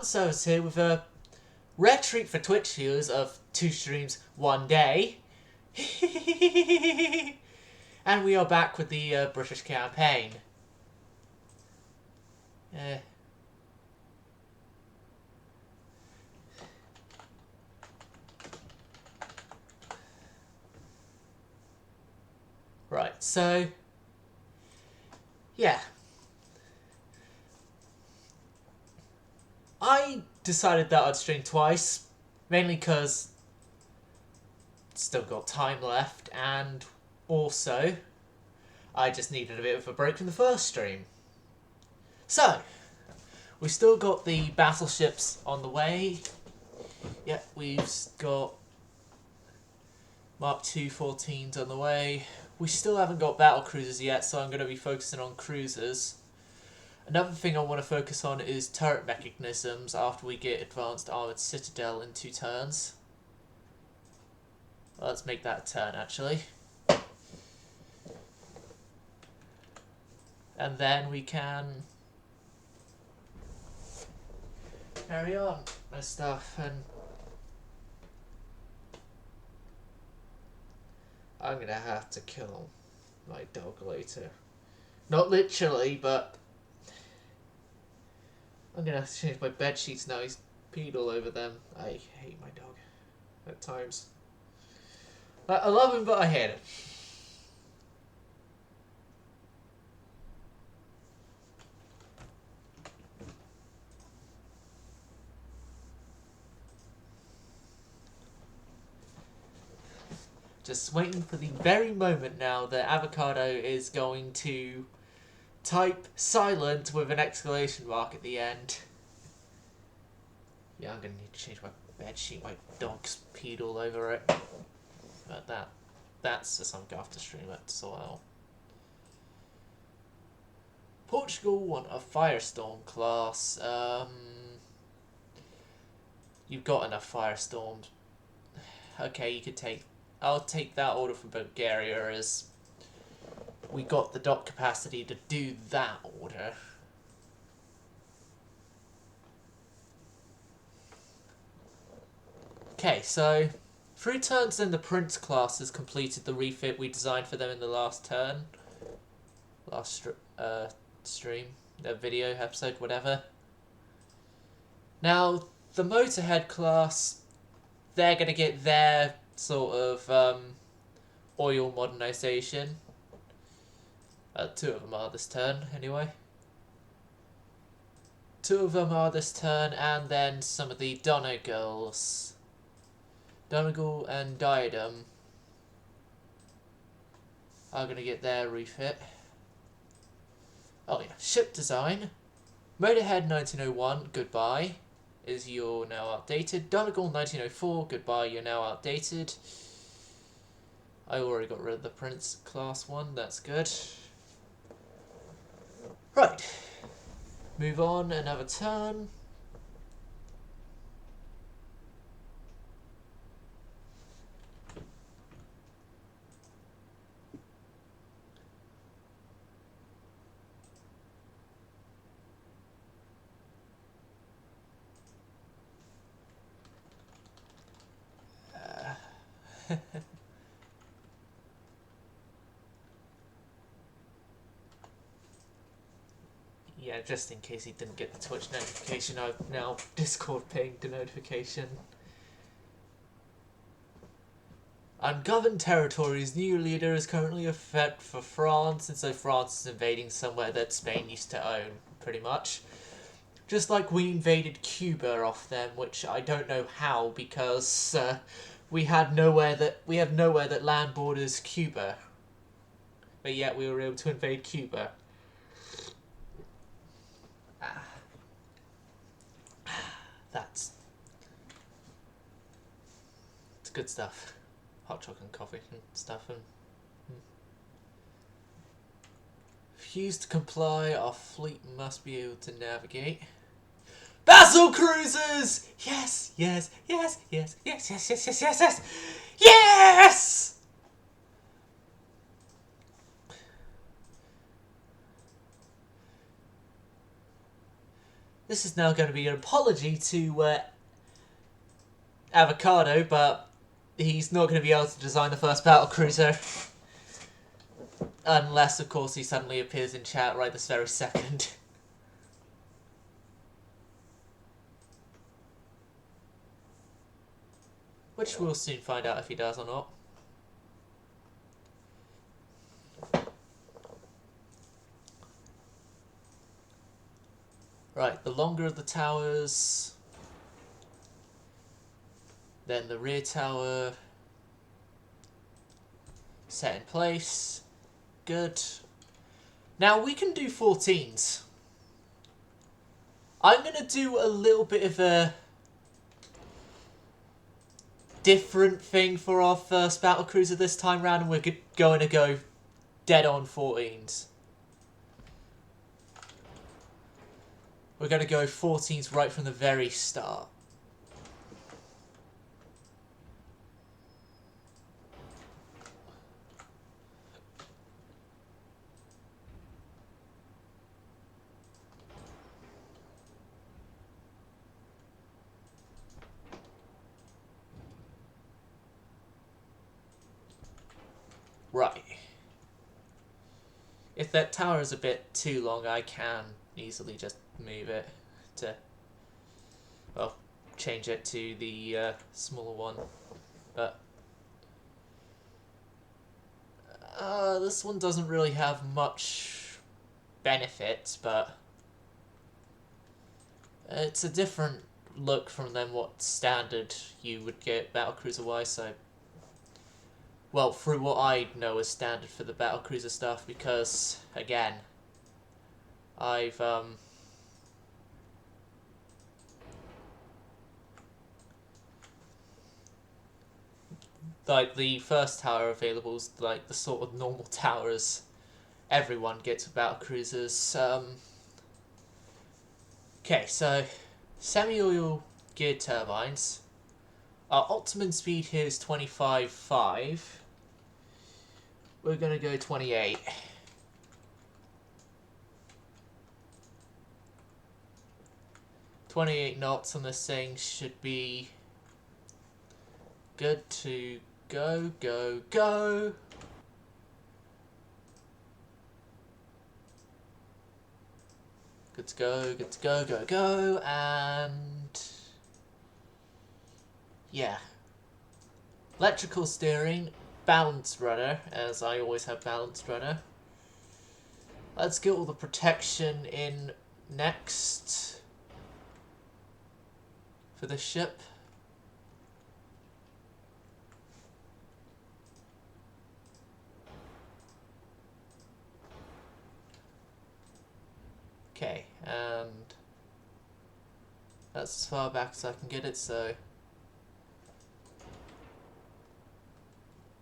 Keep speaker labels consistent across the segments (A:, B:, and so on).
A: Service here with a rare treat for Twitch viewers of 2 streams 1 day. And we are back with the British campaign. Right, so yeah. I decided that I'd stream twice, mainly because still got time left, and also I just needed a bit of a break from the first stream. So, we've still got the battleships on the way. Yeah, we've got Mark II 14s on the way. We still haven't got battlecruisers yet, so I'm going to be focusing on cruisers. Another thing I want to focus on is turret mechanisms after we get Advanced Armoured Citadel in 2 turns. Well, let's make that a turn, actually. And then we can carry on with stuff. And I'm going to have to kill my dog later. Not literally, but I'm going to have to change my bed sheets now. He's peed all over them. I hate my dog at times. I love him, but I hate him. Just waiting for the very moment now that Avocado is going to type silent with an exclamation mark at the end. Yeah, I'm going to need to change my bed sheet. My dog's peed all over it. But that's just something I have to stream it as well. Portugal want a Firestorm class. You've got enough Firestorms. Okay, you could take... I'll take that order from Bulgaria as we got the dock capacity to do that order. Okay, so 3 turns then the Prince class has completed the refit we designed for them in the last turn. Last stream, video, episode, whatever. Now, the Motorhead class, they're going to get their sort of oil modernization. 2 of them are this turn, anyway. 2 of them are this turn, and then some of the Donegals. Donegal and Diadem are going to get their refit. Oh yeah, ship design. Motorhead 1901, goodbye. You're now outdated. Donegal 1904, goodbye, you're now outdated. I already got rid of the Prince class one, that's good. Right. Move on, another turn. Yeah, just in case he didn't get the Twitch notification, I've now Discord pinged the notification. Ungoverned territories. New leader is currently a threat for France, and so France is invading somewhere that Spain used to own, pretty much. Just like we invaded Cuba off them, which I don't know how, because we have nowhere that land borders Cuba. But yet we were able to invade Cuba. It's good stuff. Hot chocolate and coffee and stuff. And refuse to comply, our fleet must be able to navigate. Battlecruisers! Yes, yes, yes, yes, yes, yes, yes, yes, yes, yes! Yes! This is now going to be an apology to Avocado, but he's not going to be able to design the first battlecruiser. Unless, of course, he suddenly appears in chat right this very second. Which we'll soon find out if he does or not. Right, the longer of the towers, then the rear tower, set in place, good. Now we can do 14s. I'm going to do a little bit of a different thing for our first battlecruiser this time round, and we're going to go dead on 14s. We're going to go 14s right from the very start. Right. If that tower is a bit too long, I can easily just move it to, well, change it to the smaller one. But this one doesn't really have much benefit, but it's a different look from than what standard you would get battlecruiser wise, so well, through what I know as standard for the battlecruiser stuff, because again, I've like the first tower available is like the sort of normal towers everyone gets with battlecruisers. Okay, so semi-oil geared turbines. Our optimum speed here is 25.5. We're going to go 28. .28 knots on this thing should be good to go, go, go. Good to go, good to go, go, go, and yeah. Electrical steering, balanced rudder, as I always have balanced rudder. Let's get all the protection in next for this ship. Okay, and that's as far back as I can get it, so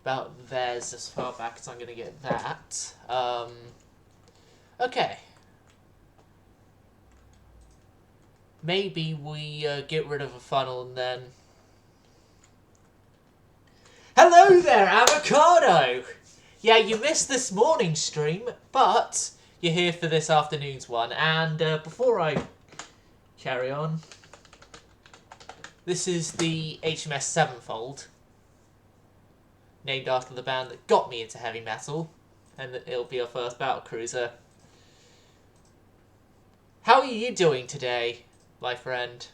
A: about there's as far back as I'm going to get that. Okay. Maybe we get rid of a funnel and then... Hello there, Avocado! Yeah, you missed this morning's stream, but you're here for this afternoon's one. And before I carry on, this is the HMS Sevenfold, named after the band that got me into heavy metal, and it'll be our first battlecruiser. How are you doing today, my friend?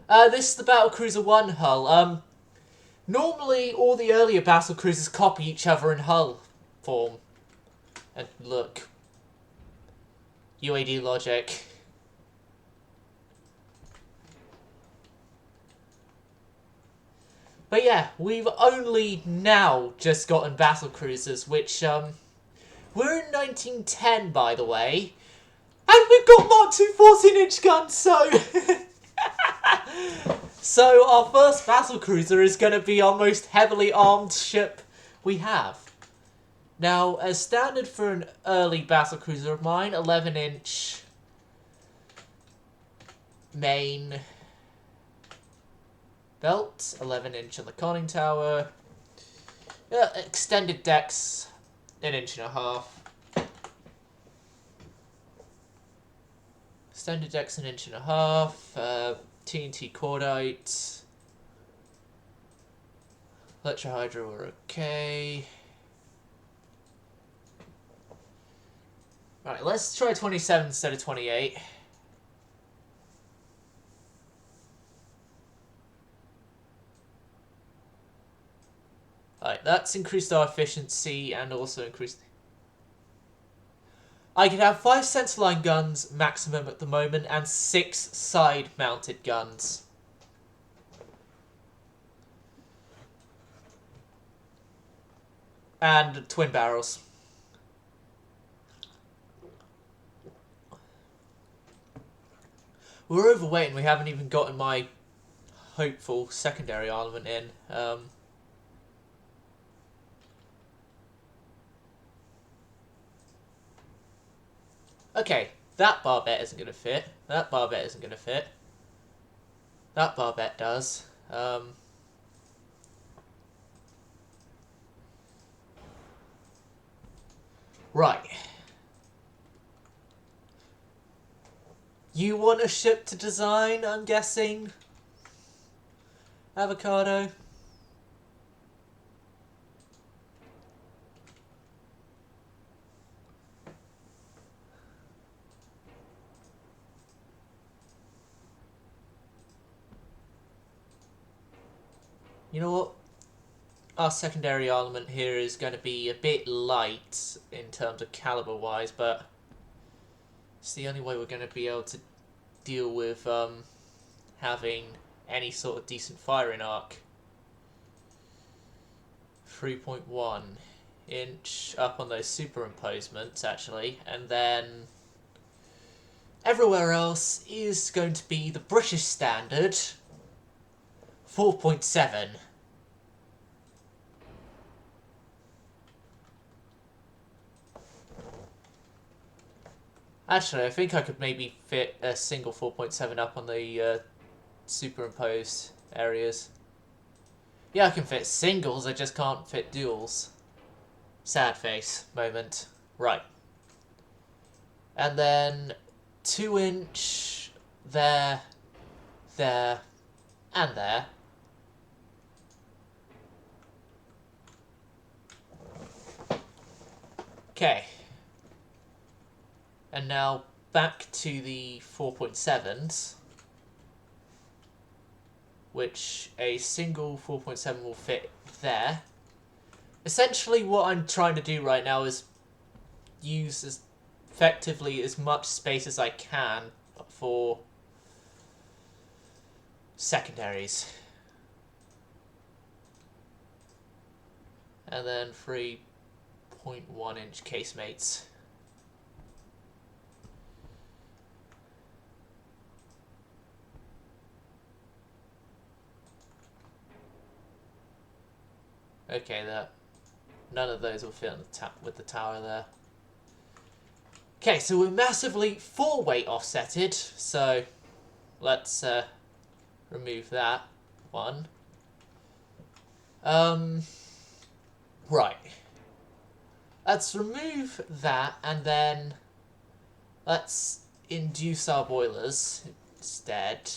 A: This is the Battlecruiser 1 hull. Normally, all the earlier battlecruisers copy each other in hull form. And look. UAD logic. But yeah, we've only now just gotten battlecruisers, which, we're in 1910, by the way. And we've got Mark II 14-inch guns, so... So our first battlecruiser is going to be our most heavily armed ship we have. Now, as standard for an early battlecruiser of mine, 11-inch main belt, 11-inch on the conning tower, extended decks, 1.5 inches. Extended decks 1.5 inches. TNT cordite. Electrohydra were okay. Right, let's try 27 instead of 28. Alright, that's increased our efficiency and also increased... I can have 5 centerline guns maximum at the moment and 6 side-mounted guns. And twin barrels. We're overweight and we haven't even gotten my hopeful secondary armament in. Okay, that barbette isn't going to fit. That barbette isn't going to fit. That barbette does. Right. You want a ship to design, I'm guessing? Avocado? You know what? Our secondary armament here is going to be a bit light in terms of caliber wise, but it's the only way we're going to be able to deal with having any sort of decent firing arc. 3.1 inch up on those superimposements actually, and then everywhere else is going to be the British standard 4.7. Actually, I think I could maybe fit a single 4.7 up on the superimposed areas. Yeah, I can fit singles, I just can't fit duals. Sad face moment. Right. And then 2 inch there, there, and there. Okay. And now back to the 4.7s, which a single 4.7 will fit there. Essentially what I'm trying to do right now is use as effectively as much space as I can for secondaries. And then 3.1 inch casemates. Okay, none of those will fit on the with the tower there. Okay, so we're massively 4-weight offsetted, so let's remove that one. Right. Let's remove that, and then let's induce our boilers instead.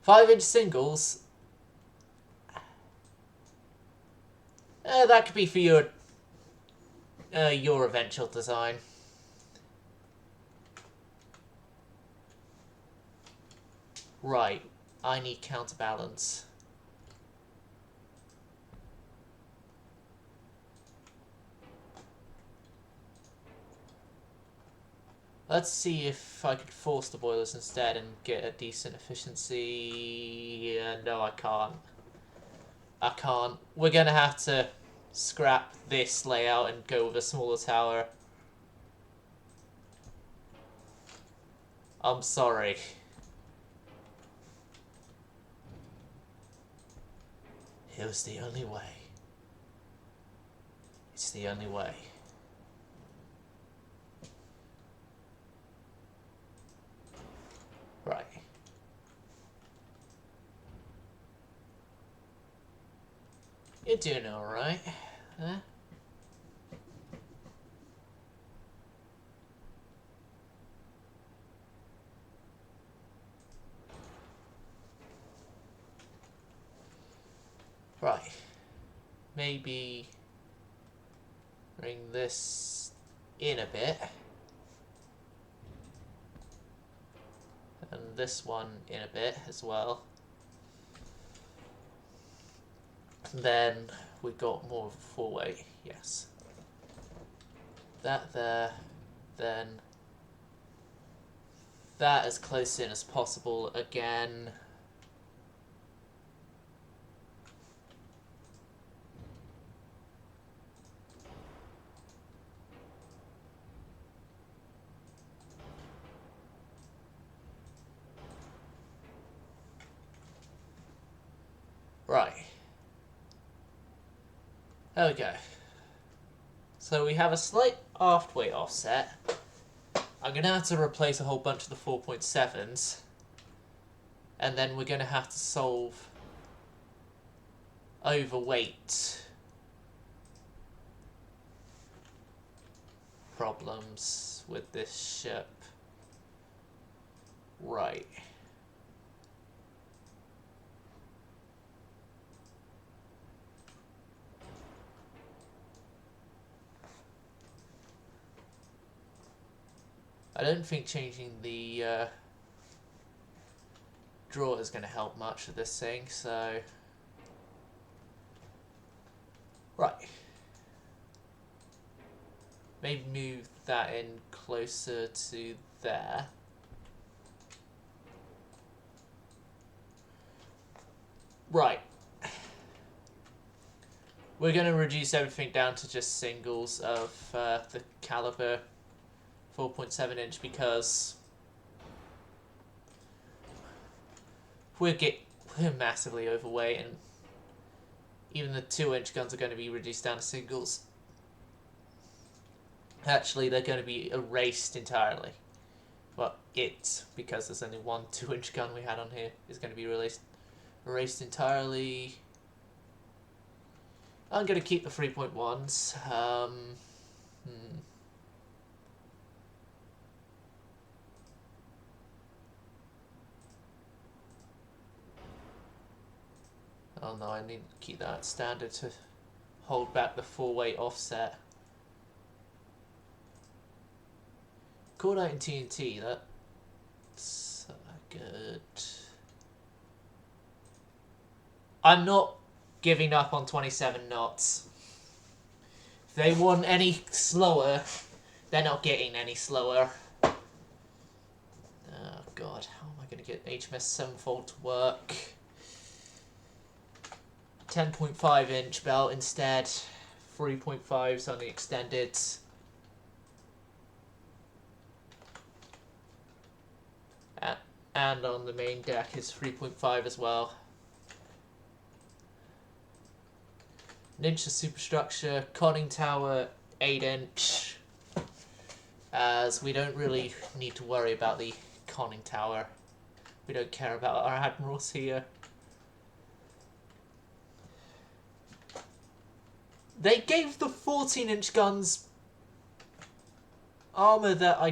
A: 5-inch singles. That could be for your eventual design. Right, I need counterbalance. Let's see if I could force the boilers instead and get a decent efficiency. No, I can't. I can't. We're going to have to scrap this layout and go with a smaller tower. I'm sorry. It was the only way. It's the only way. Right. You're doing alright. Huh? maybe bring this in a bit. And this one in a bit as well. Then we got more of a four-way, yes. That there, then that as close in as possible again. Right. There we go. So we have a slight aft weight offset. I'm going to have to replace a whole bunch of the 4.7s. And then we're going to have to solve overweight problems with this ship. Right. I don't think changing the drawer is going to help much with this thing, so... Right. Maybe move that in closer to there. Right. We're going to reduce everything down to just singles of the caliber 4.7 inch because we're massively overweight, and even the 2-inch guns are going to be reduced down to singles. Actually, they're going to be erased entirely. Well, because there's only one 2-inch gun we had on here, is going to be erased entirely. I'm going to keep the 3.1s. Oh no, I need to keep that standard to hold back the 4-weight offset. Cordite and TNT, that's good. I'm not giving up on 27 knots. If they want any slower, they're not getting any slower. Oh god, how am I going to get HMS Sevenfold to work? 10.5 inch belt instead. 3.5s on the extended. And on the main deck is 3.5 as well. An inch of superstructure, conning tower 8 inch. As we don't really need to worry about the conning tower. We don't care about our admirals here. They gave the 14-inch guns armor that I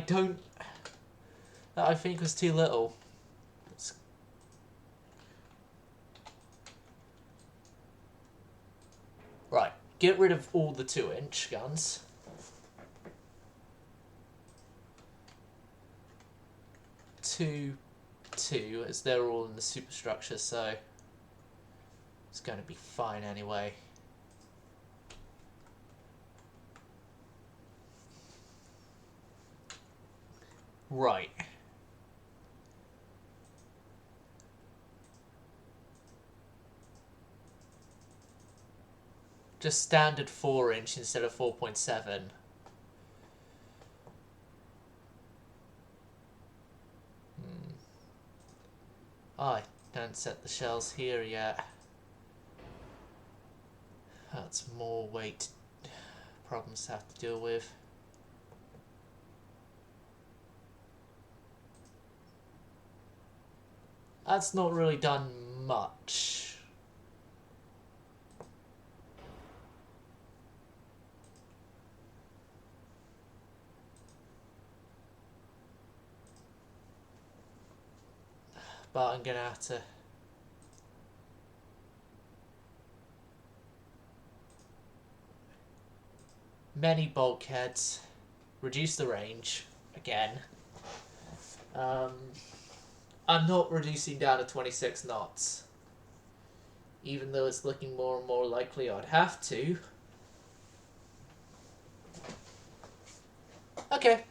A: think was too little. Right, get rid of all the 2-inch guns. Two, as they're all in the superstructure, so it's going to be fine anyway. Right. Just standard 4-inch instead of 4.7. I don't set the shells here yet. That's more weight problems to have to deal with. That's not really done much. But I'm gonna have to Many bulkheads. Reduce the range. Again. I'm not reducing down to 26 knots. Even though it's looking more and more likely I'd have to. Okay.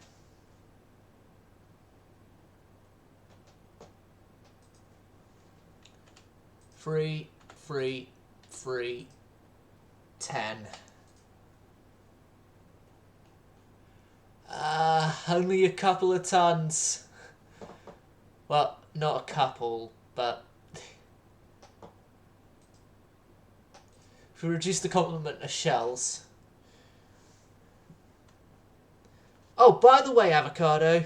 A: Free, 10. Only a couple of tons. Well, not a couple, but if we reduce the complement of shells. Oh, by the way, Avocado,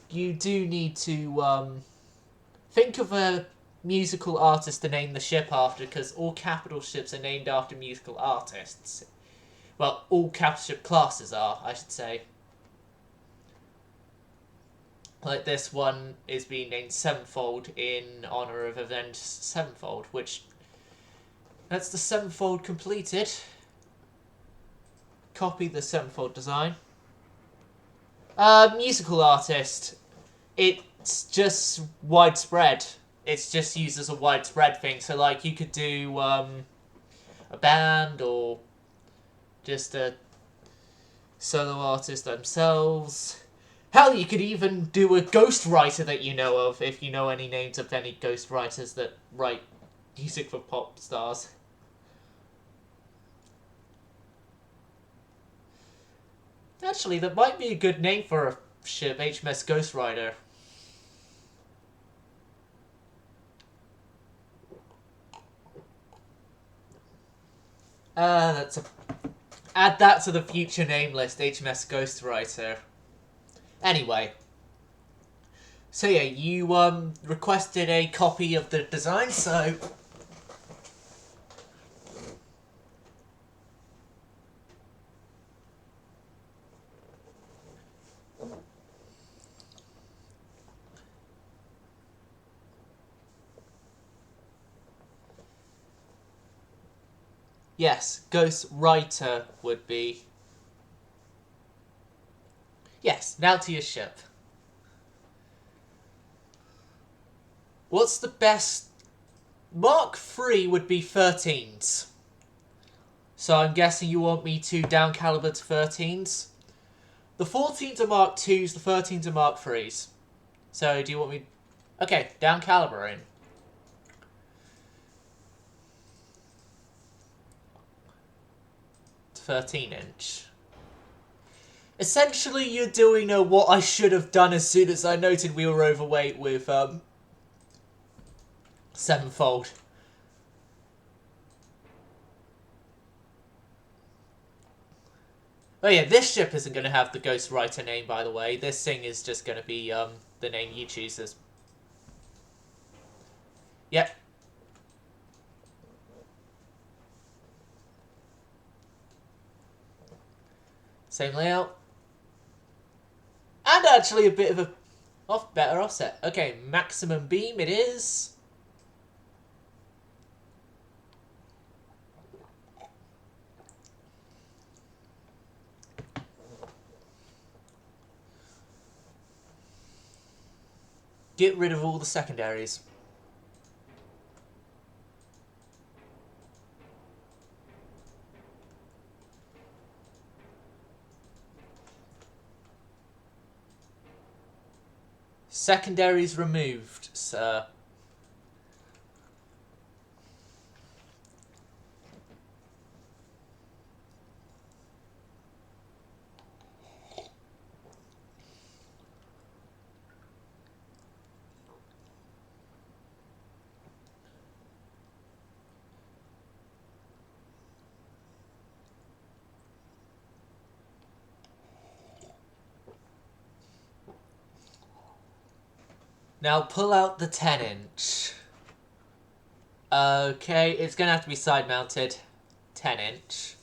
A: you do need to think of a musical artist to name the ship after, because all capital ships are named after musical artists. Well, all capital ship classes are, I should say. Like this one is being named Sevenfold in honour of Avenged Sevenfold, which... That's the Sevenfold completed. Copy the Sevenfold design. Musical artist. It's just widespread. It's just used as a widespread thing. So, like, you could do a band or just a solo artist themselves. Hell, you could even do a ghostwriter that you know of, if you know any names of any ghostwriters that write music for pop stars. Actually, that might be a good name for a ship, HMS Ghostwriter. Add that to the future name list, HMS Ghostwriter. Anyway. So yeah, you requested a copy of the design, so... Yes, Ghostwriter would be... Yes, now to your ship. What's the best... Mark 3 would be 13s. So I'm guessing you want me to down caliber to 13s. The 14s are Mark 2s, the 13s are Mark 3s. So do you want me... Okay, down calibering. To 13-inch. Essentially, you're doing what I should have done as soon as I noted we were overweight with Sevenfold. Oh yeah, this ship isn't going to have the Ghostwriter name, by the way. This thing is just going to be the name you choose as. Yep. Same layout. And actually a bit of a better offset. Okay, maximum beam it is. Get rid of all the secondaries. Secondaries removed, sir. Now pull out the 10-inch. Okay, it's going to have to be side-mounted. 10-inch.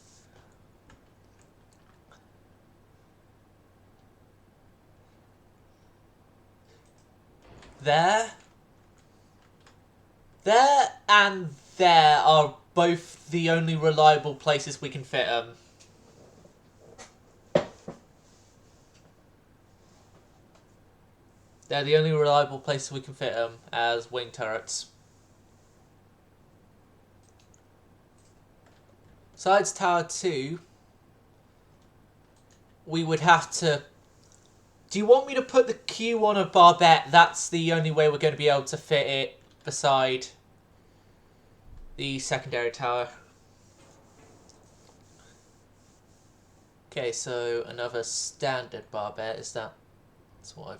A: There. There and there are both the only reliable places we can fit them. They're the only reliable places we can fit them as wing turrets. Besides Tower 2, we would have to... Do you want me to put the Q on a barbette? That's the only way we're going to be able to fit it beside the secondary tower. Okay, so another standard barbette. Is that... That's what I've...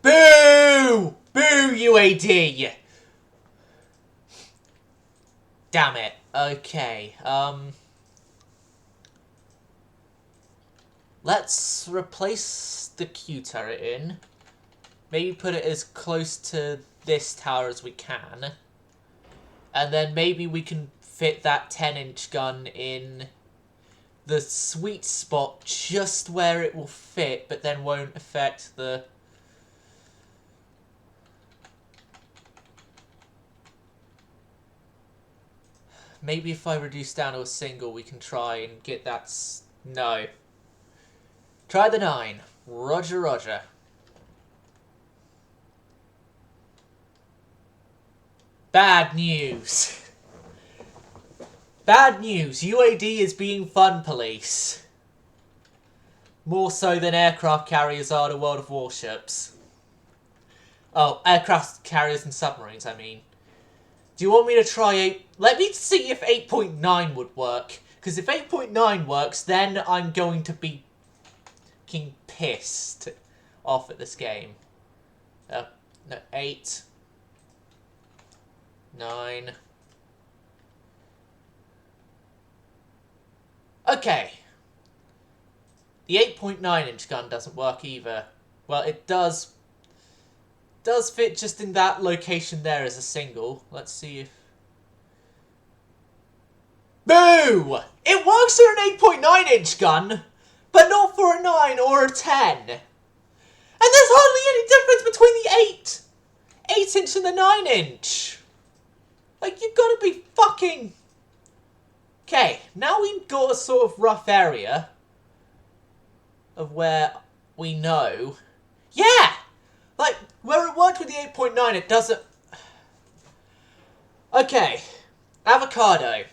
A: Boo! Boo, UAD! Damn it. Okay, let's replace the Q turret in. Maybe put it as close to this tower as we can. And then maybe we can fit that 10-inch gun in the sweet spot just where it will fit, but then won't affect the... Maybe if I reduce down to a single, we can try and get that... No. Try the 9. Roger, roger. Bad news. Bad news. UAD is being fun police. More so than aircraft carriers are to World of Warships. Oh, aircraft carriers and submarines, I mean. Do you want me to try 8... Let me see if 8.9 would work. Because if 8.9 works, then I'm going to be fucking pissed off at this game. No, 8... 9... Okay. The 8.9-inch gun doesn't work either. Well, it does fit just in that location there as a single. Let's see if... Boo! It works for an 8.9-inch gun, but not for a 9 or a 10. And there's hardly any difference between the 8-inch and the 9-inch. Like, you've got to be fucking... Okay, now we've got a sort of rough area of where we know... Yeah! Like, where it worked with the 8.9, it doesn't... Okay, avocado.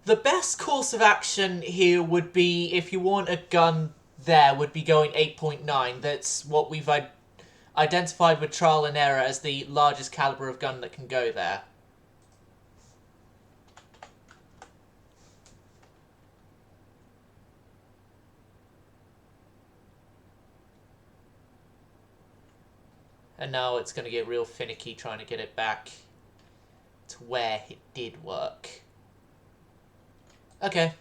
A: The best course of action here would be, if you want a gun there, would be going 8.9. That's what we've identified with trial and error as the largest caliber of gun that can go there. And now it's going to get real finicky trying to get it back to where it did work. Okay.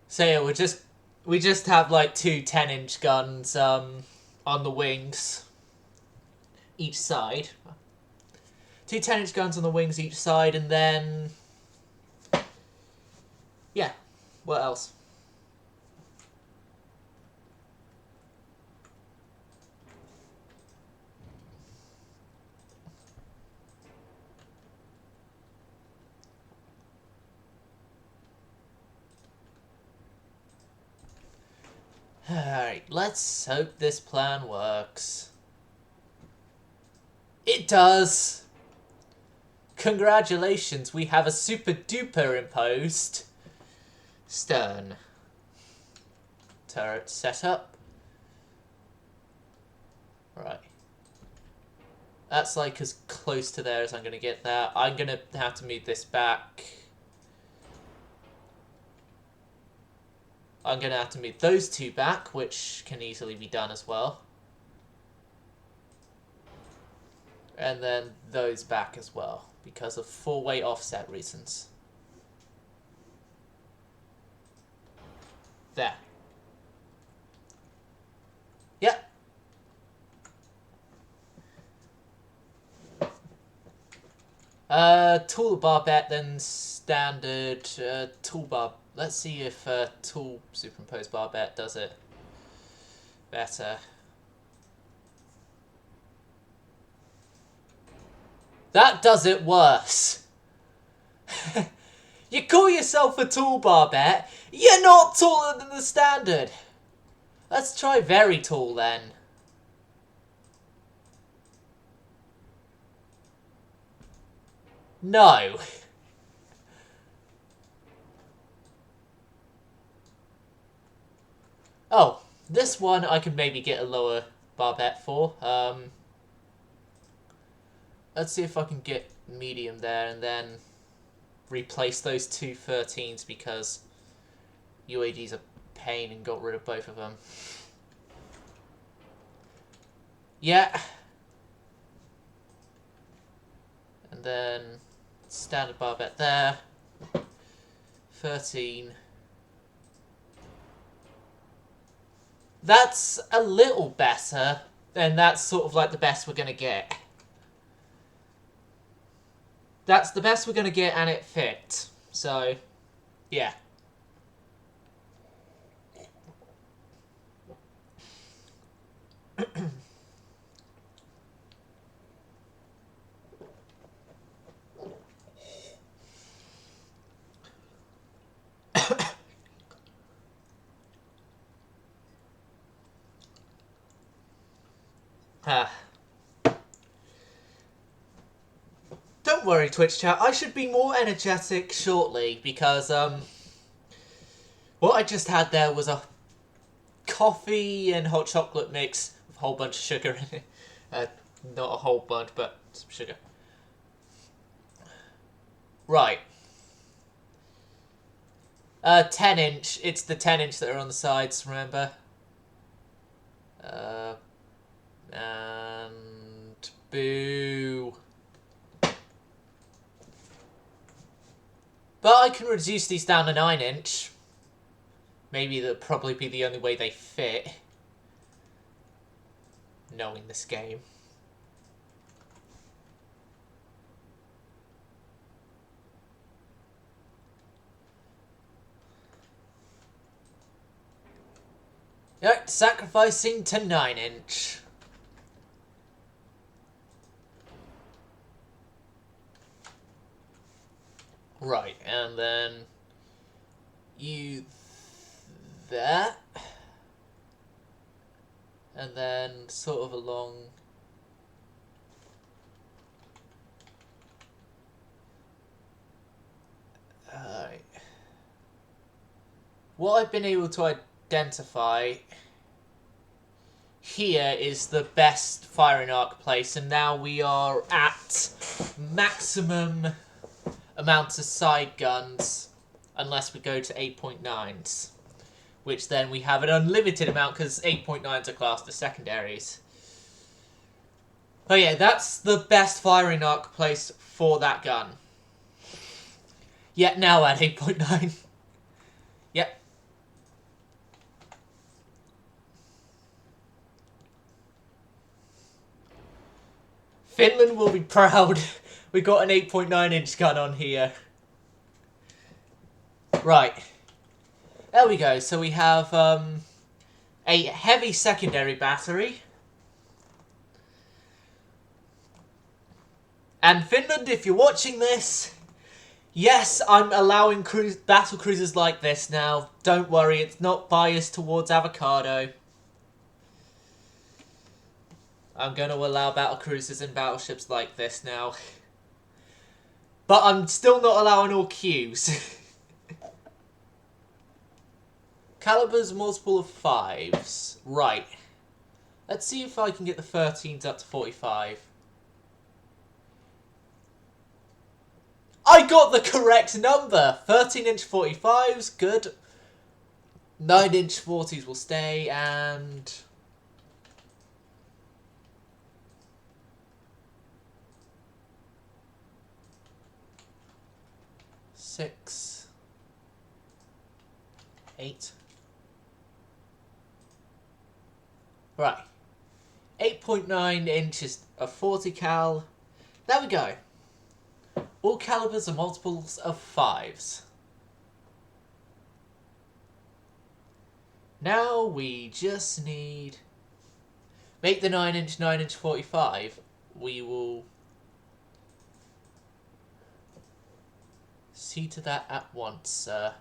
A: So yeah, we just have like two 10-inch guns on the wings each side. Two 10-inch guns on the wings each side, and then... Yeah, what else? Alright, let's hope this plan works. It does! Congratulations, we have a super duper imposed stern. Turret setup. Right. That's like as close to there as I'm going to get that. I'm going to have to move this back. I'm going to have to move those two back, which can easily be done as well. And then those back as well, because of 4-way offset reasons. There. Yep. Toolbar bet, then standard toolbar. Let's see if tool superimposed barbette does it better. That does it worse. You call yourself a tall barbette? You're not taller than the standard. Let's try very tall then. No. Oh, this one I can maybe get a lower barbette for. Let's see if I can get medium there and then replace those two 13s because UAD's a pain and got rid of both of them. Yeah. And then standard barbette there. 13. That's a little better, and that's sort of like the best we're going to get. That's the best we're going to get, and it fit. So, yeah. Don't worry, Twitch chat. I should be more energetic shortly because what I just had there was a coffee and hot chocolate mix with a whole bunch of sugar in it. Not a whole bunch, but some sugar. Right. 10-inch. It's the 10-inch that are on the sides, remember? And boo. But I can reduce these down to 9-inch. Maybe that'll probably be the only way they fit. Knowing this game. Yep, sacrificing to 9-inch. Right, and then you that, and then sort of along. Alright. What I've been able to identify here is the best firing arc place, and now we are at maximum amounts of side guns, unless we go to 8.9s, which then we have an unlimited amount because 8.9s are classed as secondaries. But yeah, that's the best firing arc place for that gun. Yet now at 8.9. Yep. Finland will be proud. We got an 8.9-inch gun on here. Right. There we go. So we have a heavy secondary battery. And Finland, if you're watching this, yes, I'm allowing battle cruisers like this now. Don't worry, it's not biased towards avocado. I'm going to allow battle cruisers and battleships like this now. But I'm still not allowing all Qs. Calibers multiple of 5s. Right. Let's see if I can get the 13s up to 45. I got the correct number! 13-inch 45s, good. 9-inch 40s will stay, and... Six, 8. Right. 8.9 inches of 40 cal. There we go. All calibers are multiples of 5s. Now we just need... Make the 9-inch 45. We will... See to that at once, sir.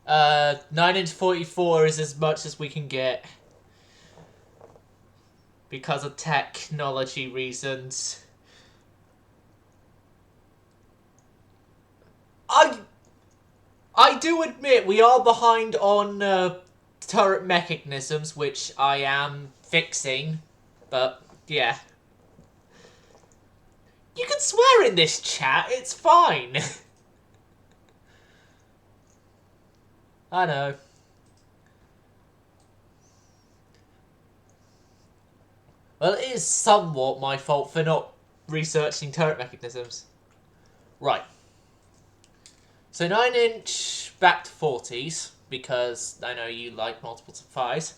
A: Uh, 9-inch 44 is as much as we can get. Because of technology reasons. I do admit we are behind on turret mechanisms, which I am fixing. But, yeah. You can swear in this chat, it's fine. I know. Well, it is somewhat my fault for not researching turret mechanisms. Right. So 9-inch back to 40s, because I know you like multiples of 5s.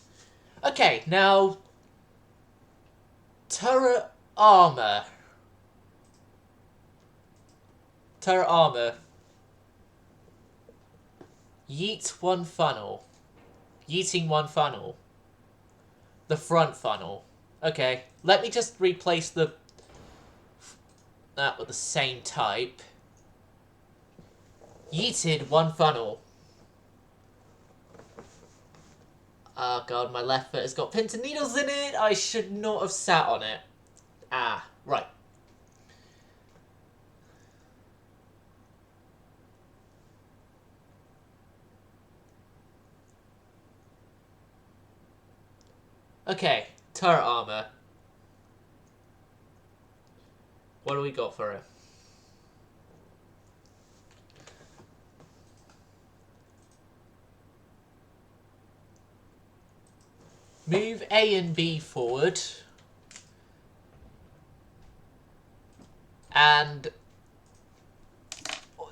A: Okay, now... Turret armor. Turret armor. Yeet one funnel. Yeeting one funnel. The front funnel. Okay, let me just replace that with the same type. Yeeted one funnel. Oh god, my left foot has got pins and needles in it. I should not have sat on it. Ah, right. Okay, turret armor. What do we got for it? Move A and B forward. And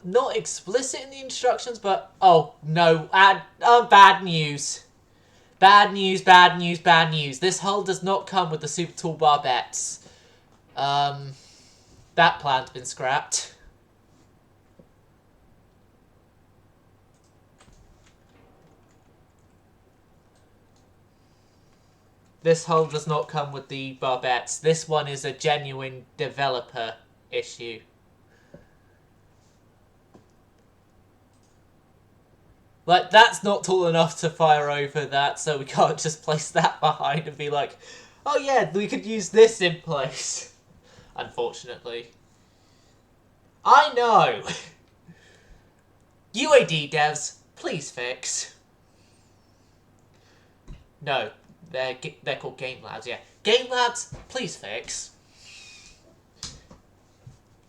A: not explicit in the instructions, but oh no, bad news. Bad news, bad news, bad news. This hull does not come with the super tall barbettes. That plan's been scrapped. This hull does not come with the barbettes. This one is a genuine developer issue. Like, that's not tall enough to fire over that, so we can't just place that behind and be like, oh yeah, we could use this in place. Unfortunately. I know! UAD devs, please fix. No, they're called Game Labs, yeah. Game Labs, please fix.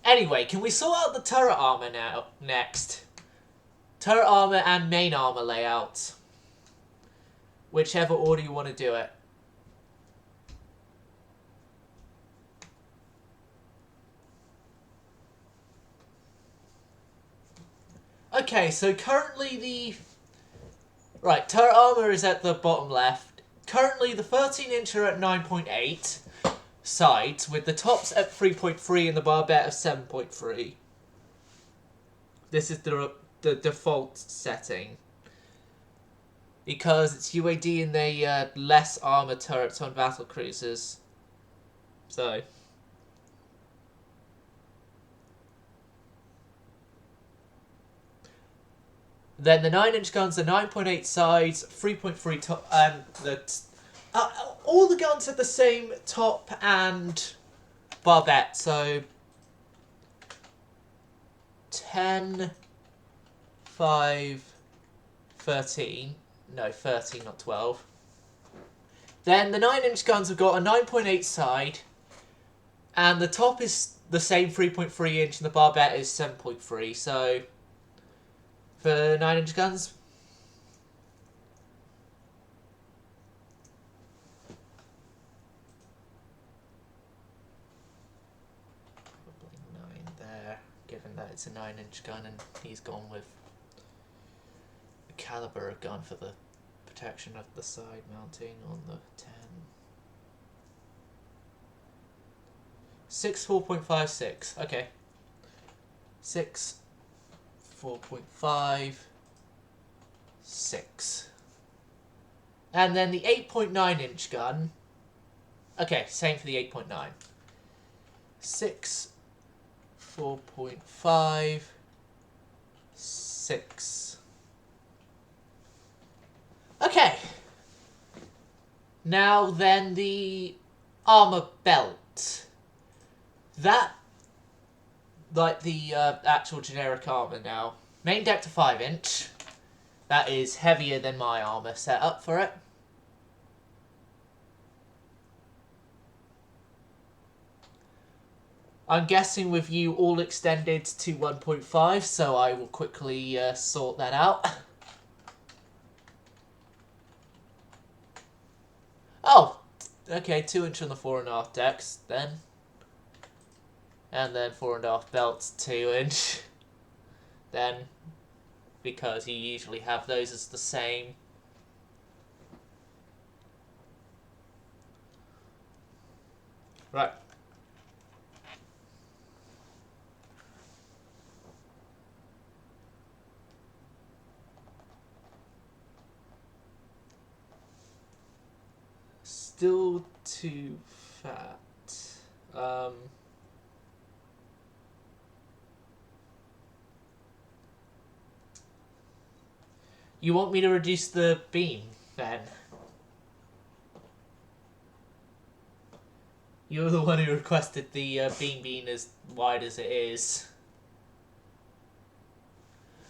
A: Anyway, can we sort out the turret armor now next? Turret armor and main armor layouts. Whichever order you want to do it. Okay, so currently the... Right, turret armor is at the bottom left. Currently the 13-inch are at 9.8 sides, with the tops at 3.3 and the barbette of 7.3. This is the default setting. Because it's UAD and they less armor turrets on battlecruisers. So... Then the 9-inch guns are 9.8 sides, 3.3 top, and all the guns are the same top and barbette. So 10, 5, 13. No, 13, not 12. Then the 9-inch guns have got a 9.8 side, and the top is the same 3.3 inch, and the barbette is 7.3. So for 9-inch guns. Probably 9 there, given that it's a 9-inch gun and he's gone with the caliber of gun for the protection of the side mounting on the 10. 6, 4.56. Okay. 6, 4.5, 6. And then the 8.9-inch gun. Okay, same for the 8.9. 6, 4.5, 6. Okay. Now then, the armor belt. That, like the actual generic armor now. Main deck to 5-inch. That is heavier than my armor set up for it. I'm guessing with you all extended to 1.5, so I will quickly sort that out. Oh, okay, 2-inch on the 4.5 decks then. And then 4.5 belts, 2-inch. Then, because you usually have those as the same. Right. Still too fat. You want me to reduce the beam, then? You're the one who requested the beam being as wide as it is.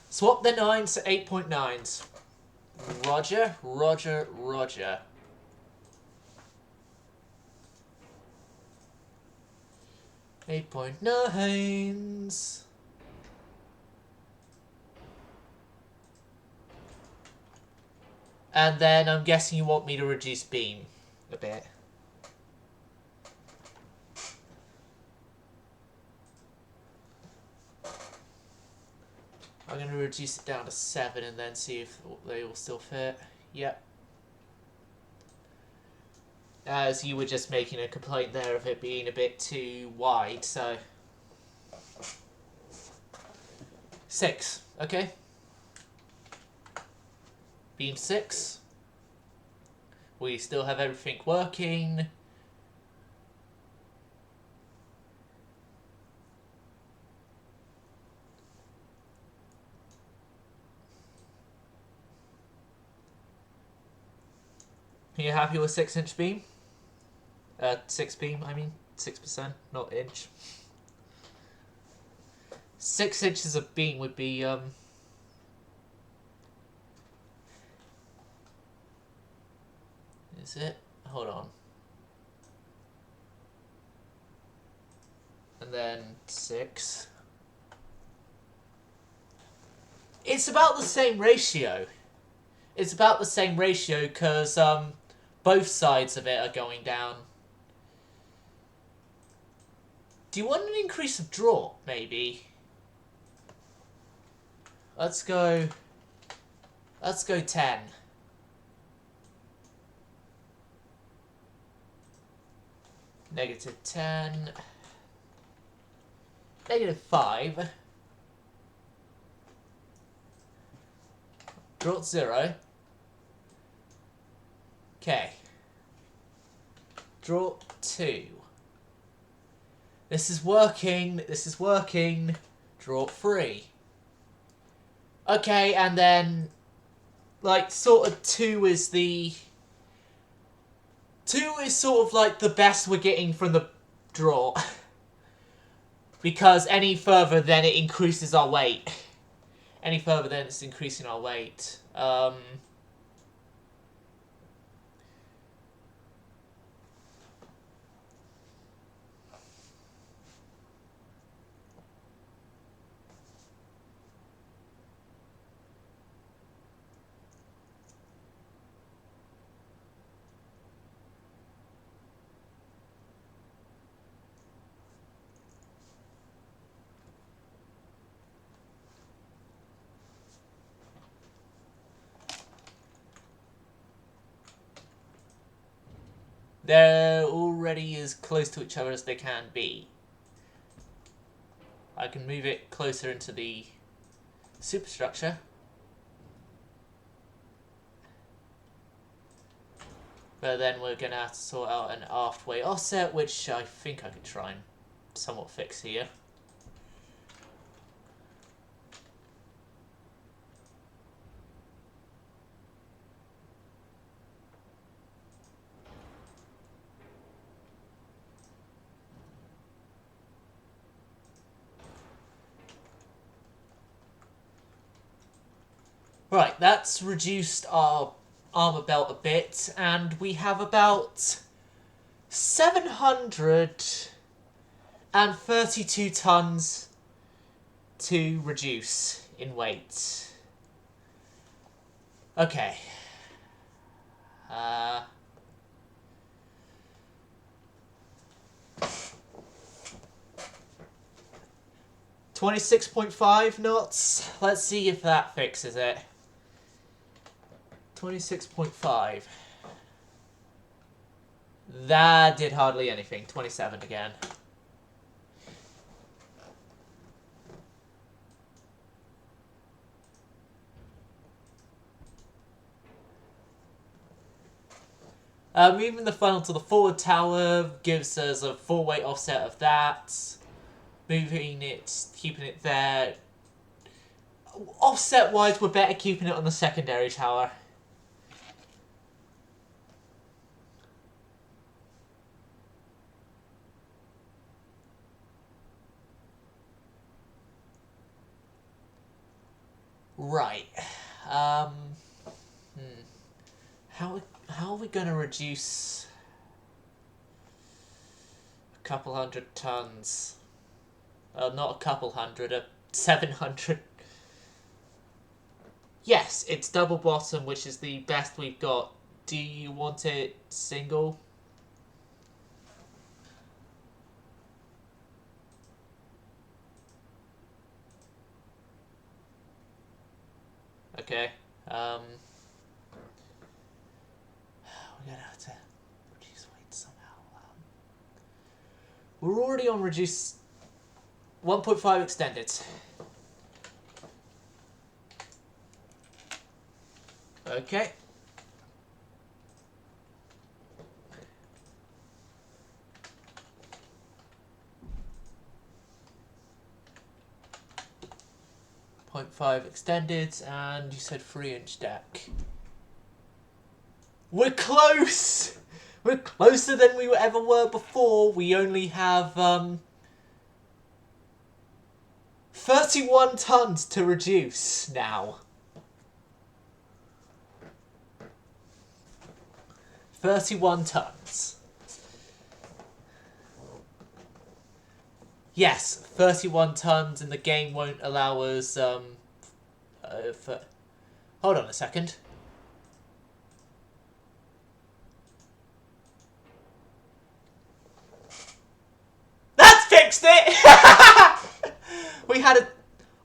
A: Swap the 9s to 8.9s. Roger, roger, roger. 8.9s. And then I'm guessing you want me to reduce beam a bit. I'm going to reduce it down to 7 and then see if they will still fit. Yep. As you were just making a complaint there of it being a bit too wide, so... 6, okay. Beam 6. We still have everything working. Are you happy with 6-inch beam? 6 beam, I mean. 6%, not inch. 6 inches of beam would be, Is it? Hold on. And then 6. It's about the same ratio. It's about the same ratio because both sides of it are going down. Do you want an increase of draw, maybe? Let's go 10. Negative 10. Negative 5. Draw 0. Okay. Draw 2. This is working. This is working. Draw 3. Okay, and then, like, sort of 2 is the... 2 is sort of like the best we're getting from the draw. Because any further, then it increases our weight. Any further, then it's increasing our weight. They're already as close to each other as they can be. I can move it closer into the superstructure. But then we're going to have to sort out an aft-way offset, which I think I could try and somewhat fix here. Right, that's reduced our armor belt a bit, and we have about 732 tons to reduce in weight. Okay. 26.5 knots. Let's see if that fixes it. 26.5. That did hardly anything. 27 again. Moving the funnel to the forward tower gives us a 4-weight offset of that. Moving it, keeping it there. Offset-wise, we're better keeping it on the secondary tower. Right. How are we going to reduce a couple hundred tons? Not a couple hundred, 700. Yes, it's double bottom, which is the best we've got. Do you want it single? Okay. We're gonna have to reduce weight somehow. We're already on reduce 1.5 extended. Okay. .5 extended, and you said 3-inch deck. We're close! We're closer than we ever were before. We only have 31 tons to reduce now. 31 tons. Yes, 31 tons, and the game won't allow us, hold on a second. That's fixed it!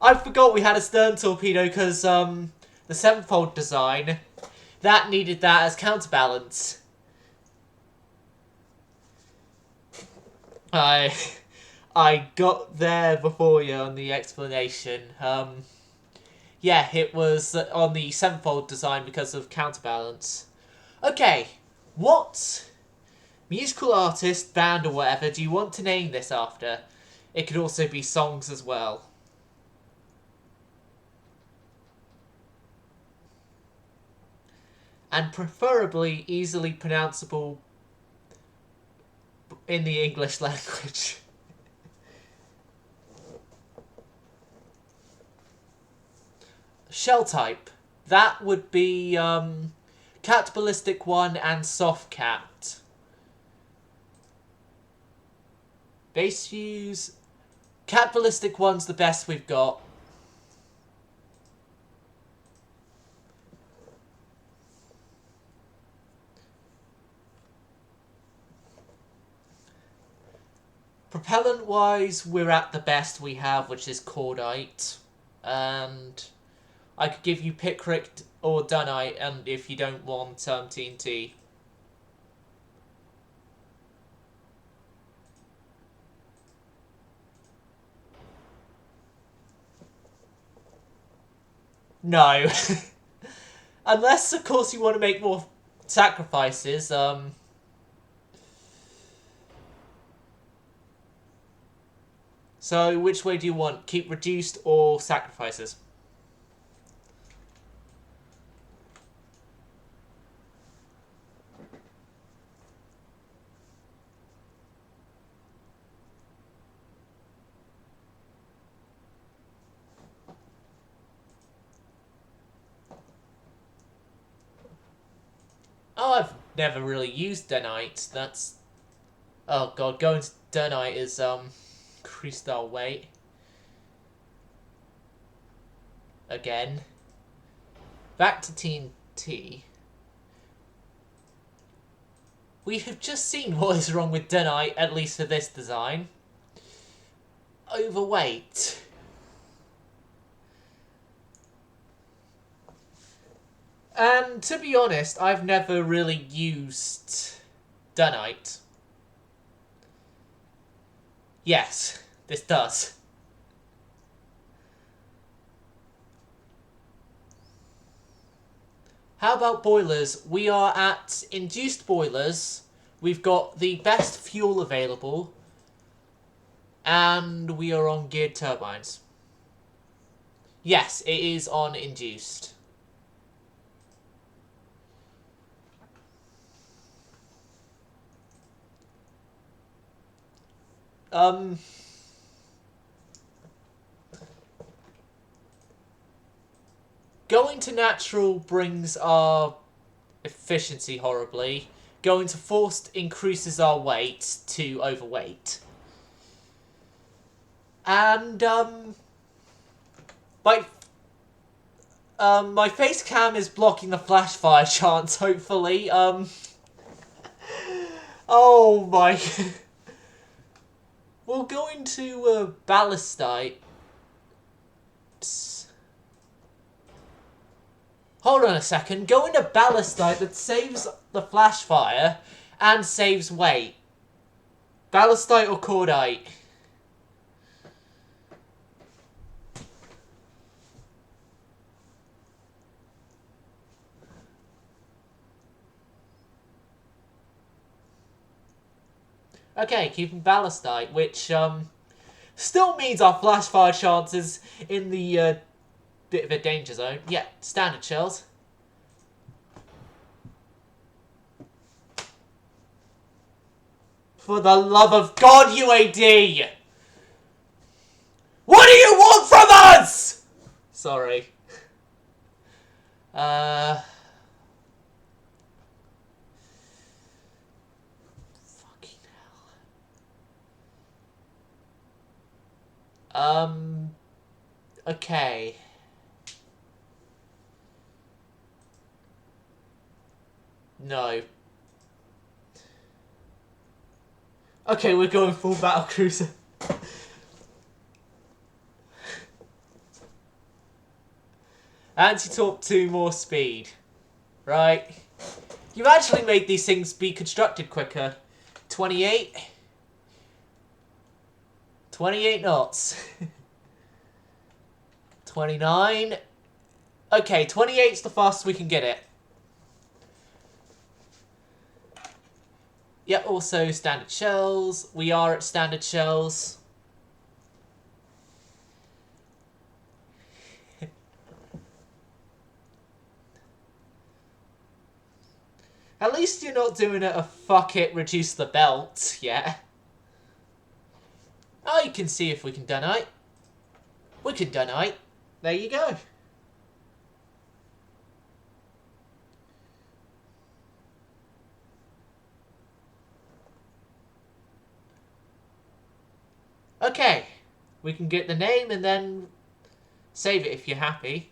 A: I forgot we had a stern torpedo, because, the 7-fold design, that needed that as counterbalance. I got there before you on the explanation. Yeah, it was on the 7-fold design because of counterbalance. Okay, what musical artist, band, or whatever do you want to name this after? It could also be songs as well. And preferably easily pronounceable in the English language. Shell type. That would be cat ballistic 1 and soft cat. Base fuse. Cat ballistic 1's the best we've got. Propellant wise, we're at the best we have, which is cordite. And I could give you picric or dunite, and if you don't want TNT. No. Unless, of course, you want to make more sacrifices, so which way do you want? Keep reduced or sacrifices? Oh, I've never really used Denite. That's... Oh god, going to Denite is, increased our weight. Again. Back to TNT. We have just seen what is wrong with Denite, at least for this design. Overweight. And to be honest, I've never really used Denite. Yes, this does. How about boilers? We are at induced boilers. We've got the best fuel available. And we are on geared turbines. Yes, it is on induced. Going to natural brings our efficiency horribly. Going to forced increases our weight to overweight. And, my face cam is blocking the flash fire chance, hopefully. Oh my... We'll go into, ballistite. Hold on a second. Go into ballistite that saves the flash fire and saves weight. Ballistite or cordite? Okay, keeping ballistite, which still means our flash fire chances in the bit of a danger zone. Yeah, standard shells. For the love of God, UAD! What do you want from us? Sorry. Fucking hell. Okay. No. Okay, we're going full battlecruiser. Anti-torp 2 more speed. Right. You've actually made these things be constructed quicker. 28. 28 knots. 29. Okay, 28's the fastest we can get it. Yeah, also standard shells. We are at standard shells. At least you're not doing it a fuck it, reduce the belt, yeah. Oh, you can see if we can Denite. We can Denite. There you go. Okay. We can get the name and then save it if you're happy.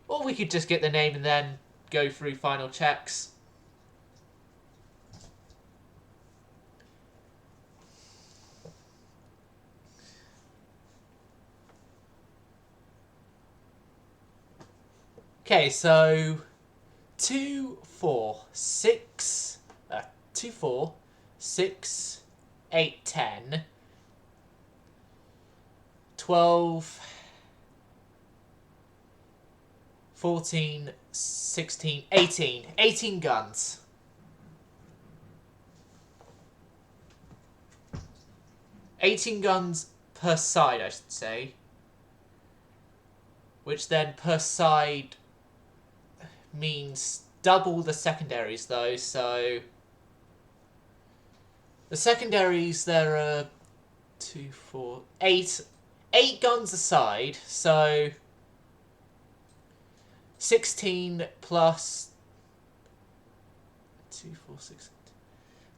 A: Or we could just get the name and then go through final checks. Okay, so 2, 4, 6, 2, 4, 6, 8, 10, 12, 14, 16, 18. 18 guns. 18 guns per side, I should say. Which then per side means double the secondaries, though, so... The secondaries, there are 2, 4, 8... 8 guns a side, so... 16 plus... 2, 4, 6...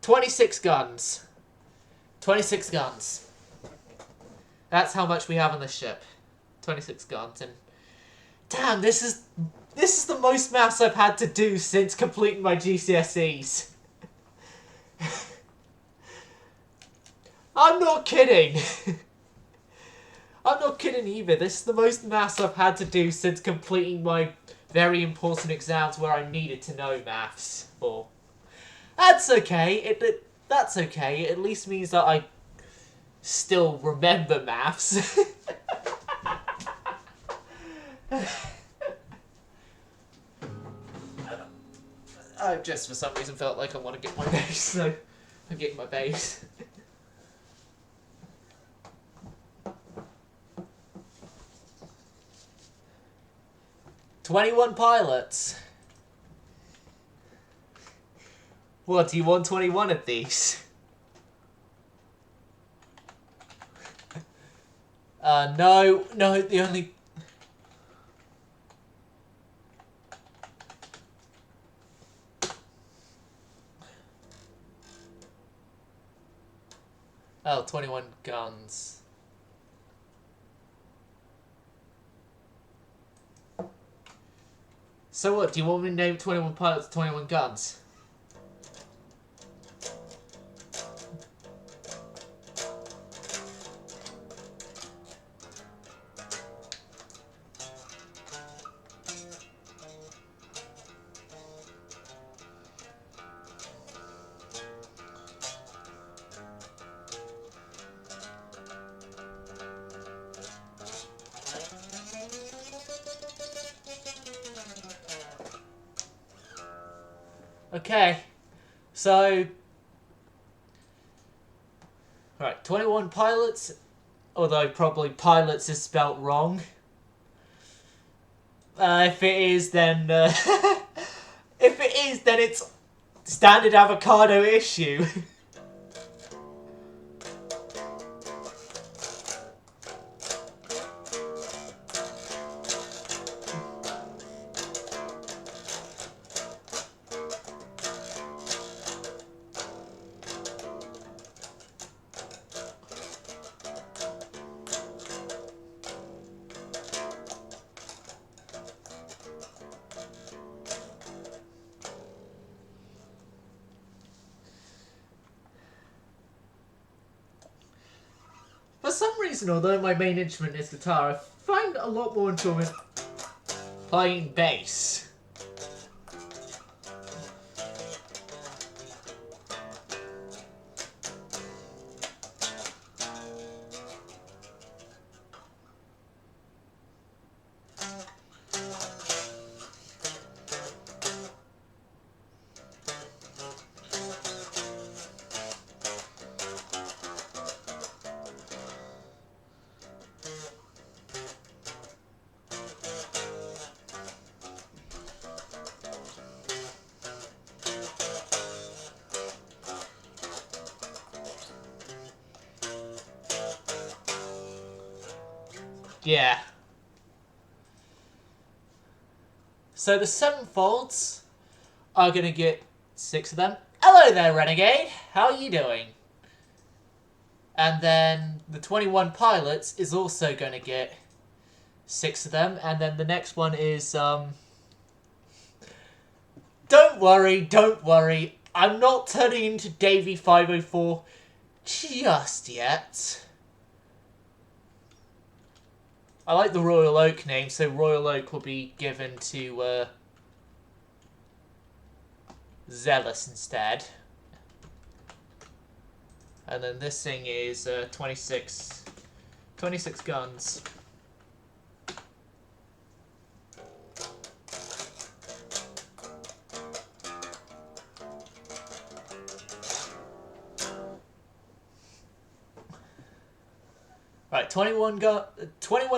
A: 26 guns. 26 guns. That's how much we have on the ship. 26 guns, and... Damn, this is the most maths I've had to do since completing my GCSEs. I'm not kidding. I'm not kidding either. This is the most maths I've had to do since completing my very important exams where I needed to know maths. Or that's okay. That's okay. It at least means that I still remember maths. I've just for some reason felt like I want to get my base, so I'm getting my base. "21 pilots. What, do you want 21 of these? No, the only... Oh, 21 guns. So what, do you want me to name 21 pilots, 21 guns? Okay, so... Right, 21 pilots, although probably pilots is spelt wrong. If it is, then... if it is, then it's standard avocado issue. For some reason, although my main instrument is guitar, I find a lot more enjoyment playing bass. Yeah. So the sevenfolds are gonna get 6 of them. Hello there, Renegade. How are you doing? And then the 21 pilots is also gonna get 6 of them. And then the next one is, don't worry. I'm not turning into Davy 504 just yet. I like the Royal Oak name, so Royal Oak will be given to Zealous instead. And then this thing is 26 guns. Right, 21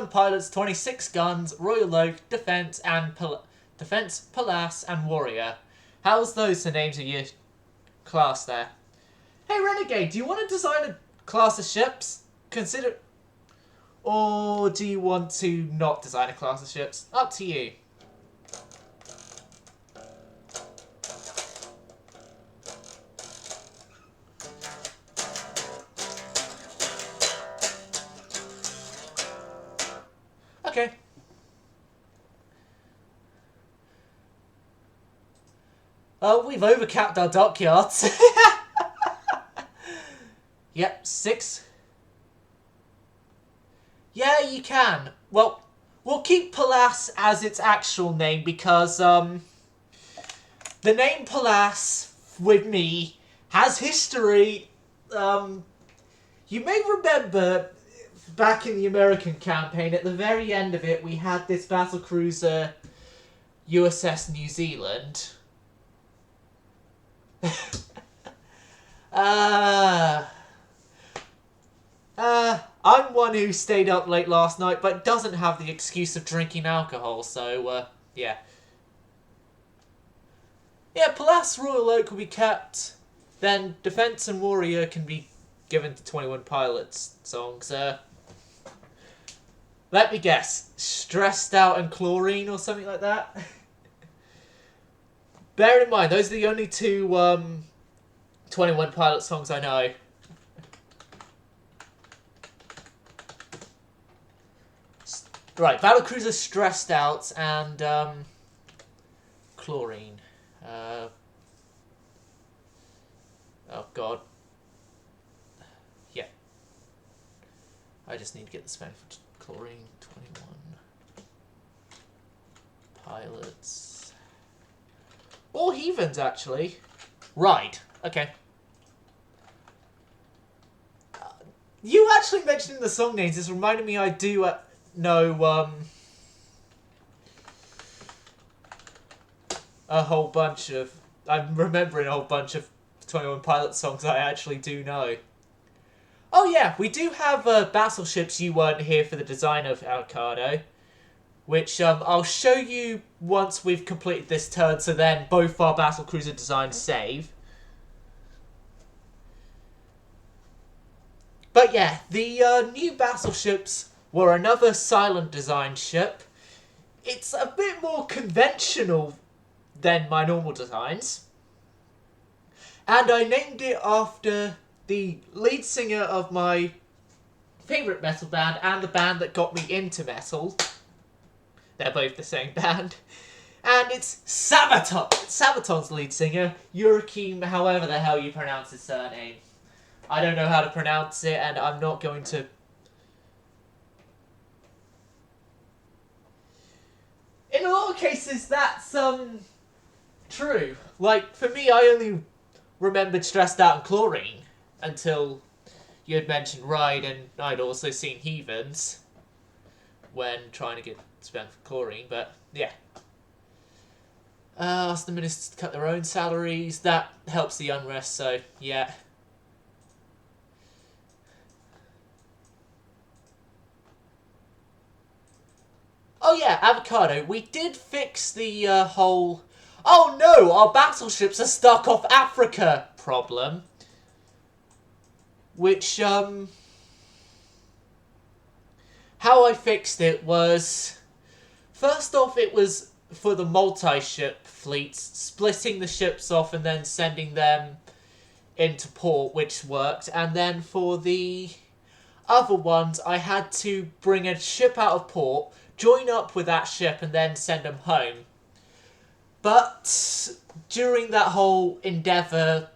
A: pilots, 26 guns, Royal Oak, Defence, and Defence, Palace, and Warrior. How's those the names of your class there? Hey, Renegade, do you want to design a class of ships? Consider... Or do you want to not design a class of ships? Up to you. Okay. We've overcapped our dockyards. Yep, 6. Yeah, you can. Well, we'll keep Palace as its actual name because, the name Palace, with me, has history. You may remember, back in the American campaign, at the very end of it, we had this battlecruiser USS New Zealand. I'm one who stayed up late last night, but doesn't have the excuse of drinking alcohol, so, yeah. Yeah, Palace Royal Oak will be kept, then Defence and Warrior can be given to 21 Pilots songs. Let me guess, Stressed Out and Chlorine or something like that? Bear in mind, those are the only two, 21 Pilot songs I know. Right, Battlecruiser Stressed Out and Chlorine. Oh god. Yeah. I just need to get the spend for Chlorine. 21 Pilots. Or Heathens, actually. Right, okay. You actually mentioning the song names is reminding me I do know a whole bunch of... I'm remembering a whole bunch of 21 Pilot songs I actually do know. Oh yeah, we do have battleships you weren't here for the design of, Avocado. Which I'll show you once we've completed this turn, so then both our battlecruiser designs save. But yeah, the new battleships were another silent design ship. It's a bit more conventional than my normal designs. And I named it after the lead singer of my favourite metal band and the band that got me into metal. They're both the same band. And it's Sabaton. It's Sabaton's lead singer, Joachim, however the hell you pronounce his surname. I don't know how to pronounce it, and I'm not going to... In a lot of cases, that's, true. Like, for me, I only remembered Stressed Out and Chlorine until you had mentioned Ride, and I'd also seen Heathens when trying to get spent for Chlorine, but, yeah. Ask the ministers to cut their own salaries. That helps the unrest, so, yeah. Oh yeah, Avocado, we did fix the whole, oh no, our battleships are stuck off Africa problem. Which, how I fixed it was, first off it was for the multi-ship fleets, splitting the ships off and then sending them into port, which worked. And then for the other ones, I had to bring a ship out of port, join up with that ship, and then send them home. But during that whole endeavour,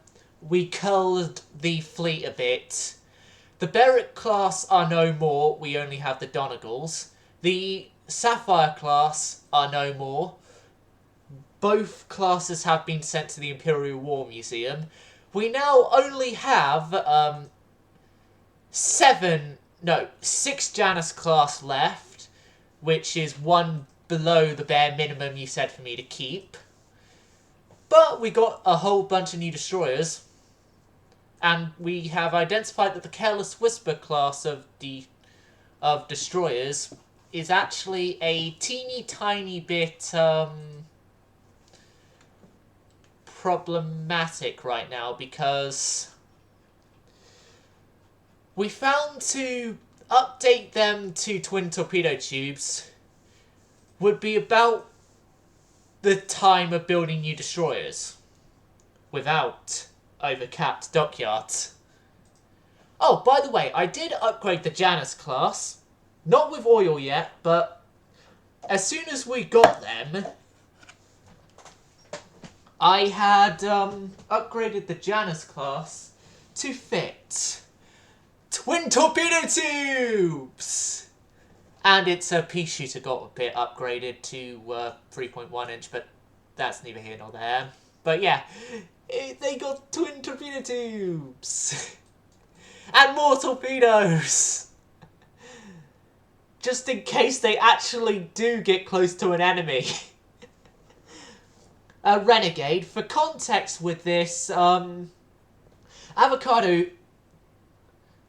A: we culled the fleet a bit. The Berwick class are no more, we only have the Donegals. The Sapphire class are no more. Both classes have been sent to the Imperial War Museum. We now only have 6 Janus class left, which is one below the bare minimum you said for me to keep. But we got a whole bunch of new destroyers, and we have identified that the Careless Whisper class of the of destroyers is actually a teeny tiny bit problematic right now, because we found to update them to twin torpedo tubes would be about the time of building new destroyers without overcapped dockyards. Oh, by the way, I did upgrade the Janus class. Not with oil yet, but as soon as we got them, I had upgraded the Janus class to fit twin torpedo tubes! And its pea shooter got a bit upgraded to 3.1 inch, but that's neither here nor there. But yeah, they got twin torpedo tubes! And more torpedoes! Just in case they actually do get close to an enemy. Renegade, for context with this, Avocado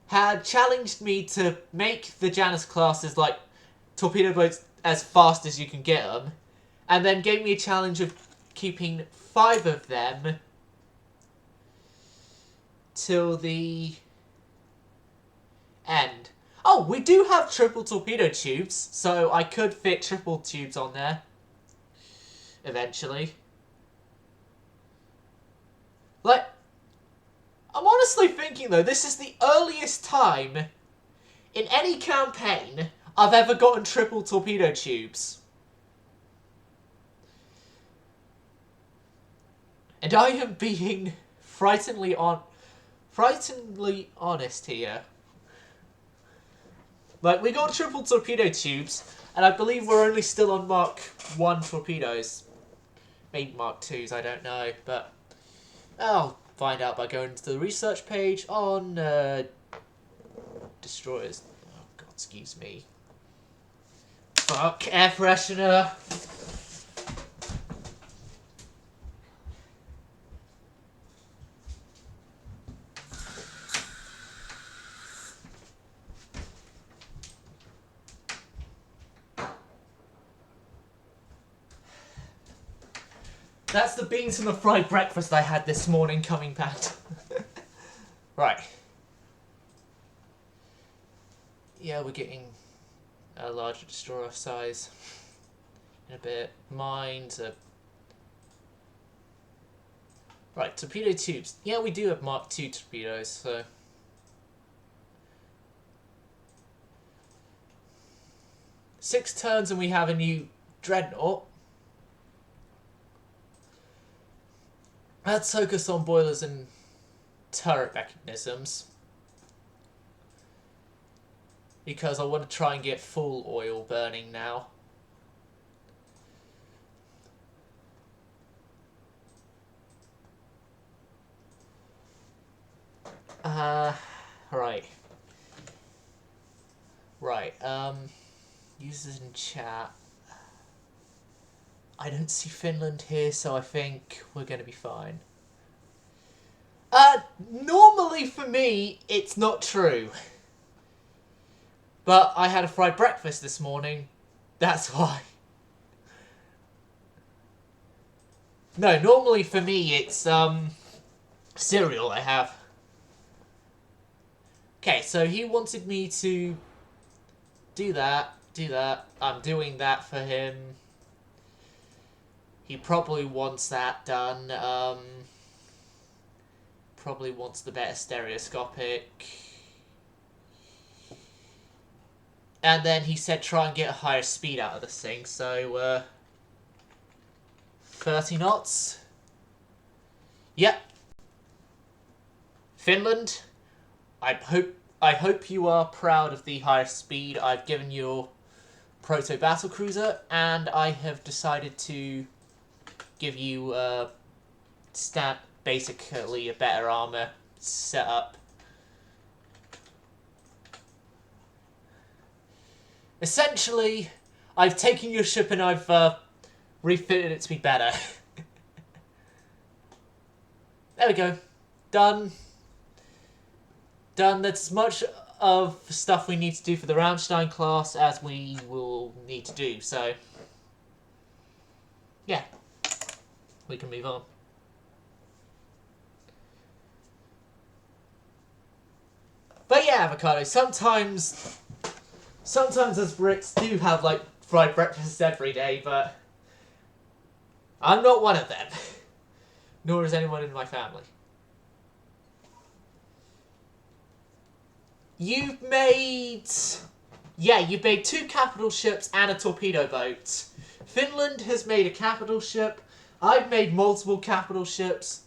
A: had challenged me to make the Janus classes like torpedo boats as fast as you can get them, and then gave me a challenge of keeping 5 of them till the end. Oh, we do have triple torpedo tubes, so I could fit triple tubes on there eventually. Like, I'm honestly thinking though, this is the earliest time in any campaign I've ever gotten triple torpedo tubes. And I am being frighteningly honest here. Like, we got triple torpedo tubes, and I believe we're only still on Mark 1 torpedoes. Maybe Mark 2s, I don't know, but I'll find out by going to the research page on destroyers. Oh god, excuse me. Fuck, air freshener. That's the beans from the fried breakfast I had this morning coming back. Right. Yeah, we're getting a larger destroyer size in a bit. Mine's a... Right, torpedo tubes. Yeah, we do have Mark II torpedoes, so... Six turns and we have a new dreadnought. Let's focus on boilers and turret mechanisms, because I want to try and get full oil burning now. Right. Right, users in chat. I don't see Finland here, so I think we're going to be fine. Normally for me, it's not true. But I had a fried breakfast this morning. That's why. No, normally for me, it's, cereal I have. Okay, so he wanted me to do that. I'm doing that for him. He probably wants that done. Probably wants the better stereoscopic. And then he said try and get a higher speed out of this thing, so 30 knots. Yep. Finland, I hope you are proud of the higher speed I've given your proto battlecruiser, and I have decided to give you basically a better armor setup. Essentially, I've taken your ship and I've refitted it to be better. There we go. Done. Done. That's much of stuff we need to do for the Rammstein class as we will need to do, so yeah, we can move on. But yeah, Avocado, sometimes us Brits do have, like, fried breakfast every day, but I'm not one of them. Nor is anyone in my family. You've made 2 capital ships and a torpedo boat. Finland has made a capital ship. I've made multiple capital ships.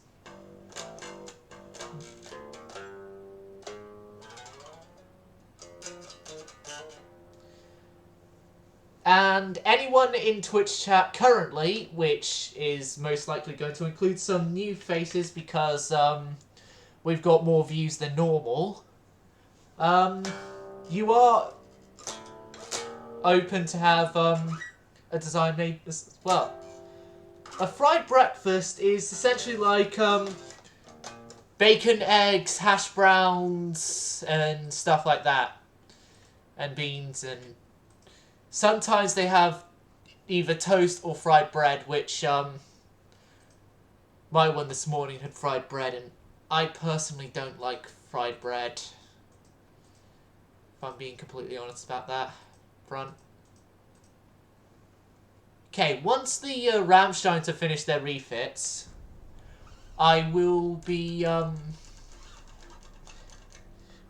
A: And anyone in Twitch chat currently, which is most likely going to include some new faces because we've got more views than normal, you are open to have a design made as well. A fried breakfast is essentially like bacon, eggs, hash browns, and stuff like that. And beans, and sometimes they have either toast or fried bread, which my one this morning had fried bread, and I personally don't like fried bread. If I'm being completely honest about that front. Okay, once the Rammsteins have finished their refits, I will be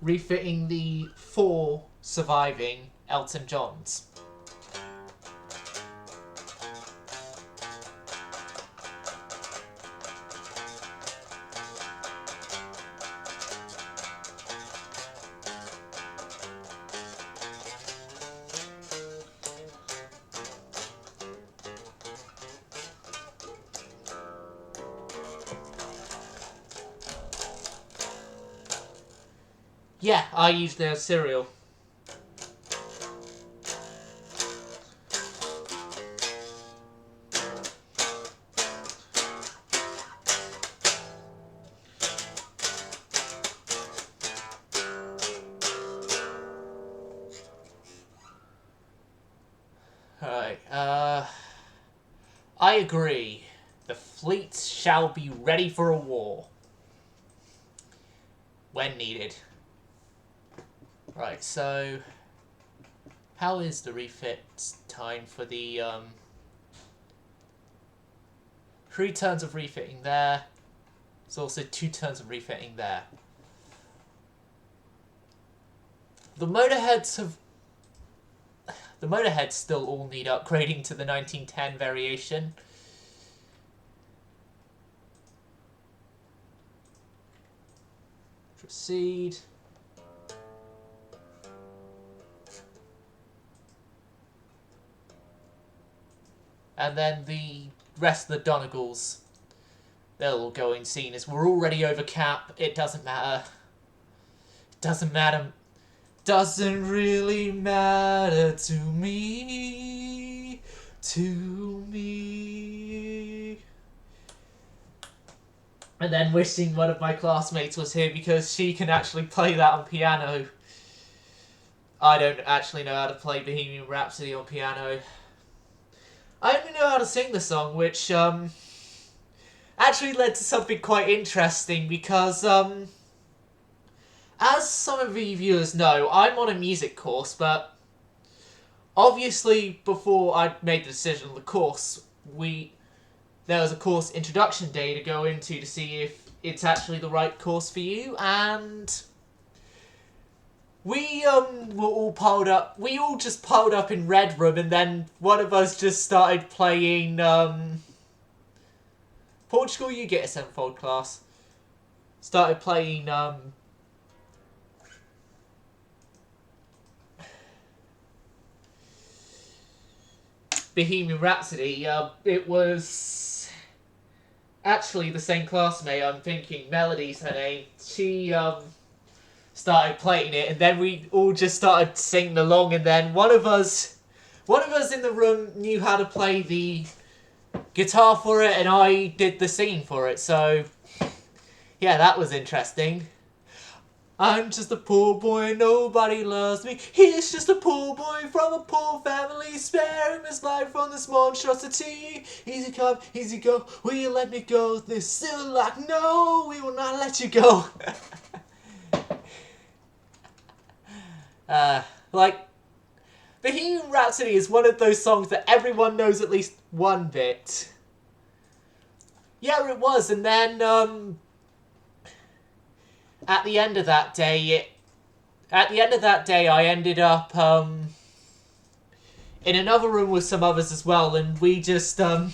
A: refitting the 4 surviving Elton Johns. Yeah, I use their cereal. Alright, I agree. The fleets shall be ready for a war. When needed. Right, so how is the refit time for the 3 turns of refitting there? There's also 2 turns of refitting there. The motorheads still all need upgrading to the 1910 variation. Proceed. And then the rest of the Donegals, they'll all go in scene as we're already over cap. It doesn't matter. It doesn't matter. Doesn't really matter to me. To me. And then wishing one of my classmates was here because she can actually play that on piano. I don't actually know how to play Bohemian Rhapsody on piano. I only know how to sing the song, which actually led to something quite interesting because, as some of you viewers know, I'm on a music course, but obviously before I made the decision on the course, there was a course introduction day to go into to see if it's actually the right course for you, and we were all piled up. We all just piled up in Red Room, and then one of us just started playing. Portugal, you get a 7-fold class. Started playing. Bohemian Rhapsody. It was actually the same classmate. I'm thinking Melody's her name. She started playing it, and then we all just started singing along, and then one of us in the room knew how to play the guitar for it, and I did the singing for it, so yeah, that was interesting. I'm just a poor boy, nobody loves me. He's just a poor boy from a poor family, sparing his life from this monstrosity. Easy come, easy go, will you let me go? This still like, no, we will not let you go. Like, Bohemian Rhapsody is one of those songs that everyone knows at least one bit. Yeah, it was, and then, at the end of that day, I ended up, in another room with some others as well, and we just started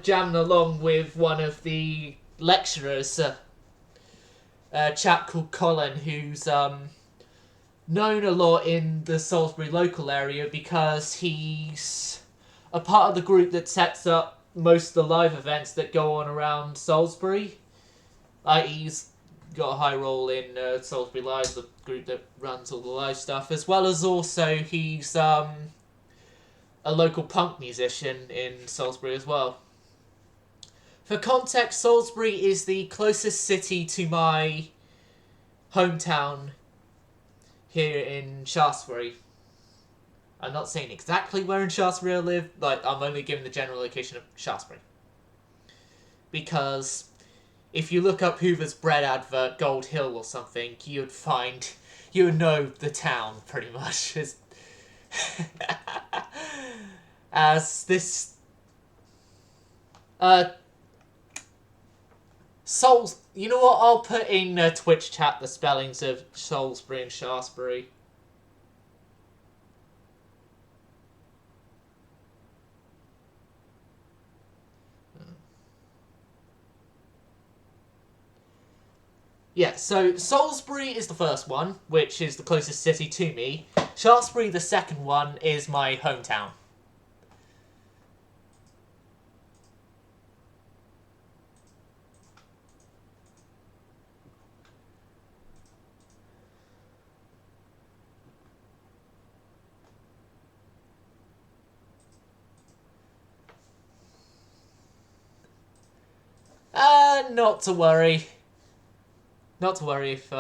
A: jamming along with one of the lecturers, a chap called Colin, who's, known a lot in the Salisbury local area because he's a part of the group that sets up most of the live events that go on around Salisbury. He's got a high role in Salisbury Live, the group that runs all the live stuff, as well as also he's a local punk musician in Salisbury as well. For context, Salisbury is the closest city to my hometown here in Shaftesbury. I'm not saying exactly where in Shaftesbury I live, like, I'm only giving the general location of Shaftesbury. Because if you look up Hoover's bread advert, Gold Hill or something, you would know the town, pretty much. As this... You know what? I'll put in Twitch chat the spellings of Salisbury and Shaftesbury. Yeah, so Salisbury is the first one, which is the closest city to me. Shaftesbury, the second one, is my hometown. Not to worry. Not to worry if,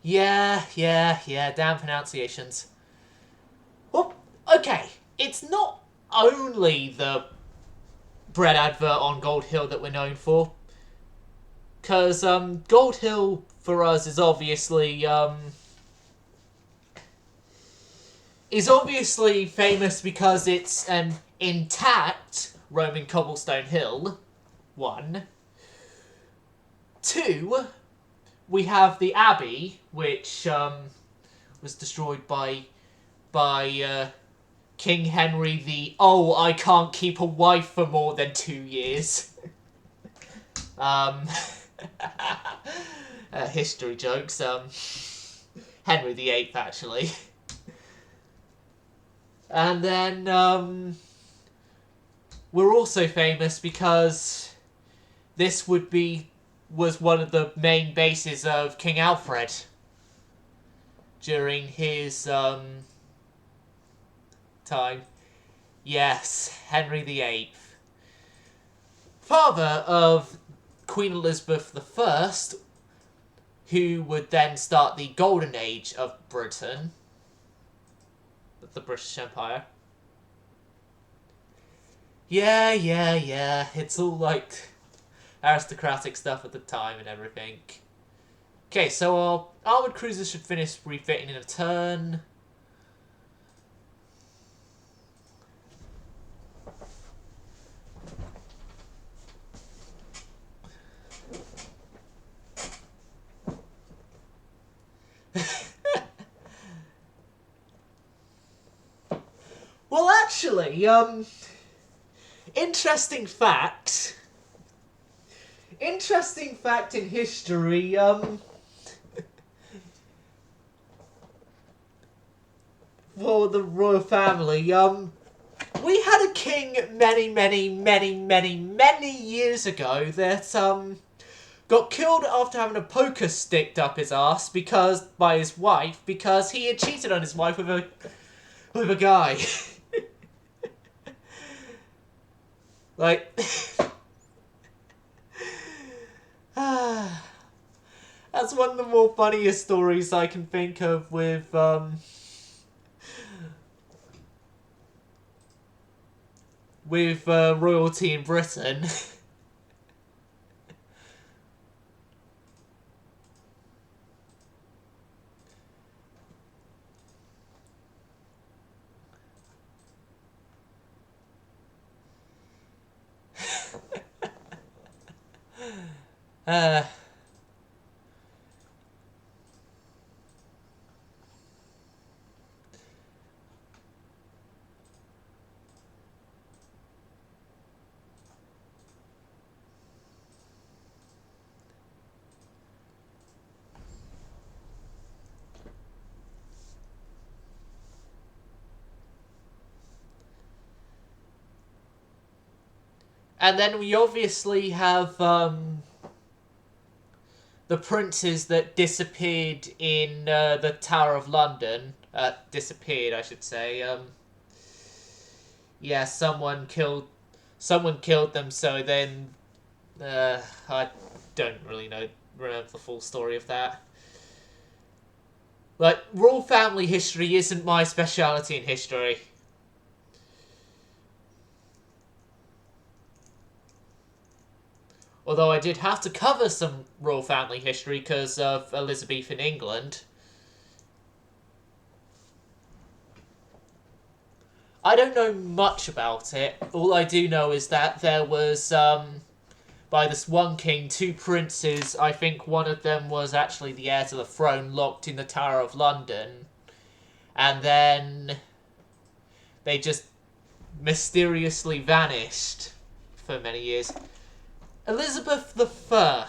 A: Yeah, damn pronunciations. Well, okay, it's not only the bread advert on Gold Hill that we're known for. Because, Gold Hill, for us, is obviously famous because it's an intact Roman cobblestone hill. 1. 2, we have the Abbey, which was destroyed by King Henry the I can't keep a wife for more than 2 years. History jokes. Henry the VIII, actually. And then we're also famous because this was one of the main bases of King Alfred during his time. Yes, Henry VIII. Father of Queen Elizabeth I, who would then start the Golden Age of Britain, the British Empire. Yeah, it's all like aristocratic stuff at the time and everything. Okay, so our armoured cruisers should finish refitting in a turn. Well, actually, interesting fact in history, for the royal family, we had a king many years ago that, got killed after having a poker sticked up his ass by his wife because he had cheated on his wife with a guy. Like, That's one of the more funniest stories I can think of with royalty in Britain. uh, and then we obviously have the princes that disappeared in the Tower of London. Disappeared, I should say. Yeah, someone killed them. So then, I don't really remember the full story of that. Like, royal family history isn't my speciality in history. Although I did have to cover some royal family history because of Elizabethan England. I don't know much about it. All I do know is that there was, by this one king, two princes. I think one of them was actually the heir to the throne, locked in the Tower of London. And then they just mysteriously vanished for many years. Elizabeth I,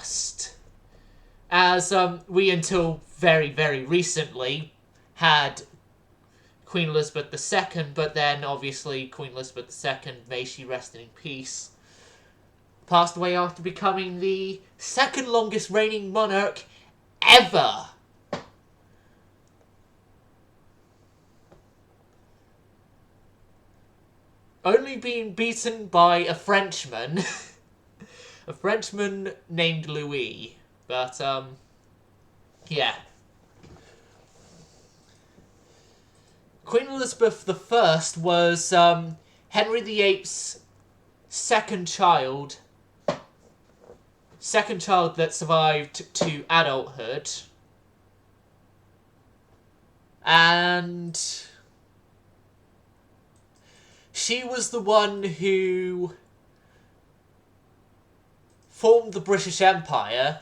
A: as we until very, very recently had Queen Elizabeth II, but then obviously Queen Elizabeth II, may she rest in peace, passed away after becoming the second longest reigning monarch ever. Only being beaten by a Frenchman. A Frenchman named Louis. But, yeah. Queen Elizabeth I was Henry VIII's second child that survived to adulthood. And she was the one who formed the British Empire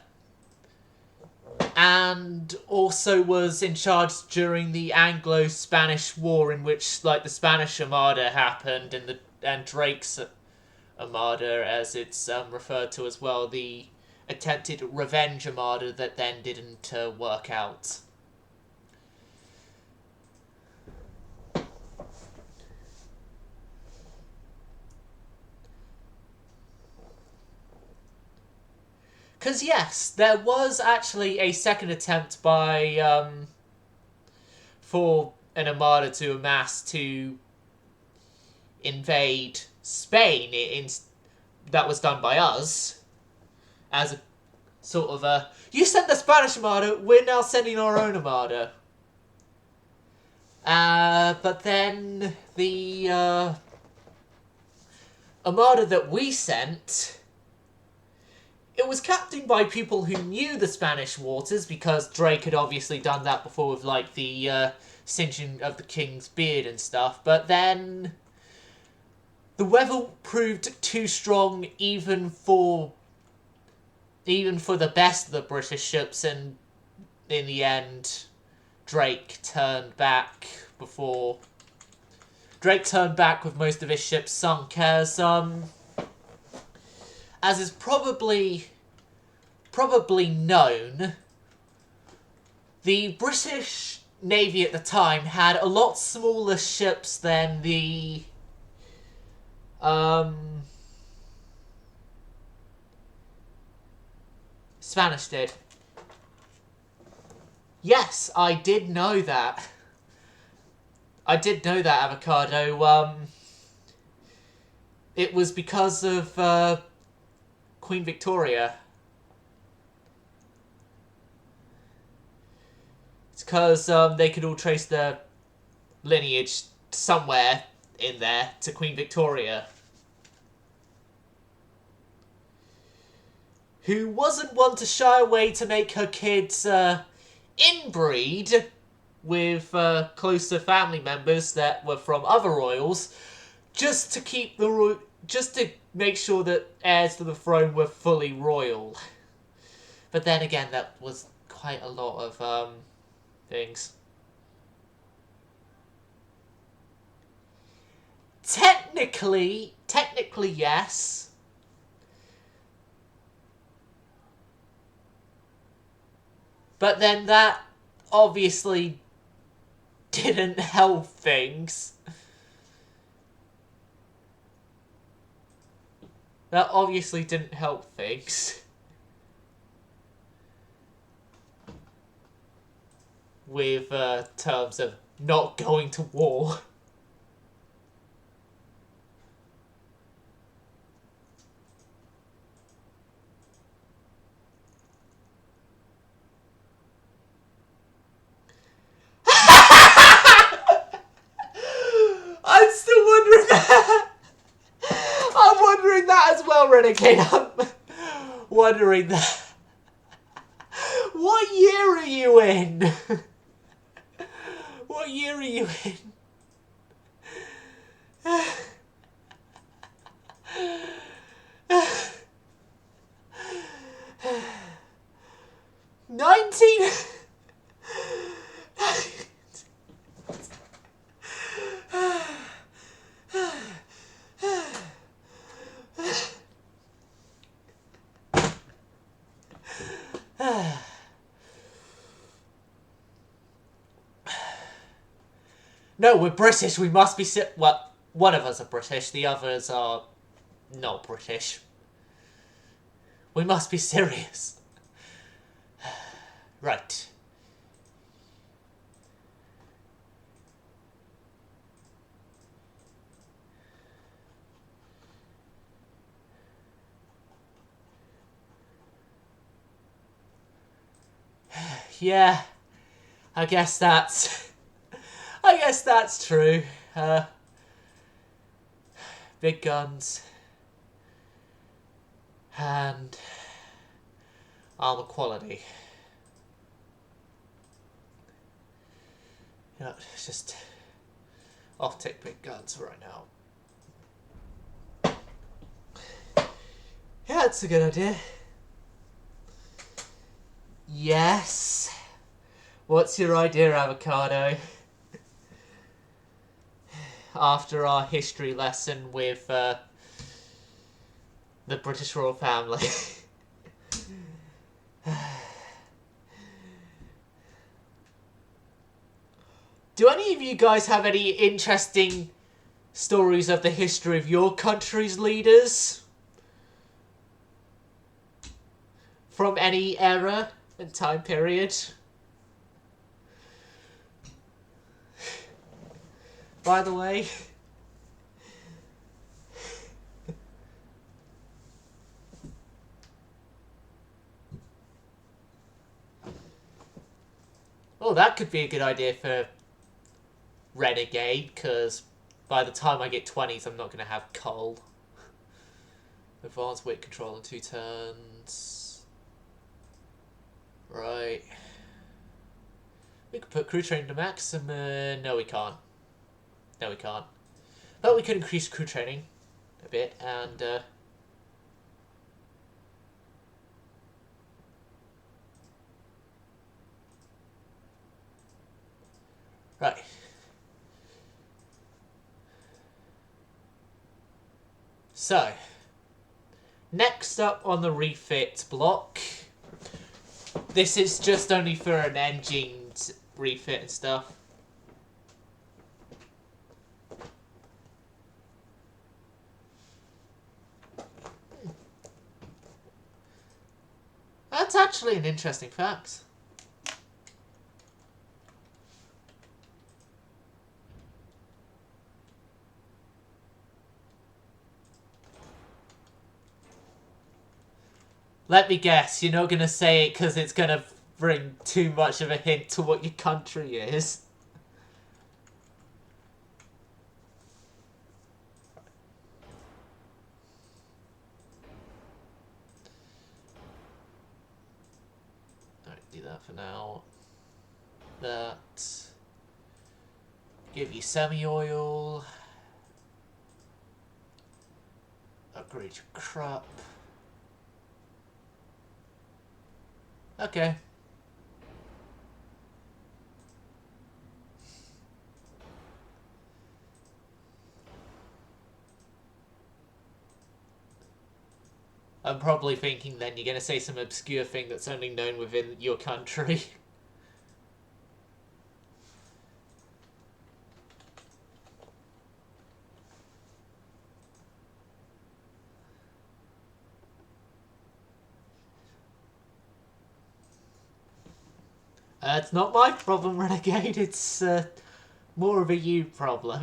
A: and also was in charge during the Anglo-Spanish War, in which, like, the Spanish Armada happened and Drake's Armada, as it's referred to as well, the attempted revenge Armada that then didn't work out. Because, yes, there was actually a second attempt for an Armada to amass to invade Spain. That was done by us. As a sort of a, you sent the Spanish Armada, we're now sending our own Armada. But then the Armada that we sent, it was captained by people who knew the Spanish waters, because Drake had obviously done that before with, like, the singeing of the king's beard and stuff. But then the weather proved too strong even for the best of the British ships, and in the end, Drake turned back with most of his ships sunk, as is probably known, the British Navy at the time had a lot smaller ships than the Spanish did. Yes, I did know that. Avocado. It was because of Queen Victoria. because they could all trace their lineage somewhere in there to Queen Victoria, who wasn't one to shy away to make her kids inbreed with closer family members that were from other royals, just to keep just to make sure that heirs to the throne were fully royal. But then again, that was quite a lot of things. Technically yes. But then that obviously didn't help things. That obviously didn't help things. With terms of not going to war. I'm still wondering that. I'm wondering that as well, Renegade. I'm wondering that. What year are you in? What year are you in? 19. No, we're British. We must be well, one of us are British. The others are not British. We must be serious. Right. Yeah. I guess that's true. Big guns and armor quality. You know, it's just I'll take big guns right now. Yeah, that's a good idea. Yes. What's your idea, Avocado? After our history lesson with the British royal family. Do any of you guys have any interesting stories of the history of your country's leaders? From any era and time period? By the way. Oh, that could be a good idea for Renegade, because by the time I get 20s, I'm not going to have coal. Advanced weight control in 2 turns. Right. We could put crew training to maximum. No, we can't. No, we can't. But we could increase crew training a bit, and right. So, next up on the refit block, this is just only for an engine refit and stuff. That's actually an interesting fact. Let me guess, you're not going to say it because it's going to bring too much of a hint to what your country is. Don't do that for now. That. Give you semi-oil. Upgrade your crop. Okay. I'm probably thinking then you're going to say some obscure thing that's only known within your country. It's not my problem, Renegade. It's more of a you problem.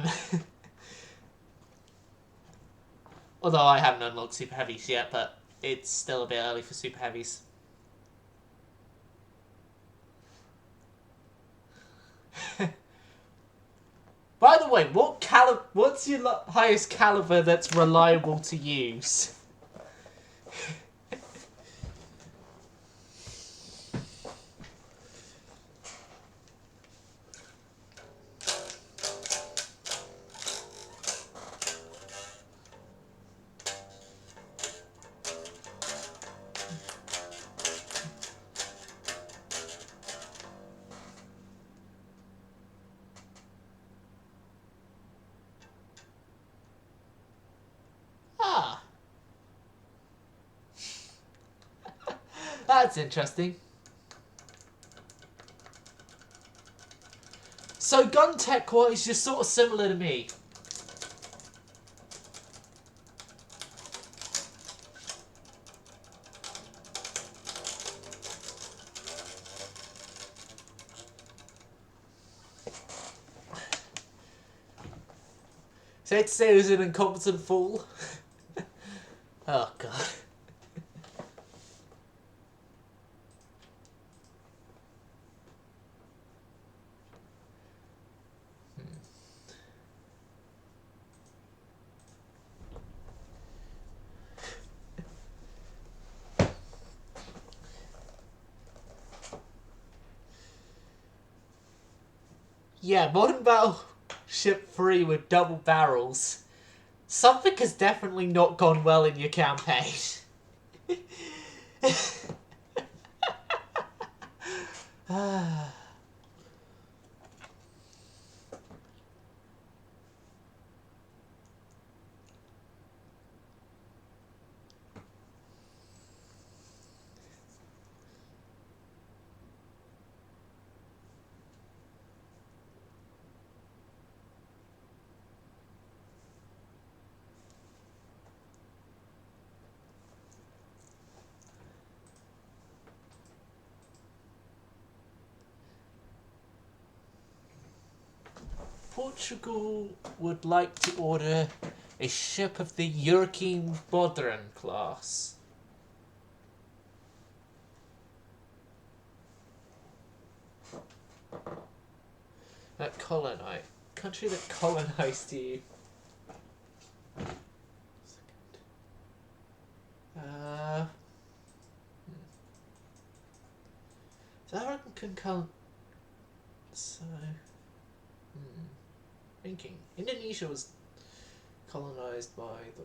A: Although I haven't unlocked Super Heavies yet, but it's still a bit early for Super Heavies. By the way, what's your highest caliber that's reliable to use? Ah. That's interesting. So gun tech-wise, you're sort of similar to me. Safe to say he was an incompetent fool. Oh, God. Yeah, Modern Battleship 3 with double barrels. Something has definitely not gone well in your campaign. Portugal would like to order a ship of the Joachim Bodren class. Country that colonized you. So I reckon so. Thinking Indonesia was colonized by the.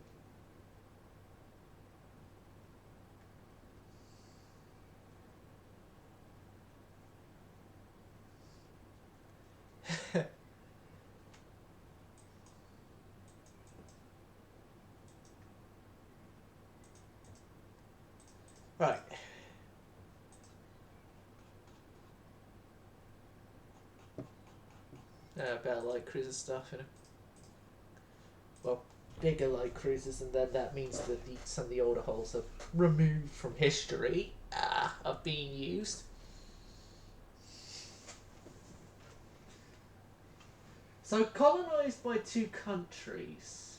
A: Right. Better light cruiser stuff, you know. Well, bigger light cruisers, and then that means that some of the older hulls are removed from history of being used. So colonized by two countries.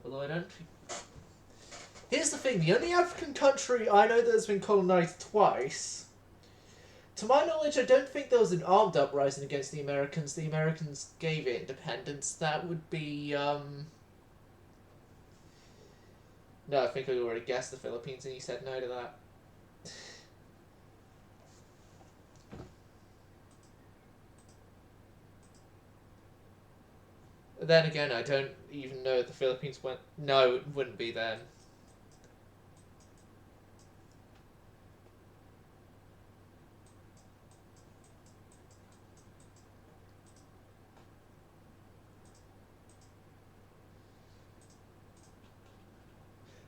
A: Although I don't think. Here's the thing, the only African country I know that has been colonized twice, to my knowledge, I don't think there was an armed uprising against the Americans. The Americans gave it independence. That would be, No, I think I already guessed the Philippines and you said no to that. Then again, I don't even know if the Philippines went... No, it wouldn't be then.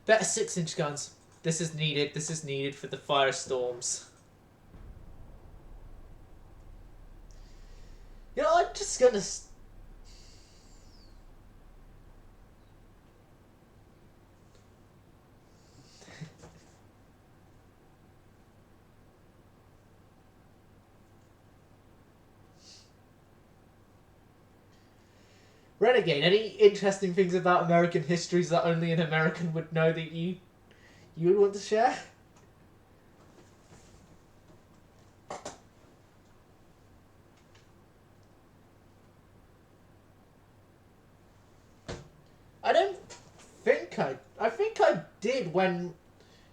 A: Better 6-inch guns. This is needed. This is needed for the firestorms. You know, I'm just gonna... Renegade, any interesting things about American histories that only an American would know that you would want to share? I don't think I think I did when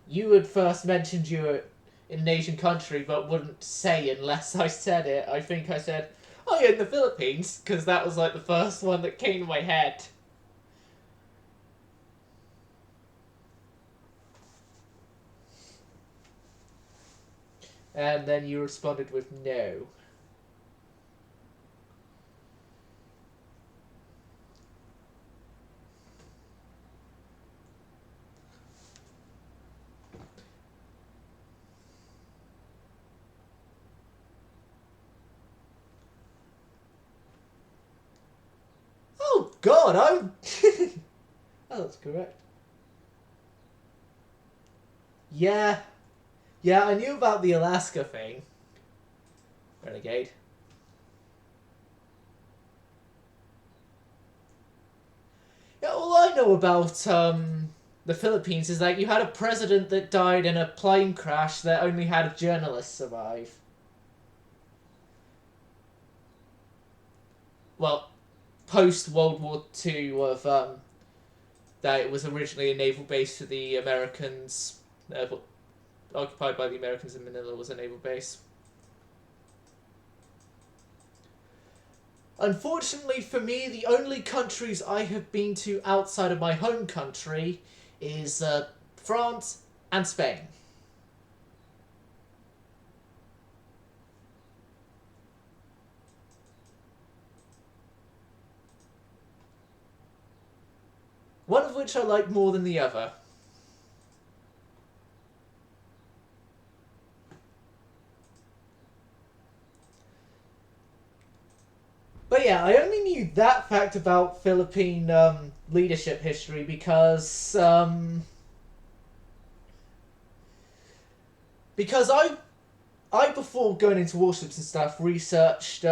A: you had first mentioned you were in an Asian country, but wouldn't say unless I said it. I think I said, oh yeah, in the Philippines, because that was like the first one that came to my head. And then you responded with no. Oh God, I'm... Oh, that's correct. Yeah. Yeah, I knew about the Alaska thing. Renegade. Yeah, all I know about the Philippines is that you had a president that died in a plane crash that only had a journalist survive. Well, post World War II of that it was originally a naval base for the Americans, occupied by the Americans in Manila was a naval base. Unfortunately for me, the only countries I have been to outside of my home country is France and Spain. One of which I like more than the other. But yeah, I only knew that fact about Philippine leadership history because I before going into warships and stuff researched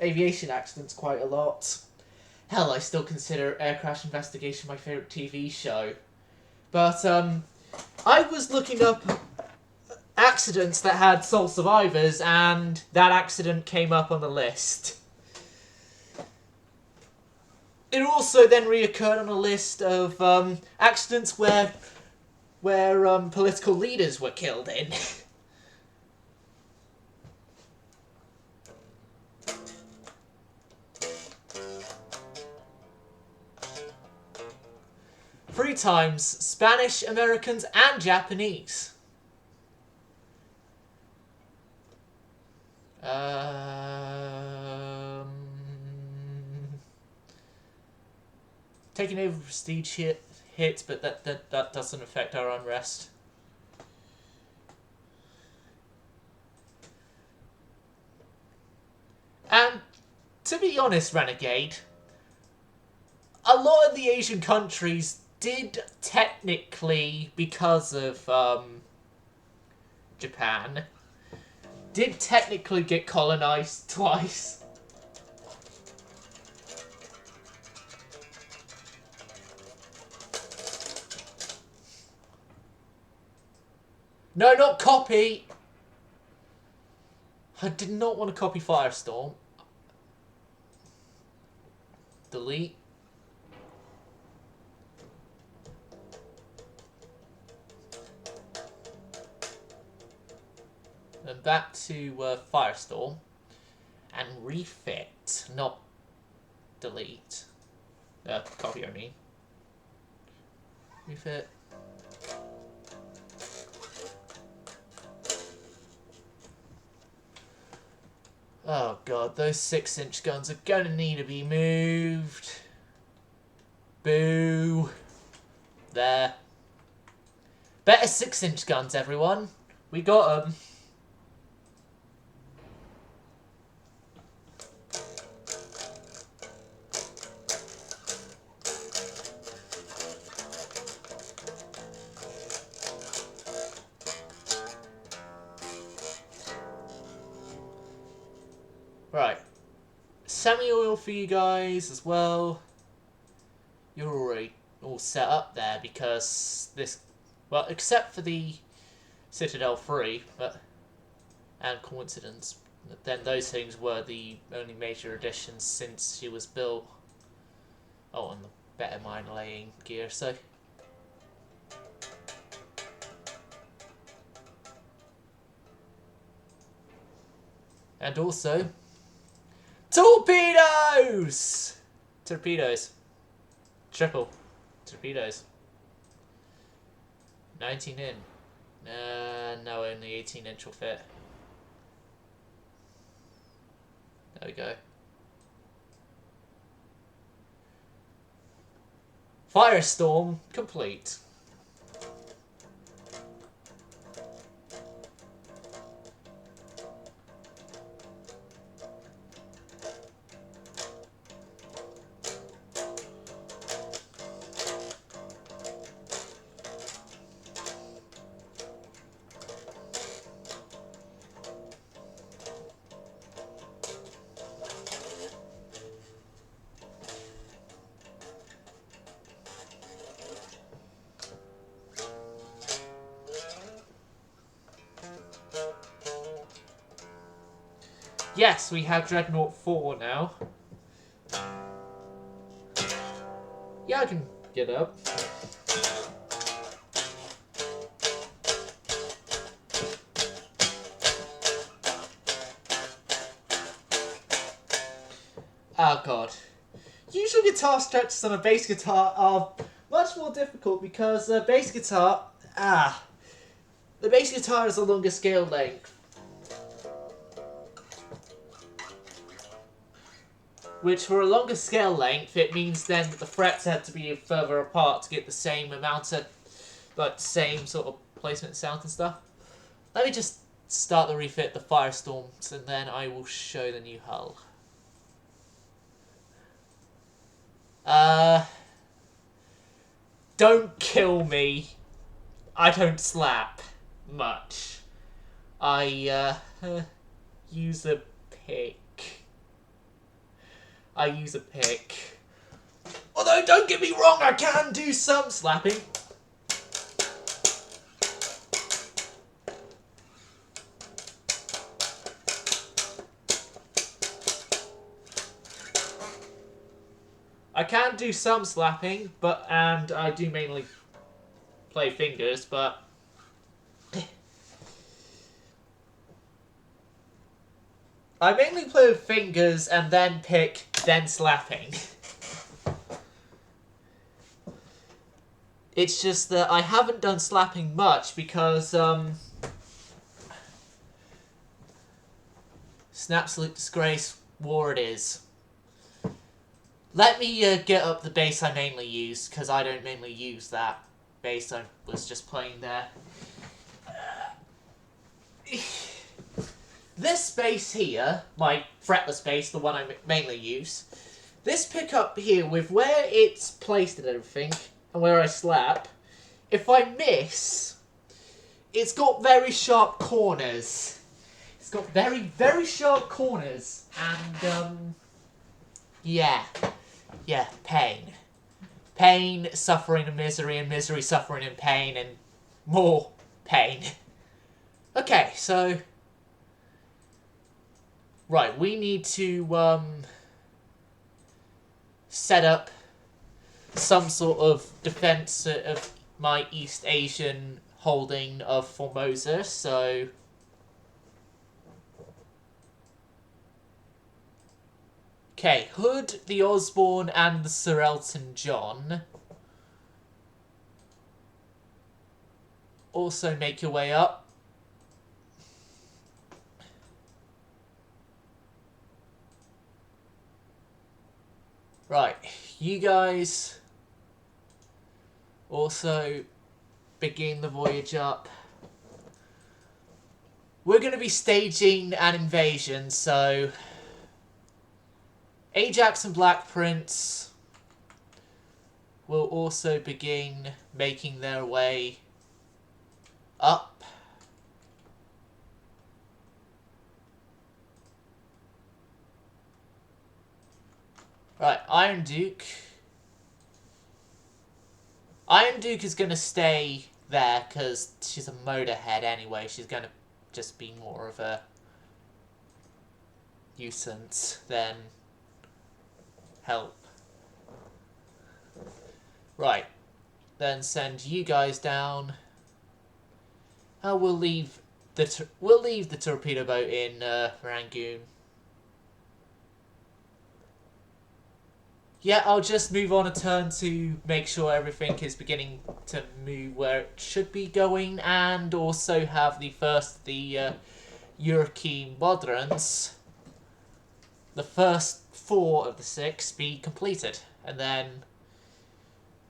A: aviation accidents quite a lot. Hell, I still consider Air Crash Investigation my favourite TV show. But I was looking up accidents that had sole survivors, and that accident came up on the list. It also then reoccurred on a list of accidents where political leaders were killed in. Three times Spanish, Americans, and Japanese. Taking over prestige hit, but that doesn't affect our unrest. And to be honest, Renegade, a lot of the Asian countries did technically, because of Japan, did technically get colonized twice. No, not copy! I did not want to copy Firestorm. Delete. Then back to Firestorm. And refit, not delete. Copy, I mean. Refit. Oh god, those 6-inch guns are gonna need to be moved. Boo. There. Better 6-inch guns, everyone. We got them. Right. Semi-oil for you guys as well. You're already all set up there because this... Well, except for the Citadel 3, but... And Coincidence. But then those things were the only major additions since she was built. Oh, and the better mine laying gear, so... And also... Torpedoes! Torpedoes. Triple. Torpedoes. 19 in. No, only 18-inch will fit. There we go. Firestorm complete. Yes, we have Dreadnought 4 now. Yeah, I can get up. Oh god. Usual guitar stretches on a bass guitar are much more difficult because the bass guitar... The bass guitar is a longer scale length. Which, for a longer scale length, it means then that the frets had to be further apart to get the same amount of, like, same sort of placement sound and stuff. Let me just start the refit, the Firestorms, and then I will show the new hull. Don't kill me. I don't slap much. I, use a pick. I use a pick. Although, don't get me wrong, I can do some slapping. I can do some slapping, and I do mainly play fingers, but... I mainly play with fingers and then pick, then slapping. It's just that I haven't done slapping much because, it's an absolute disgrace. War it is. Let me get up the bass I mainly use, because I don't mainly use that bass I was just playing there. This bass here, my fretless bass, the one I mainly use, this pickup here, with where it's placed and everything, and where I slap, if I miss, it's got very sharp corners. It's got very, very sharp corners, and, yeah. Yeah, pain. Pain, suffering and misery suffering and pain, and more pain. Okay, so... Right, we need to set up some sort of defense of my East Asian holding of Formosa, so... Okay, Hood, the Osborne, and the Sir Elton John. Also make your way up. Right, you guys also begin the voyage up. We're going to be staging an invasion, so Ajax and Black Prince will also begin making their way up. Right, Iron Duke. Iron Duke is going to stay there because she's a motorhead anyway. She's going to just be more of a nuisance than help. Right, then send you guys down. We'll leave the torpedo boat in Rangoon. Yeah, I'll just move on a turn to make sure everything is beginning to move where it should be going, and also have the first European quadrants, the first 4 of the 6 be completed, and then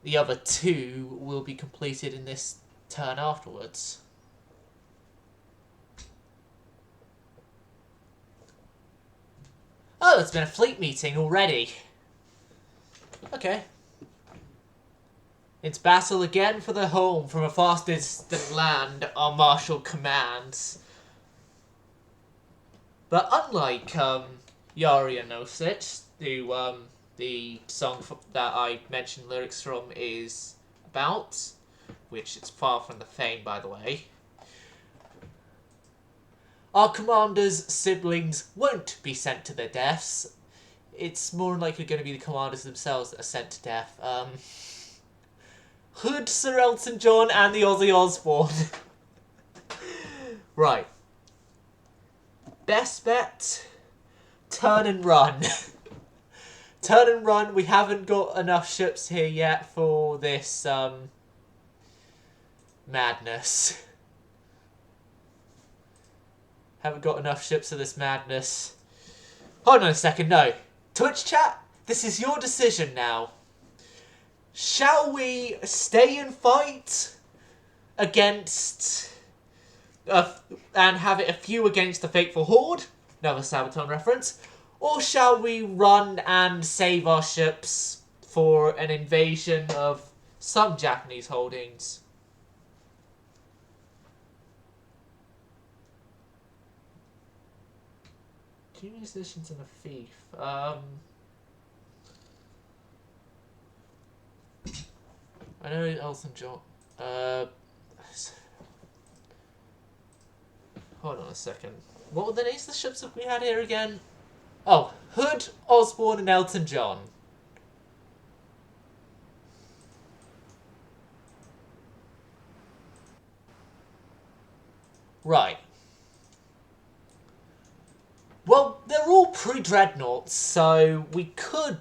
A: the other 2 will be completed in this turn afterwards. Oh, it's been a fleet meeting already. Okay. It's battle again for the home from a fast distant land, our marshal commands. But unlike Yari and Nosich, who the song that I mentioned lyrics from is about, which it's far from the fame, by the way, our commander's siblings won't be sent to their deaths. It's more likely going to be the commanders themselves that are sent to death. Hood, Sir Elton John, and the Ozzy Osbourne. Right. Best bet, turn and run. Turn and run. We haven't got enough ships here yet for this madness. Haven't got enough ships for this madness. Hold on a second, no. Twitch chat, this is your decision now. Shall we stay and fight against... and have it a few against the Fateful Horde? Another Sabaton reference. Or shall we run and save our ships for an invasion of some Japanese holdings? Two musicians and a thief. I know Elton John. Hold on a second. What were the names of the ships that we had here again? Oh, Hood, Osborne, and Elton John. Right. Well, they're all pre-dreadnoughts, so we could...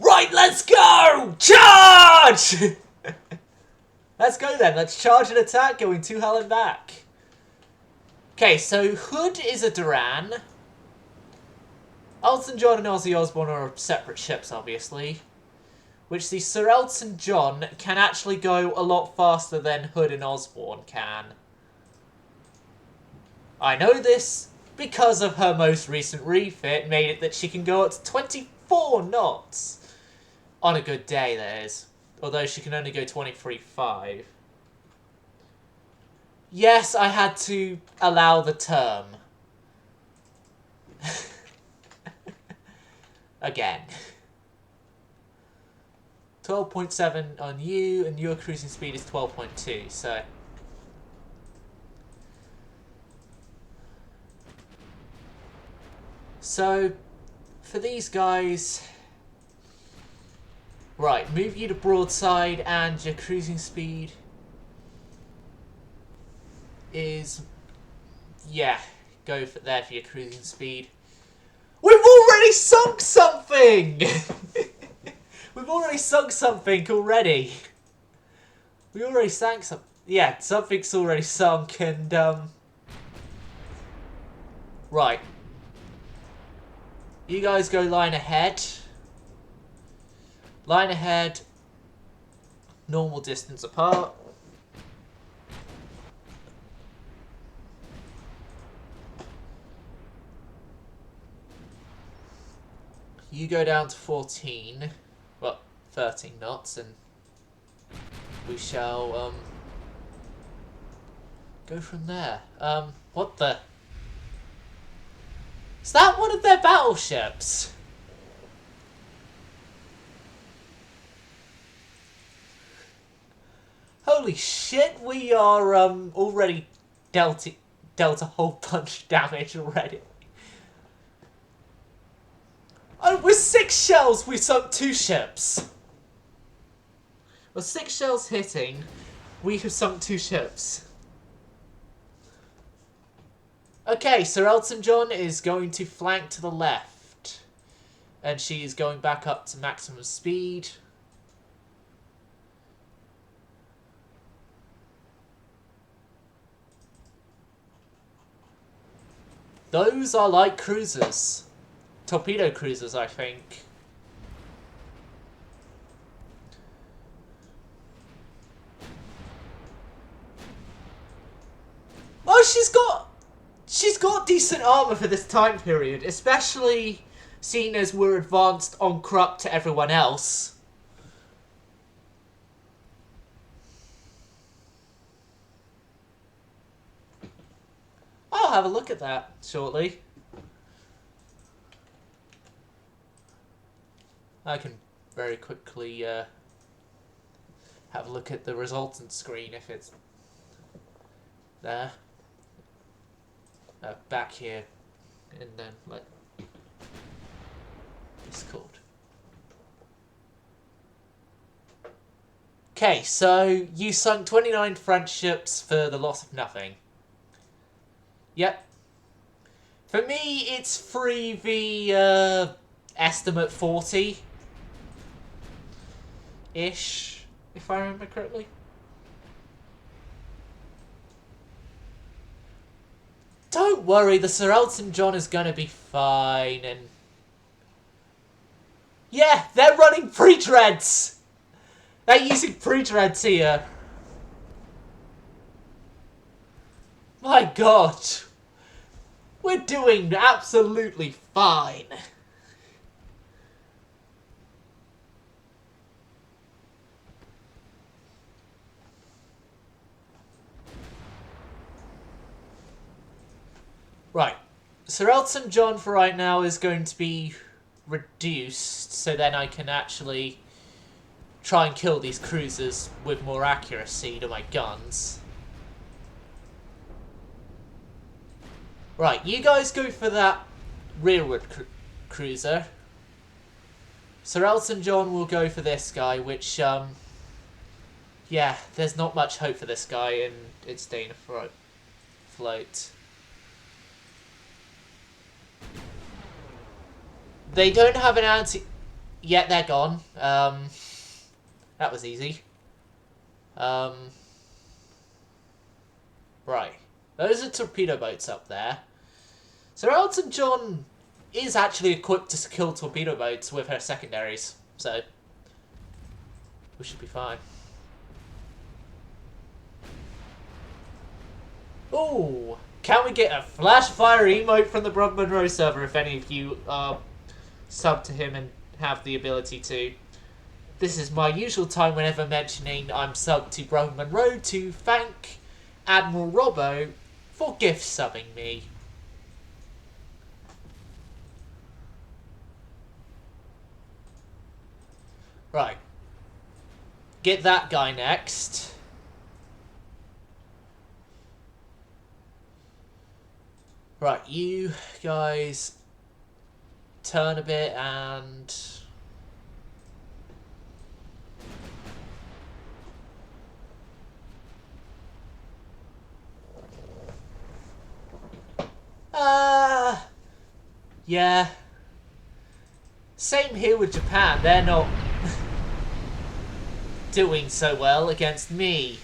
A: Right, let's go! Charge! Let's go then. Let's charge and attack, going to hell and back. Okay, so Hood is a Duran. Elton John and Ozzy Osbourne are separate ships, obviously. Which the Sir Elton John can actually go a lot faster than Hood and Osborne can. I know this because of her most recent refit made it that she can go up to 24 knots. On a good day, that is. Although she can only go 23.5. Yes, I had to allow the term. Again. 12.7 on you, and your cruising speed is 12.2, so... So, for these guys... Right, move you to broadside, and your cruising speed is... Yeah, go for there for your cruising speed. We've already sunk something! We've already sunk something already. We already sank some... Yeah, something's already sunk, and, Right. You guys go line ahead. Line ahead. Normal distance apart. You go down to 14. Well, 13 knots, and we shall, go from there. What the... Is that one of their battleships? Holy shit, we are, already dealt a whole bunch of damage already. Oh, with 6 shells, we sunk 2 ships. With 6 shells hitting, we have sunk 2 ships. Okay, Sir Elton John is going to flank to the left. And she is going back up to maximum speed. Those are light cruisers. Torpedo cruisers, I think. Oh, she's got decent armor for this time period, especially seeing as we're advanced en croupe to everyone else. I'll have a look at that shortly. I can very quickly have a look at the resultant screen if it's there. Back here, and then like Discord. Okay, so you sunk 29 French ships for the loss of nothing. Yep. For me, it's 3v estimate 40-ish, if I remember correctly. Don't worry, the Sir Elton John is gonna be fine, and... Yeah, they're running pre-dreads! They're using pre-dreads here. My god. We're doing absolutely fine. Right. Sir Elton John for right now is going to be reduced, so then I can actually try and kill these cruisers with more accuracy to my guns. Right, you guys go for that rearward cruiser. Sir Elton John will go for this guy, which, yeah, there's not much hope for this guy, and it's staying afloat. They don't have an anti... Yet they're gone. That was easy. Right. Those are torpedo boats up there. Sir Elton John is actually equipped to kill torpedo boats with her secondaries, so we should be fine. Ooh, can we get a flash fire emote from the Brother Monroe server if any of you sub to him and have the ability to? This is my usual time whenever mentioning I'm subbed to Brother Monroe to thank Admiral Robbo for gift subbing me. Right. get that guy next. Right, you guys turn a bit and... yeah. Same here with Japan. They're not doing so well against me.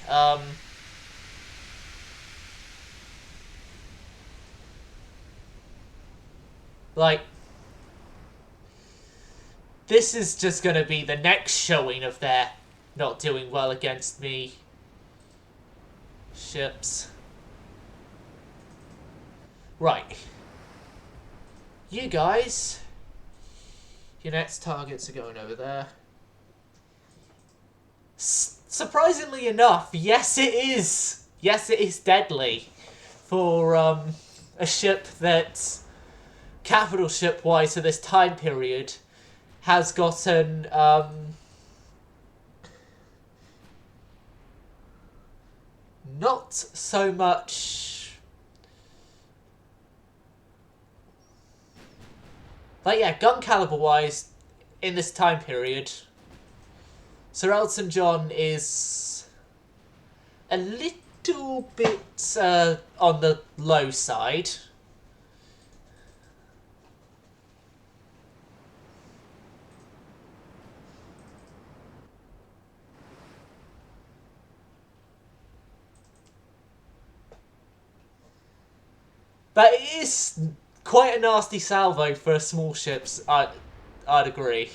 A: Like, this is just gonna be the next showing of their not doing well against me ships. Right. You guys, your next targets are going over there. Surprisingly enough, yes it is. Yes, it is deadly for a ship that's capital ship wise for this time period has gotten not so much. Like, yeah, gun caliber wise, in this time period, Sir Elton John is a little bit on the low side. But it is quite a nasty salvo for small ships, I'd agree.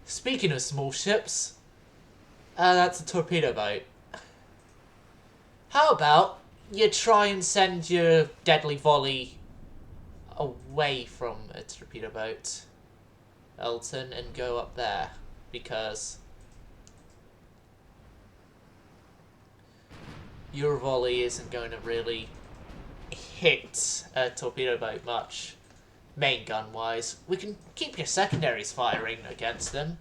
A: Speaking of small ships, that's a torpedo boat. How about you try and send your deadly volley away from a torpedo boat, Elton, and go up there, because your volley isn't going to really hit a torpedo boat much, main gun wise. We can keep your secondaries firing against them.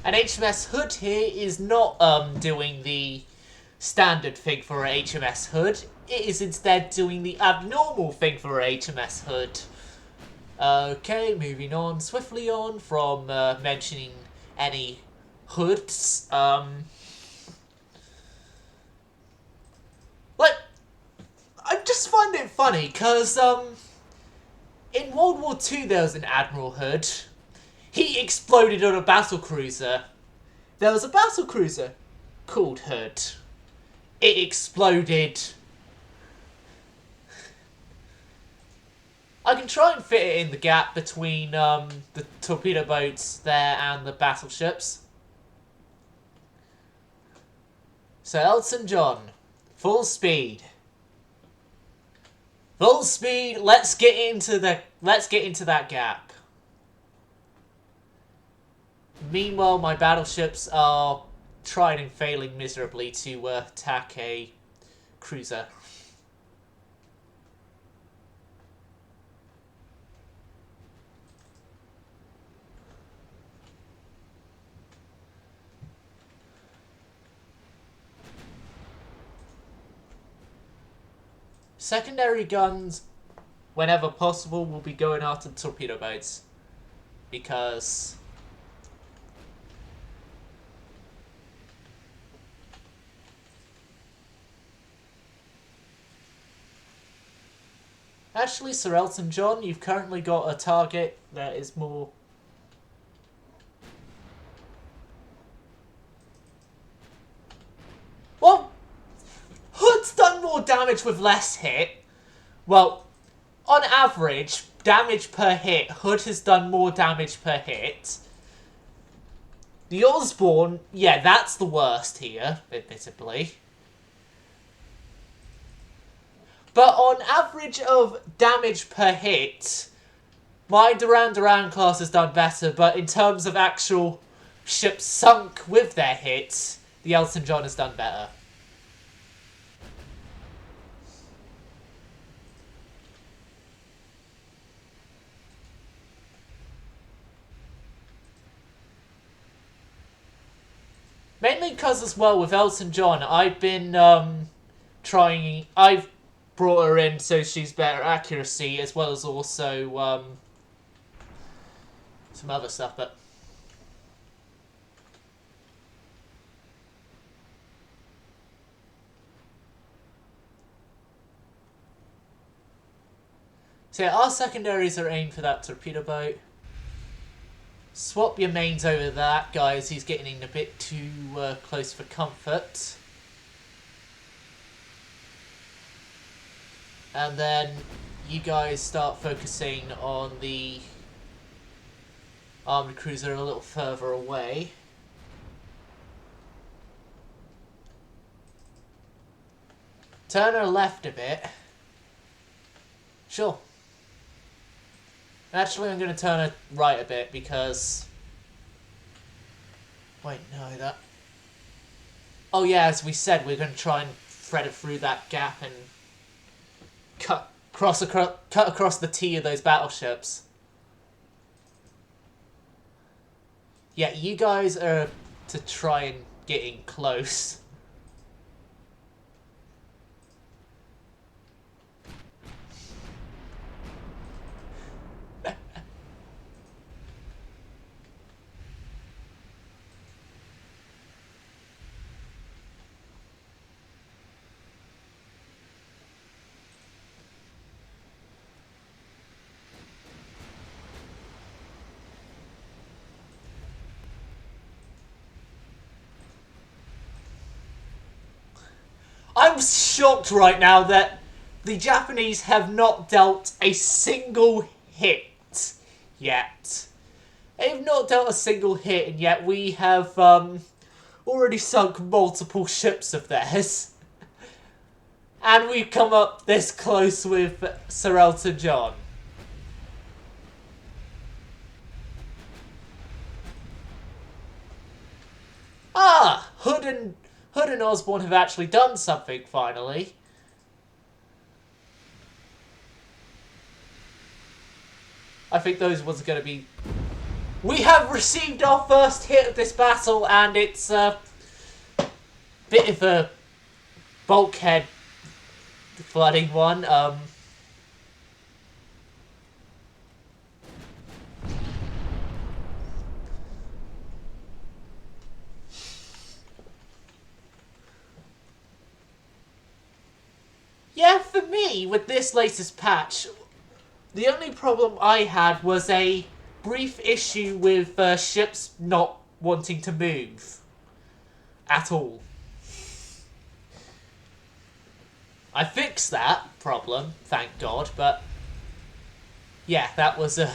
A: And HMS Hood here is not doing the standard thing for a HMS Hood. It is instead doing the abnormal thing for a HMS Hood. Okay, moving on swiftly on from mentioning any hoods. Like, I just find it funny because in World War II there was an Admiral Hood. He exploded on a battlecruiser. There was a battlecruiser called Hood. It exploded. I can try and fit it in the gap between the torpedo boats there and the battleships. So Elton John, full speed. Full speed. Let's get into that gap. Meanwhile, my battleships are trying and failing miserably to attack a cruiser. Secondary guns, whenever possible, will be going after torpedo boats, because actually, Sir Elton John, you've currently got a target that is more... Well, Hood's done more damage with less hit. Well, on average, damage per hit, Hood has done more damage per hit. The Osborne, yeah, that's the worst here, admittedly. But on average of damage per hit, My Duran Duran class has done better, but in terms of actual ships sunk with their hits, the Elton John has done better. Mainly because as well with Elton John, I've been I've brought her in so she's better accuracy as well as also some other stuff, but so yeah, our secondaries are aimed for that torpedo boat. Swap your mains over that, guys. He's getting a bit too close for comfort. And then you guys start focusing on the armored cruiser a little further away. Turn her left a bit. Sure. Actually, I'm going to turn her right a bit because... Wait, no, that... Oh yeah, as we said, we're going to try and thread it through that gap and cut across the T of those battleships. Yeah, you guys are to try and get in close. I'm shocked right now that the Japanese have not dealt a single hit yet. They've not dealt a single hit, and yet we have already sunk multiple ships of theirs. And we've come up this close with Sir Elton John. Ah! Hood and Osborne have actually done something, finally. I think those ones are going to be... We have received our first hit of this battle, and it's a bit of a bulkhead flooding one. Yeah, for me, with this latest patch, the only problem I had was a brief issue with ships not wanting to move. At all. I fixed that problem, thank God, but... Yeah, that was a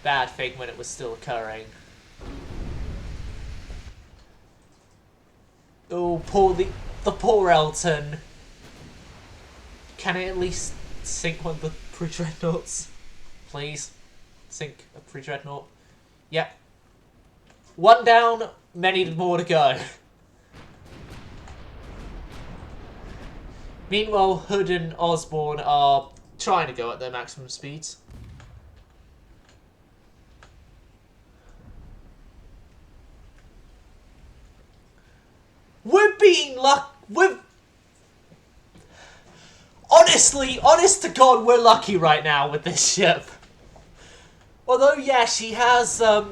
A: bad thing when it was still occurring. Oh, the poor Elton. Can I at least sink one of the pre-dreadnoughts? Please. Sink a pre-dreadnought. Yep. One down, many more to go. Meanwhile, Hood and Osborne are trying to go at their maximum speeds. We're being Honestly, honest to God, we're lucky right now with this ship. Although, yeah, she has a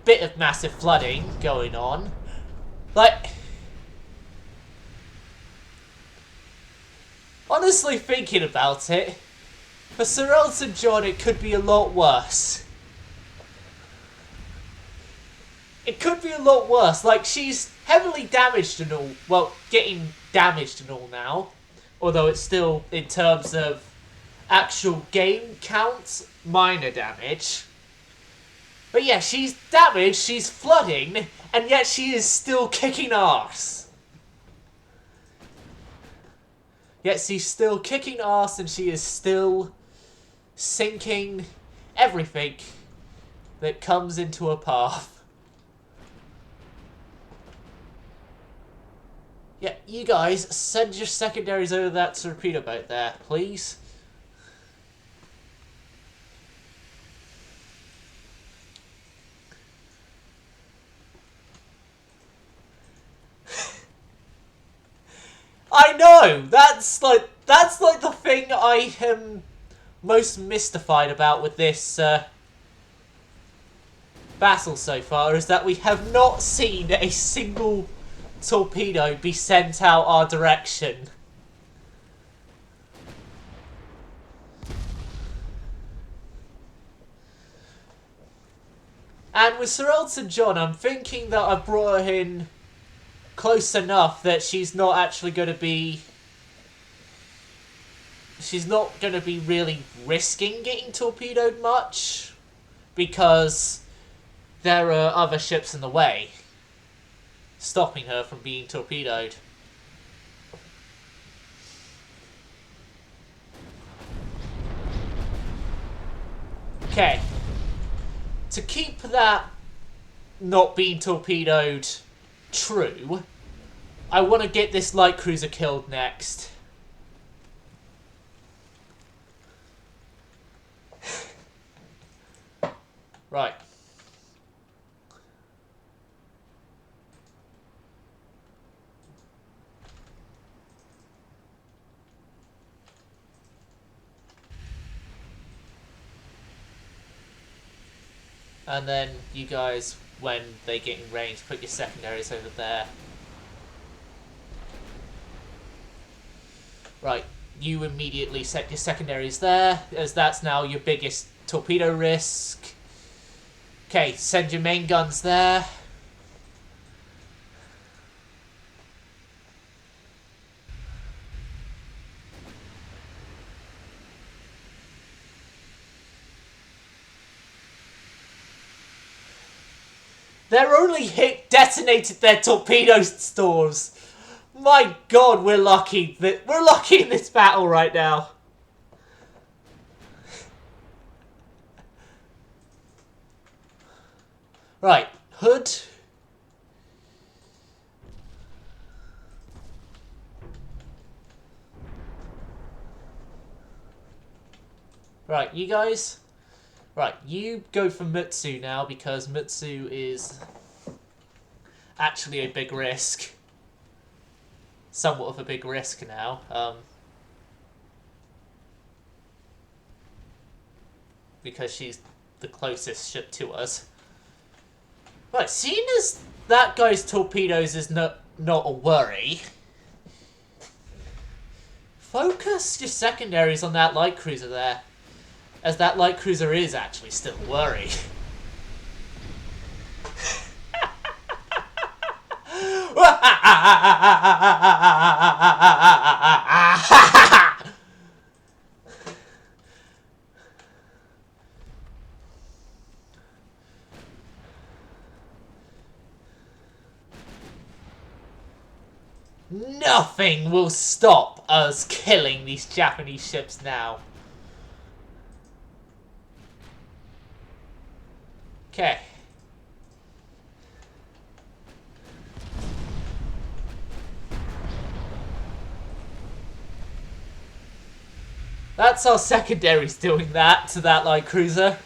A: bit of massive flooding going on. Like, honestly thinking about it, for Sir Elton John, it could be a lot worse. It could be a lot worse. Like, she's heavily damaged and all. Well, getting damaged and all now. Although it's still, in terms of actual game counts, minor damage. But yeah, she's damaged, she's flooding, and yet she is still kicking arse. Yet she's still kicking arse and she is still sinking everything that comes into a path. Yeah, you guys, send your secondaries over that torpedo boat there, please. I know! That's like the thing I am most mystified about with this battle so far, is that we have not seen a single torpedo be sent out our direction. And with Sir Elton John, I'm thinking that I've brought her in close enough that she's not actually going to be... She's not going to be really risking getting torpedoed much, because there are other ships in the way, stopping her from being torpedoed. Okay. To keep that not being torpedoed true, I want to get this light cruiser killed next. Right. And then you guys, when they get in range, put your secondaries over there. Right, you immediately set your secondaries there, as that's now your biggest torpedo risk. Okay, send your main guns there. Their only hit detonated their torpedo stores. My God, we're lucky in this battle right now. Right, Hood. Right, you guys. Right, you go for Mutsu now, because Mutsu is actually a big risk. Somewhat of a big risk now. Because she's the closest ship to us. Right, seeing as that guy's torpedoes is not a worry, focus your secondaries on that light cruiser there, as that light cruiser is actually still a worry. Nothing will stop us killing these Japanese ships now. Okay. That's our secondaries doing that to that light cruiser.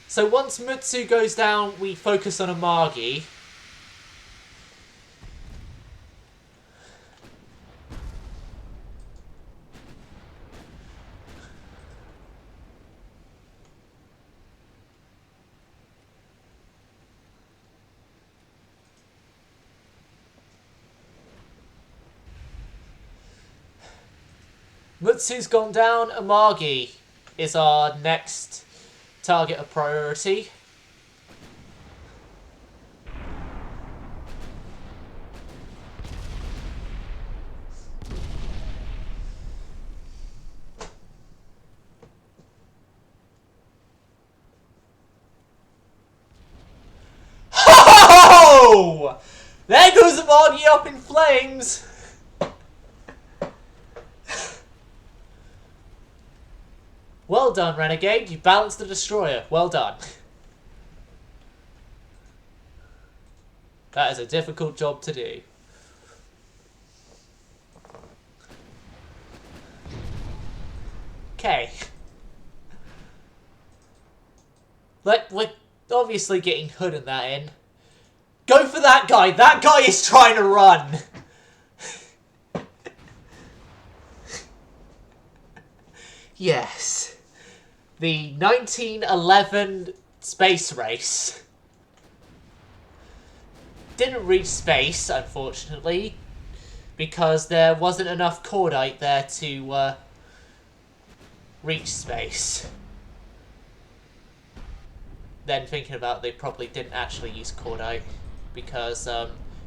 A: So once Mutsu goes down, we focus on Amagi. Mutsu's gone down. Amagi is our next target of priority. Ho! There goes Amagi up in flames! Well done, Renegade. You balanced the destroyer. Well done. That is a difficult job to do. Okay. We're obviously getting Hood and that in. Go for that guy! That guy is trying to run! Yes. The 1911 space race. Didn't reach space, unfortunately, because there wasn't enough cordite there to reach space. Then thinking about it, they probably didn't actually use cordite, because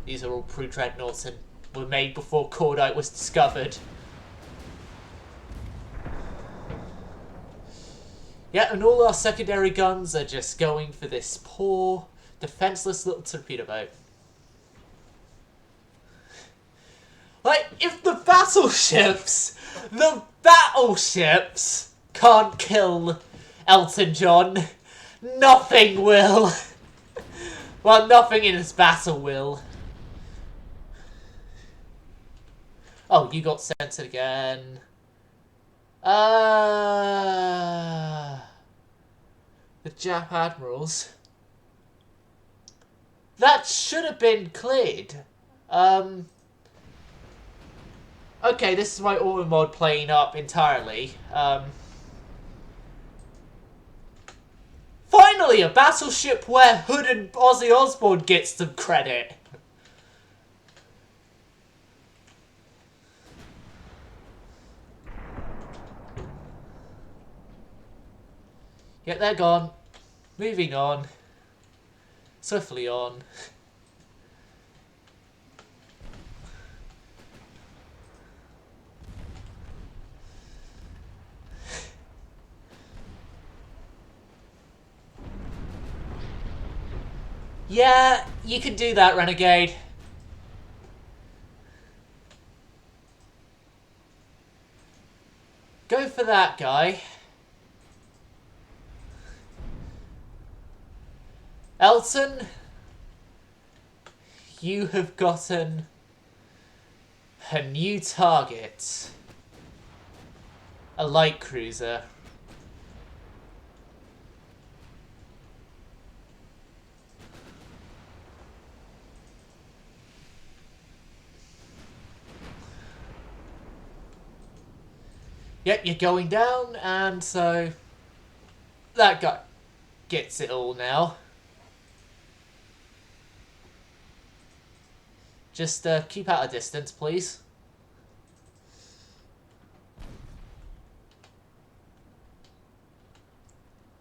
A: these are all pre-dreadnoughts and were made before cordite was discovered. Yeah, and all our secondary guns are just going for this poor, defenseless little torpedo boat. Like, if the battleships can't kill Elton John, nothing will. Well, nothing in this battle will. Oh, you got censored again. The Jap admirals. That should have been cleared. Okay, this is my auto mod playing up entirely. Finally, a battleship where Hood and Ozzy Osbourne gets some credit. Yet they're gone. Moving on. Swiftly on. Yeah, you can do that, Renegade. Go for that guy. Elton, you have gotten a new target. A light cruiser. Yep, you're going down, and so that guy gets it all now. Just keep out of distance, please.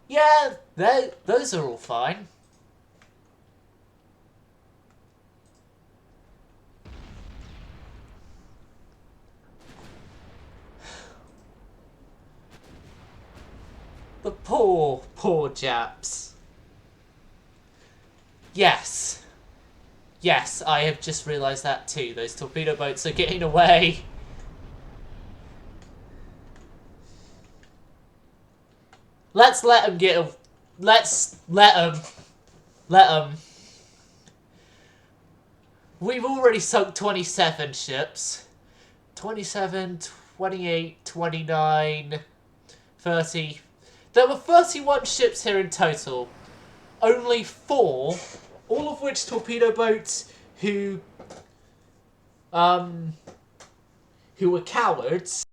A: Yeah, those are all fine. The poor, poor Japs. Yes. Yes, I have just realised that too. Those torpedo boats are getting away. Let's let them get... Let's let them. Let them. We've already sunk 27 ships. 27, 28, 29, 30... There were 31 ships here in total. Only 4, all of which torpedo boats who were cowards,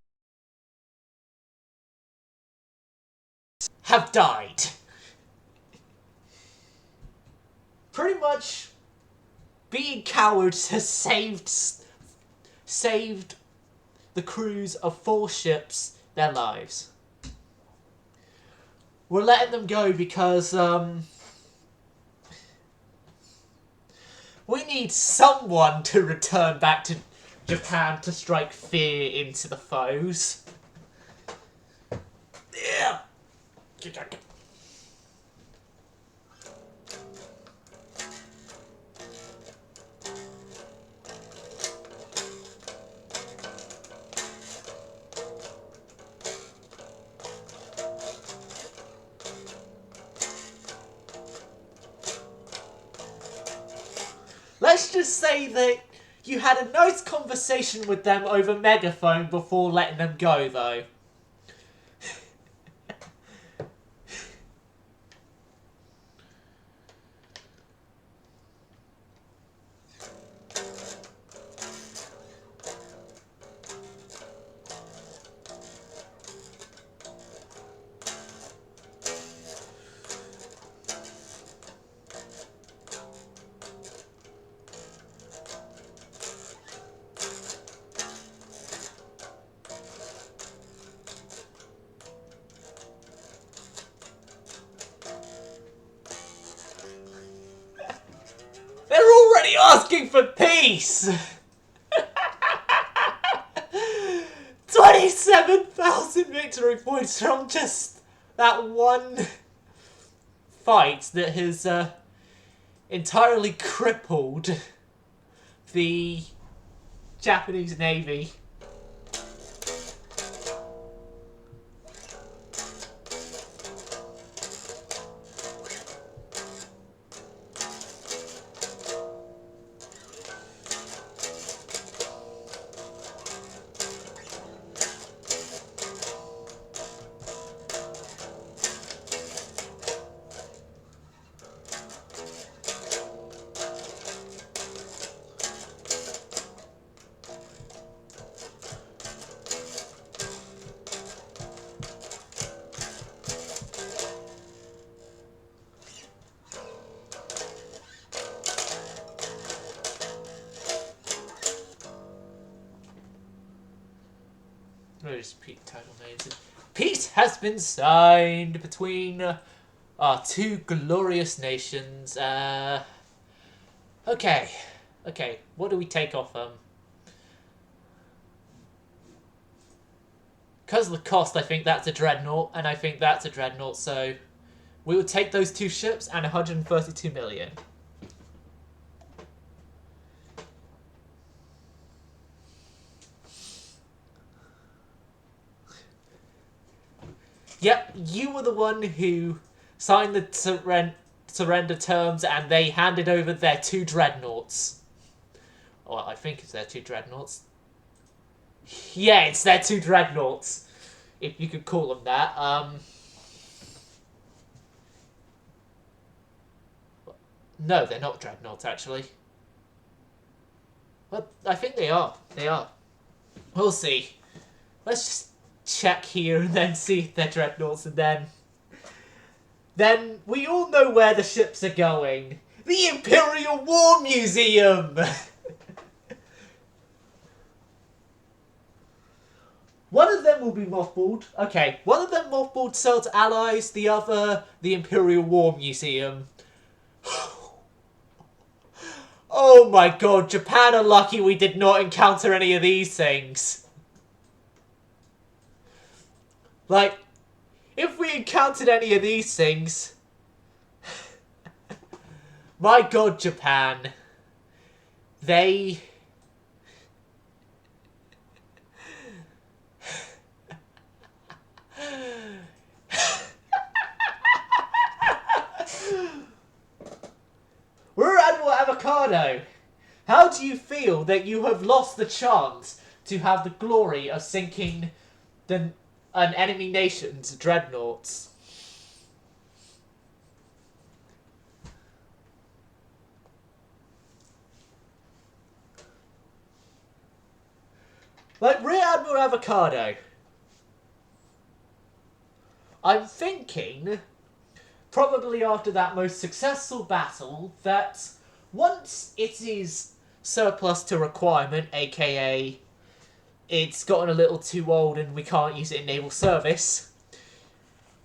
A: have died. Pretty much being cowards has saved the crews of 4 ships their lives. We're letting them go because, we need someone to return back to Japan to strike fear into the foes. Yeah. let's just say that you had a nice conversation with them over megaphone before letting them go, though. They're already asking for peace! 27,000 victory points from just that one fight that has entirely crippled the Japanese Navy. Where's peace title names? Peace has been signed between our two glorious nations. Okay. What do we take off them? Because of the cost, I think that's a dreadnought, and I think that's a dreadnought. So we will take those two ships and 132 million. Yep, you were the one who signed the surrender terms, and they handed over their two dreadnoughts. Well, I think it's their two dreadnoughts. Yeah, it's their two dreadnoughts, if you could call them that. No, they're not dreadnoughts, actually. Well, I think they are. They are. We'll see. Let's just check here and then see if they're dreadnoughts, and then we all know where the ships are going. The Imperial War Museum! One of them will be mothballed. Okay, one of them mothballed, sell to allies, the other, the Imperial War Museum. Oh my god, Japan are lucky we did not encounter any of these things. Like, if we encountered any of these things... My god, Japan. They... Rear Admiral Avocado, how do you feel that you have lost the chance to have the glory of sinking an enemy nation's dreadnoughts? Like, Rear Admiral Avocado, I'm thinking, probably after that most successful battle, that once it is surplus to requirement, aka it's gotten a little too old and we can't use it in naval service,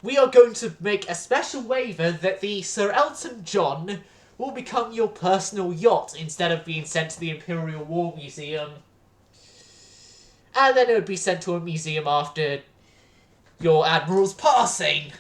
A: we are going to make a special waiver that the Sir Elton John will become your personal yacht instead of being sent to the Imperial War Museum. And then it would be sent to a museum after your admiral's passing.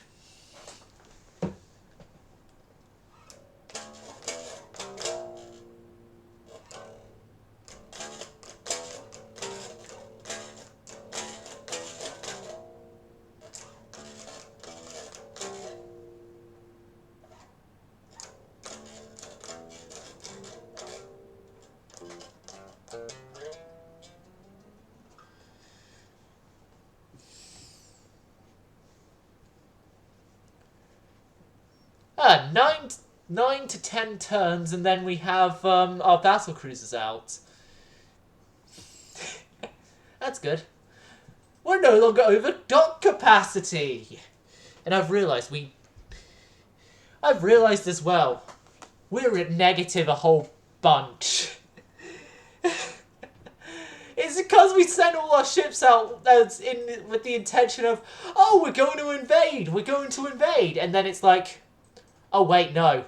A: Nine, 9 to 10 turns, and then we have our battlecruisers out. That's good. We're no longer over dock capacity, and I've realised as well, we're at negative a whole bunch. It's because we sent all our ships out with the intention of, oh, we're going to invade, and then it's like, oh wait, no,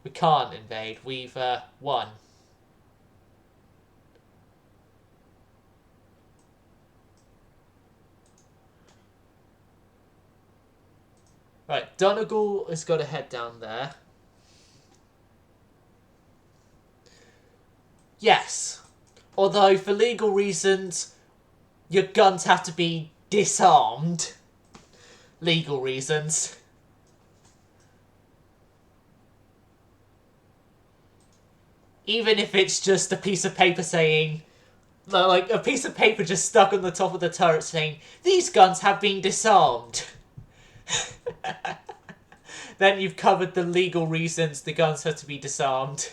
A: we can't invade. We've won. Right, Donegal has got to head down there. Yes. Although, for legal reasons, your guns have to be disarmed. Legal reasons. Even if it's just a piece of paper saying... like, a piece of paper just stuck on the top of the turret saying, these guns have been disarmed. Then you've covered the legal reasons the guns have to be disarmed.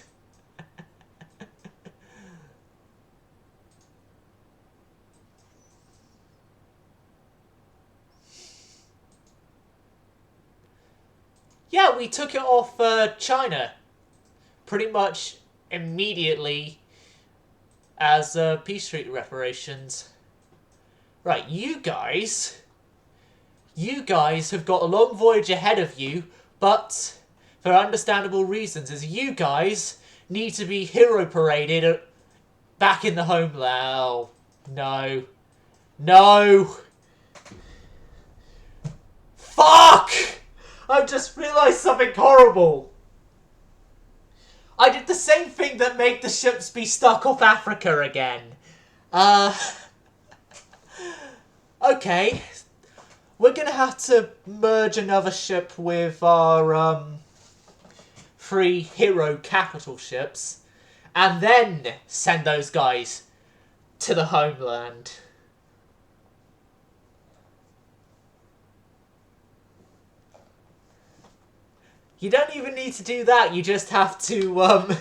A: Yeah, we took it off China pretty much immediately as peace treaty reparations. Right, you guys have got a long voyage ahead of you, but for understandable reasons, as you guys need to be hero paraded back in the homeland. No. Fuck! I've just realised something horrible. I did the same thing that made the ships be stuck off Africa again. Okay. We're gonna have to merge another ship with our, 3 hero capital ships, and then send those guys to the homeland. You don't even need to do that, you just have to,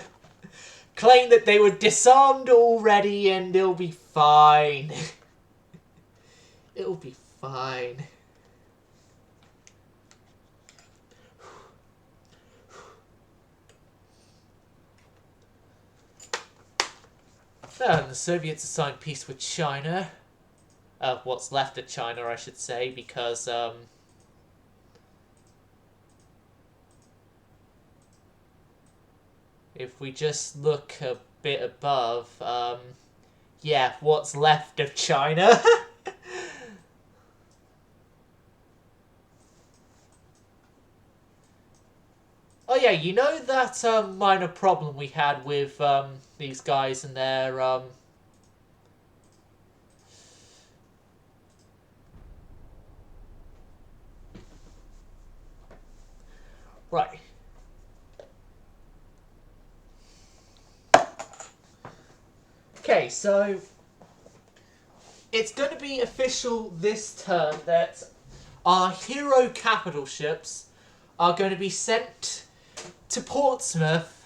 A: claim that they were disarmed already and it'll be fine. It'll be fine. And the Soviets have signed peace with China. What's left of China, I should say, because, if we just look a bit above, yeah, what's left of China? Oh yeah, you know that minor problem we had with these guys and their right. Okay, so it's going to be official this turn that our hero capital ships are going to be sent to Portsmouth,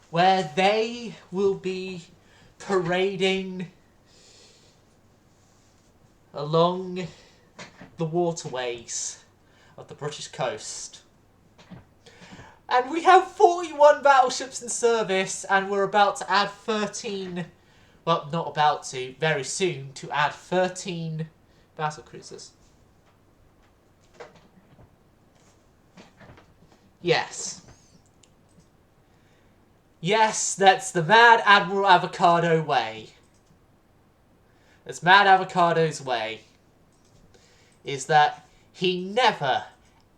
A: where they will be parading along the waterways of the British coast. And we have 41 battleships in service, and we're about to add 13... well, not about to, very soon, to add 13 battlecruisers. Yes. Yes, that's the Mad Admiral Avocado way. That's Mad Avocado's way. Is that he never,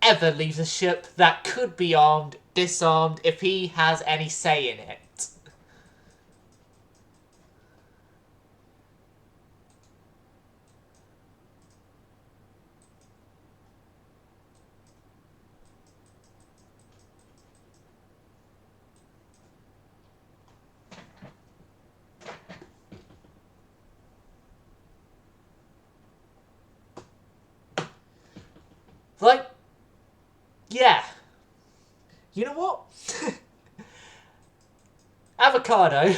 A: ever leaves a ship that could be armed, disarmed, if he has any say in it. Like, yeah. You know what? Avocado.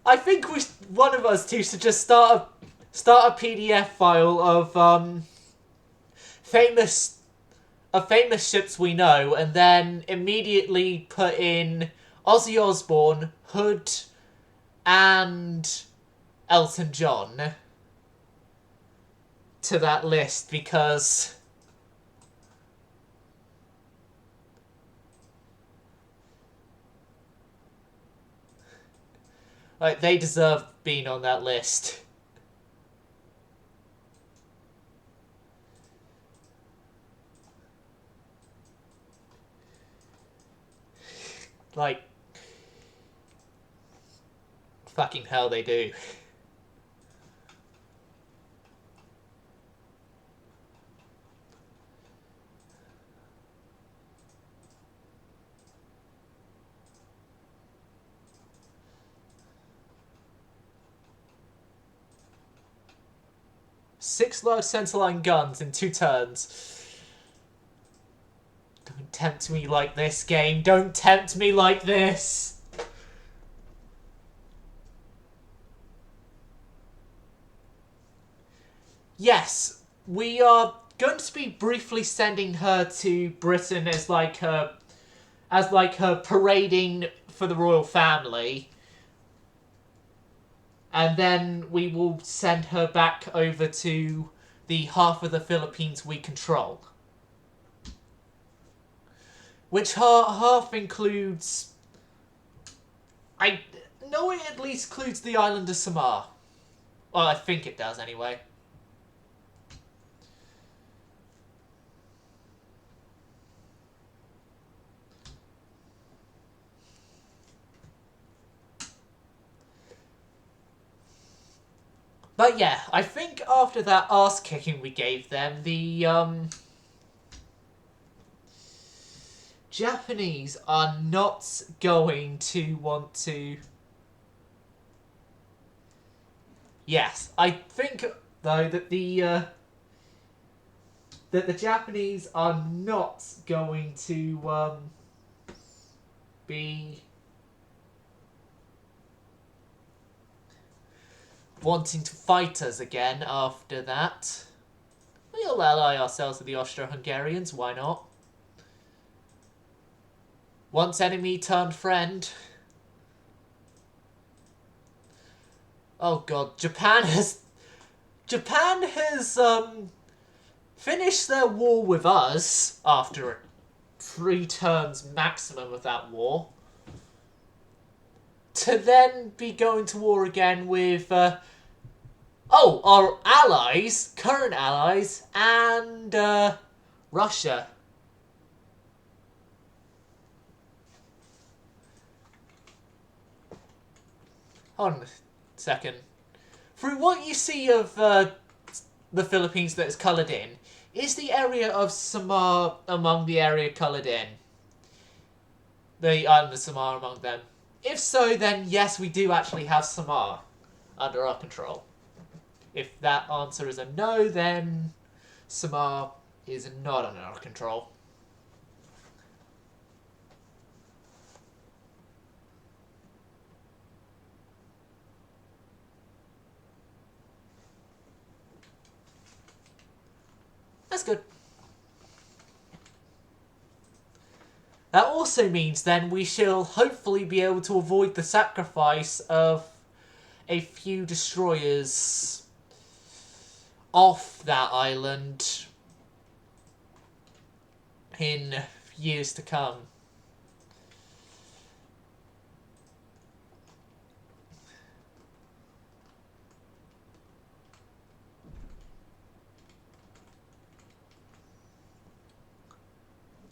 A: I think one of us two should just start a PDF file of famous ships we know, and then immediately put in Ozzy Osbourne, Hood, and Elton John to that list, because like they deserve being on that list. Like, fucking hell, they do. Six large centerline guns in 2 turns. Don't tempt me like this, game. Don't tempt me like this. Yes, we are going to be briefly sending her to Britain as her parading for the royal family. And then we will send her back over to the half of the Philippines we control. Which half includes... I know it at least includes the island of Samar. Well, I think it does anyway. But yeah, I think after that ass-kicking we gave them, the Japanese are not going to want to... Yes, I think, though, that the Japanese are not going to be wanting to fight us again after that. We'll ally ourselves with the Austro-Hungarians, why not? Once enemy turned friend. Oh god, Japan has finished their war with us after 3 turns maximum of that war, to then be going to war again with our allies, current allies, and Russia. Hold on a second. Through what you see of the Philippines that is coloured in, is the area of Samar among the area coloured in? The island of Samar among them? If so, then yes, we do actually have Samar under our control. If that answer is a no, then Samar is not under our control. That's good. That also means then we shall hopefully be able to avoid the sacrifice of a few destroyers off that island in years to come.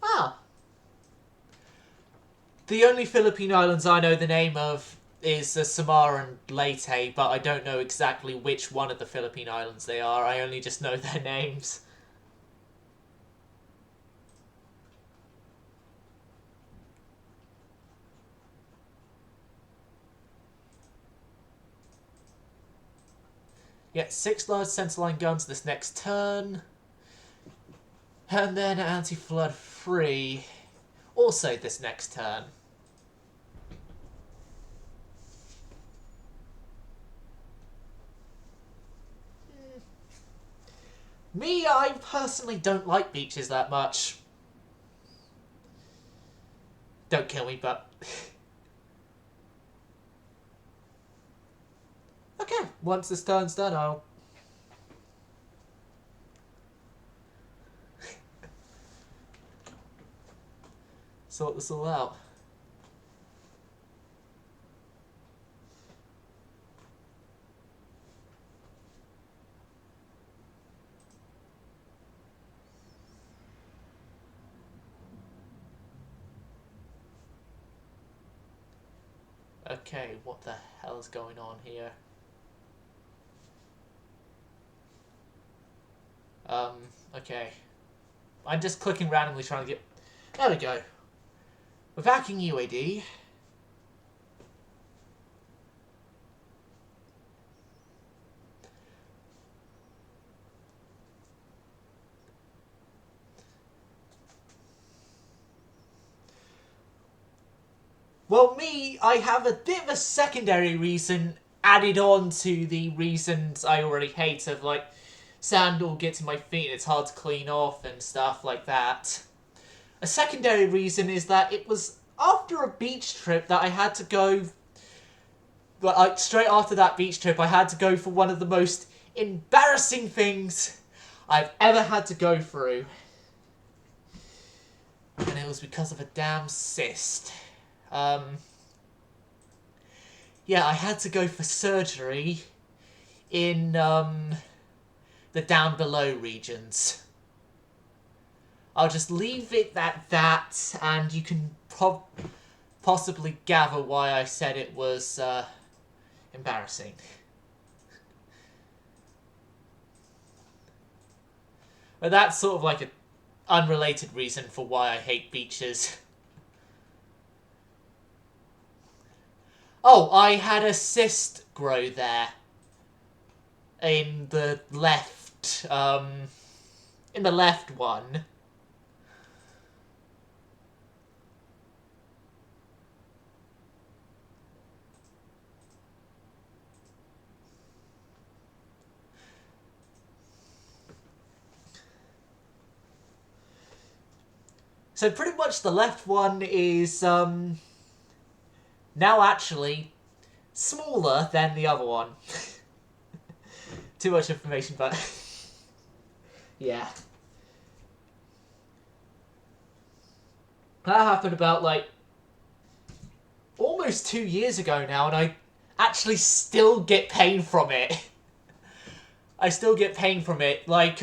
A: Ah. The only Philippine islands I know the name of is Samar and Leyte, but I don't know exactly which one of the Philippine islands they are. I only just know their names. Yeah, 6 large centerline guns this next turn. And then anti-flood 3. Also this next turn. Me, I personally don't like beaches that much. Don't kill me, but... Okay, once this turn's done, I'll... sort this all out. Okay, what the hell is going on here? Okay. I'm just clicking randomly trying to get... There we go. We're backing UAD. Well, me, I have a bit of a secondary reason added on to the reasons I already hate of, like, sand all gets in my feet and it's hard to clean off and stuff like that. A secondary reason is that it was after a beach trip that I had to go... Like, straight after that beach trip, I had to go for one of the most embarrassing things I've ever had to go through. And it was because of a damn cyst. Yeah, I had to go for surgery in, the down below regions. I'll just leave it at that, and you can possibly gather why I said it was, embarrassing. But that's sort of like an unrelated reason for why I hate beaches. Oh, I had a cyst grow there. In the left, one. So pretty much the left one is, now actually smaller than the other one. Too much information, but yeah. That happened about, like, almost 2 years ago now, and I actually still get pain from it. I still get pain from it. Like,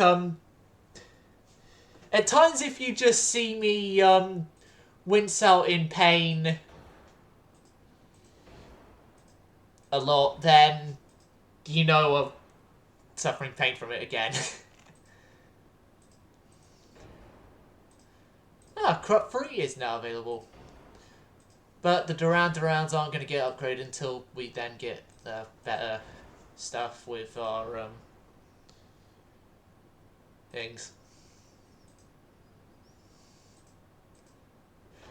A: at times if you just see me, wince out in pain a lot, then you know I'm suffering pain from it again. Crop 3 is now available. But the Durans aren't going to get upgraded until we then get better stuff with our things.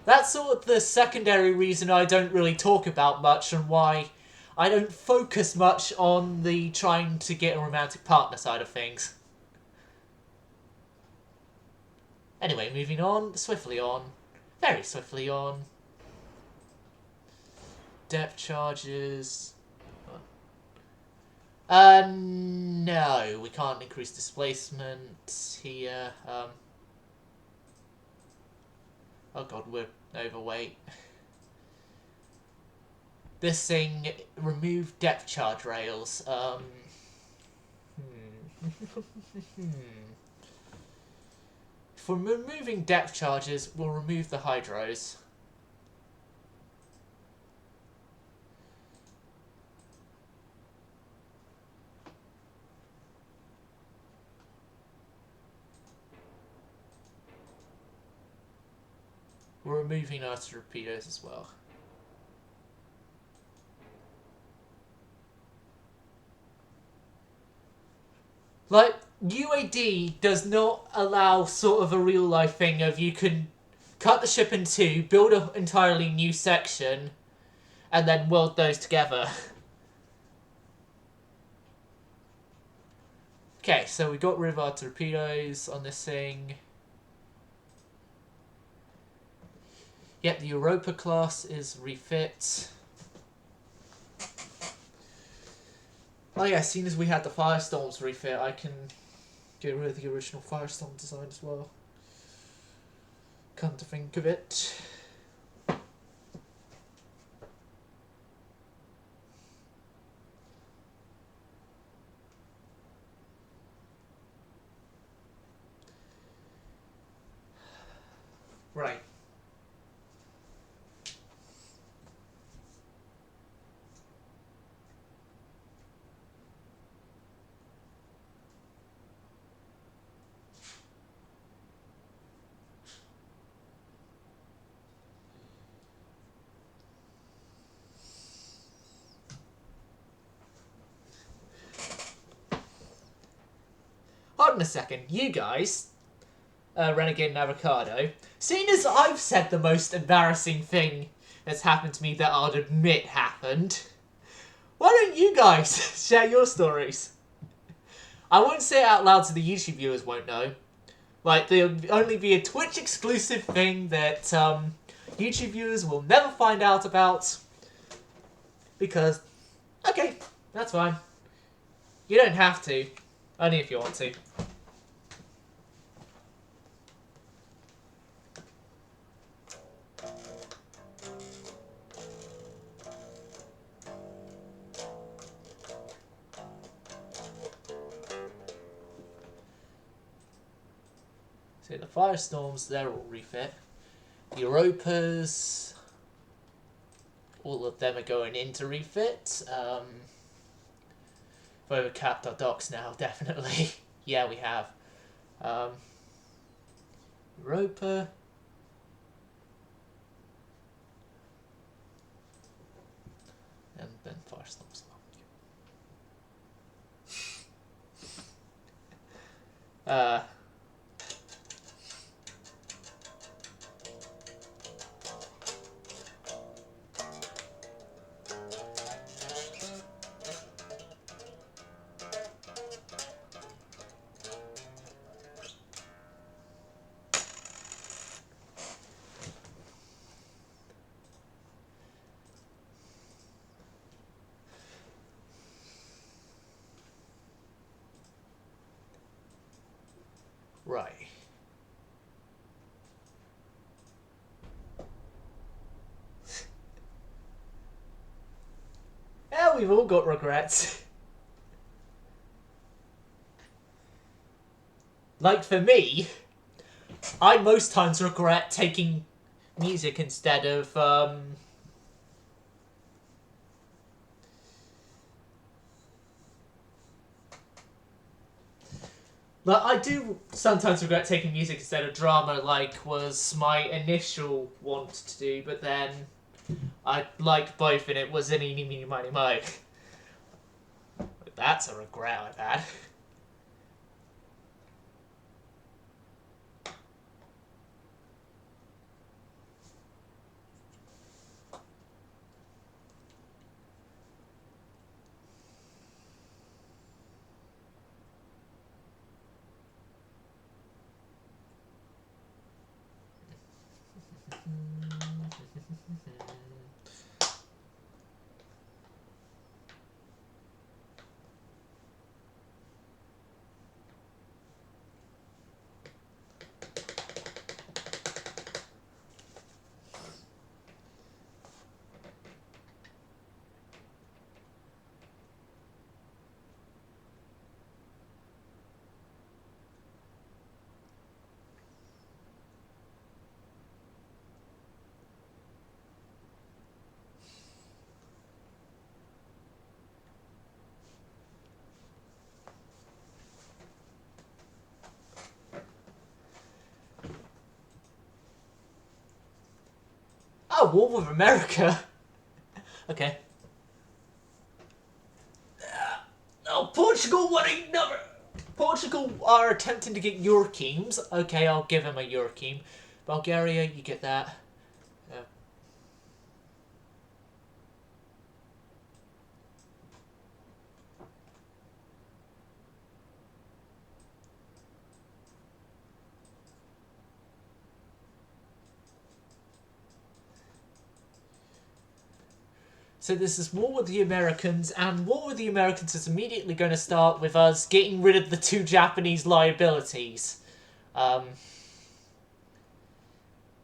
A: That's sort of the secondary reason I don't really talk about much and why I don't focus much on the trying to get a romantic partner side of things. Anyway, moving on, swiftly on, very swiftly on. Depth charges. No, we can't increase displacement here. Oh god, we're overweight. This thing, remove depth charge rails. For removing depth charges, we'll remove the hydros. We're removing our torpedoes as well. Like, UAD does not allow sort of a real-life thing of you can cut the ship in two, build an entirely new section, and then weld those together. Okay, so we got rid of our torpedoes on this thing. Yep, the Europa class is refit. Oh yeah, seeing as we had the Firestorms refit, I can get rid of the original Firestorm design as well. Come to think of it. Right. Hold on a second, you guys, Renegade and Avocado, seeing as I've said the most embarrassing thing that's happened to me that I'll admit happened, why don't you guys share your stories? I won't say it out loud so the YouTube viewers won't know. Like, there'll only be a Twitch exclusive thing that YouTube viewers will never find out about. Because, okay, that's fine. You don't have to. Only if you want to. So the Firestorms, they're all refit. The Europas, all of them are going into refit. We've overcapped our docks now, definitely. Yeah, we have. Europa. And then Firestorms. Right. Yeah, we've all got regrets. Like for me, I most times regret taking music instead of But I do sometimes regret taking music instead of drama, like was my initial want to do, but then I liked both and it was an eeny, meeny, miny, mo. That's a regret I've had. Oh, War with America. Okay. Oh, Portugal wanting number. Portugal are attempting to get Yorkeems. Okay, I'll give him a Yorkeem. Bulgaria, you get that. So this is war with the Americans, and war with the Americans is immediately going to start with us getting rid of the 2 Japanese liabilities.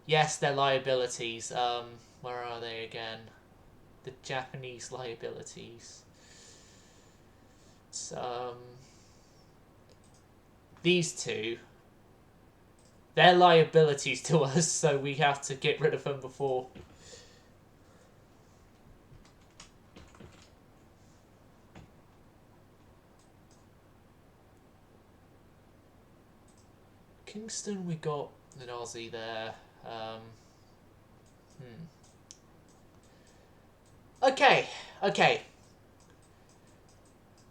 A: Yes, they're liabilities. Where are they again? The Japanese liabilities. These 2. They're liabilities to us, so we have to get rid of them before. Kingston, we got an Aussie there. Okay.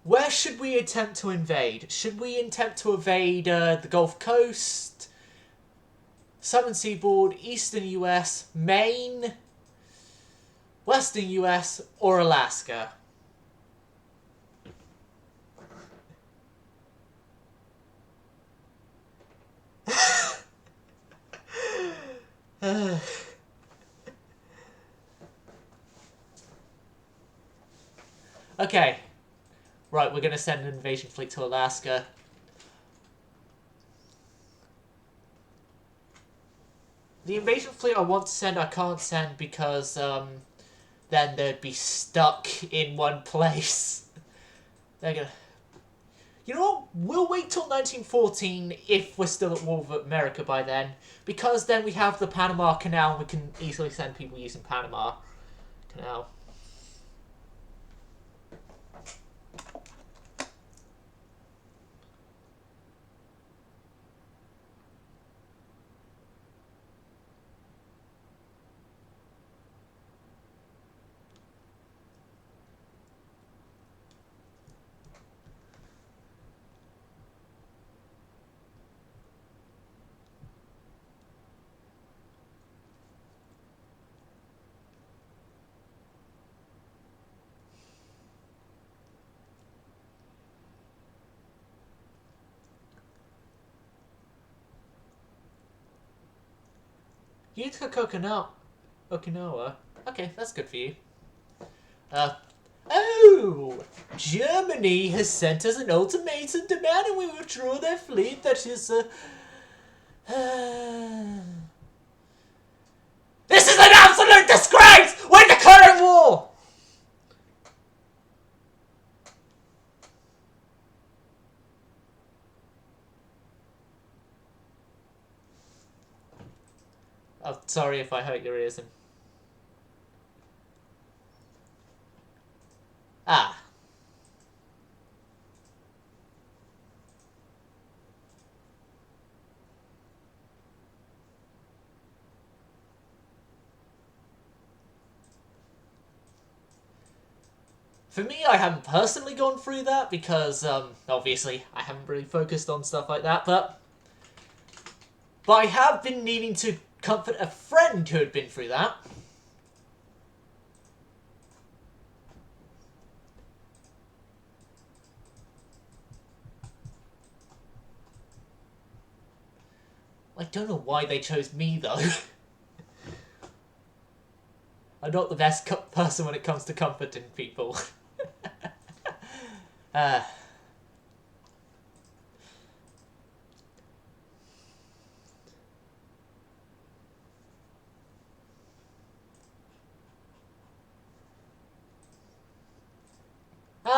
A: Where should we attempt to invade? Should we attempt to invade the Gulf Coast, Southern Seaboard, Eastern US, Maine, Western US, or Alaska? Okay. Right, we're going to send an invasion fleet to Alaska. The invasion fleet I want to send, I can't send because then they'd be stuck in one place. They're gonna... You know what? We'll wait till 1914 if we're still at war with America by then, because then we have the Panama Canal and we can easily send people using Panama Canal. Utica Okinawa. Okay, that's good for you. Oh! Germany has sent us an ultimatum demanding we withdraw their fleet that is, This is an absolute disgrace! We're declaring war! Oh, sorry if I hurt your ears. Ah. For me, I haven't personally gone through that because, obviously, I haven't really focused on stuff like that, but I have been needing to comfort a friend who had been through that. I don't know why they chose me, though. I'm not the best person when it comes to comforting people.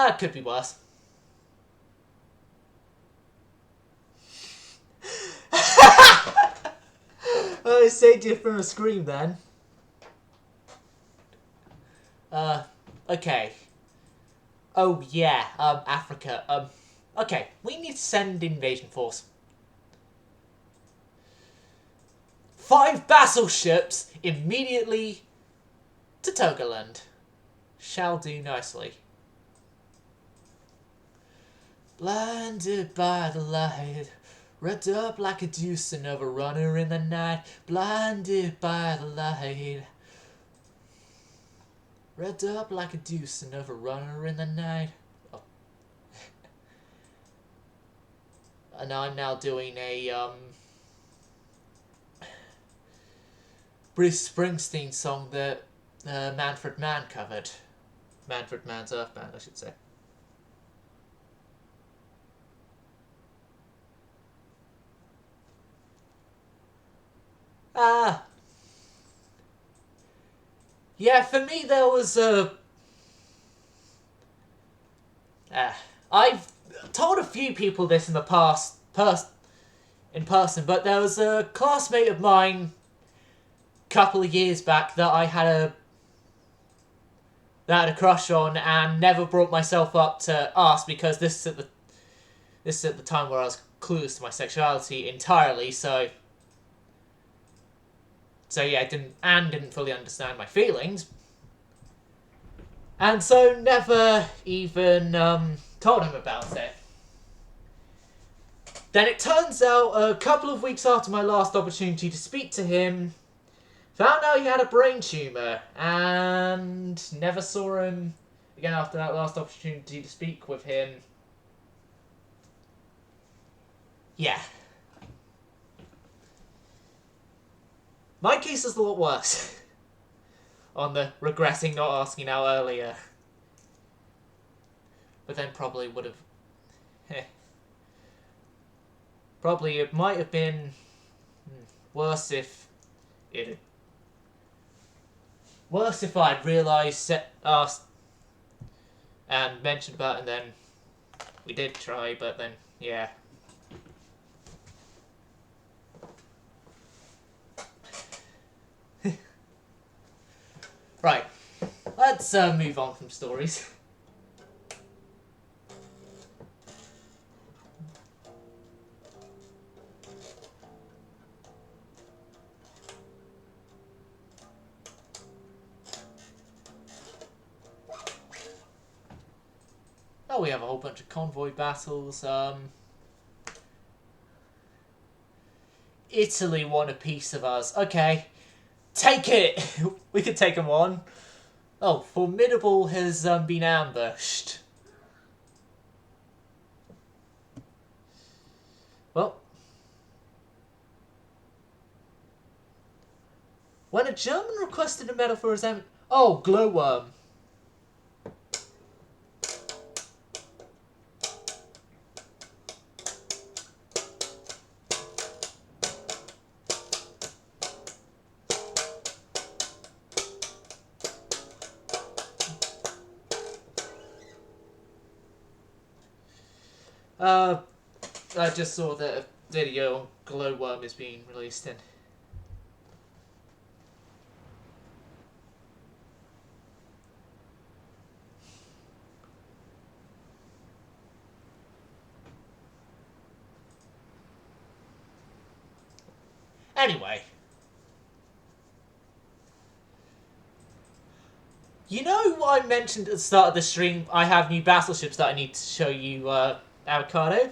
A: It could be worse. I saved you from a scream then. Okay. Oh yeah, Africa. Okay, we need to send invasion force. 5 battleships immediately to Togoland. Shall do nicely. Blinded by the light, Wrapped up like a deuce, another runner in the night, blinded by the light. Wrapped up like a deuce, another runner in the night. Oh. And I'm now doing a Bruce Springsteen song that Manfred Mann covered. Manfred Mann's Earth Band, I should say. Yeah, for me there was a... I've told a few people this in the past, in person, but there was a classmate of mine a couple of years back that I had a crush on, and never brought myself up to ask, because this is at the time where I was clueless to my sexuality entirely, so yeah, I didn't fully understand my feelings, and so never even told him about it. Then it turns out, a couple of weeks after my last opportunity to speak to him, found out he had a brain tumour, and never saw him again after that last opportunity to speak with him. Yeah. My case is a lot worse. On the regretting not asking out earlier. But then probably would have... Probably it might have been worse if it... Worse if I'd realised, asked, and mentioned about it, and then we did try, but then, yeah. Right, let's move on from stories. Oh, we have a whole bunch of convoy battles. Italy won a piece of us. Okay, take it! We could take them on. Oh, Formidable has been ambushed. Well, when a German requested a medal for his oh, glowworm. I just saw that a video on glowworm is being released in. Anyway. You know what I mentioned at the start of the stream? I have new battleships that I need to show you, Avocado?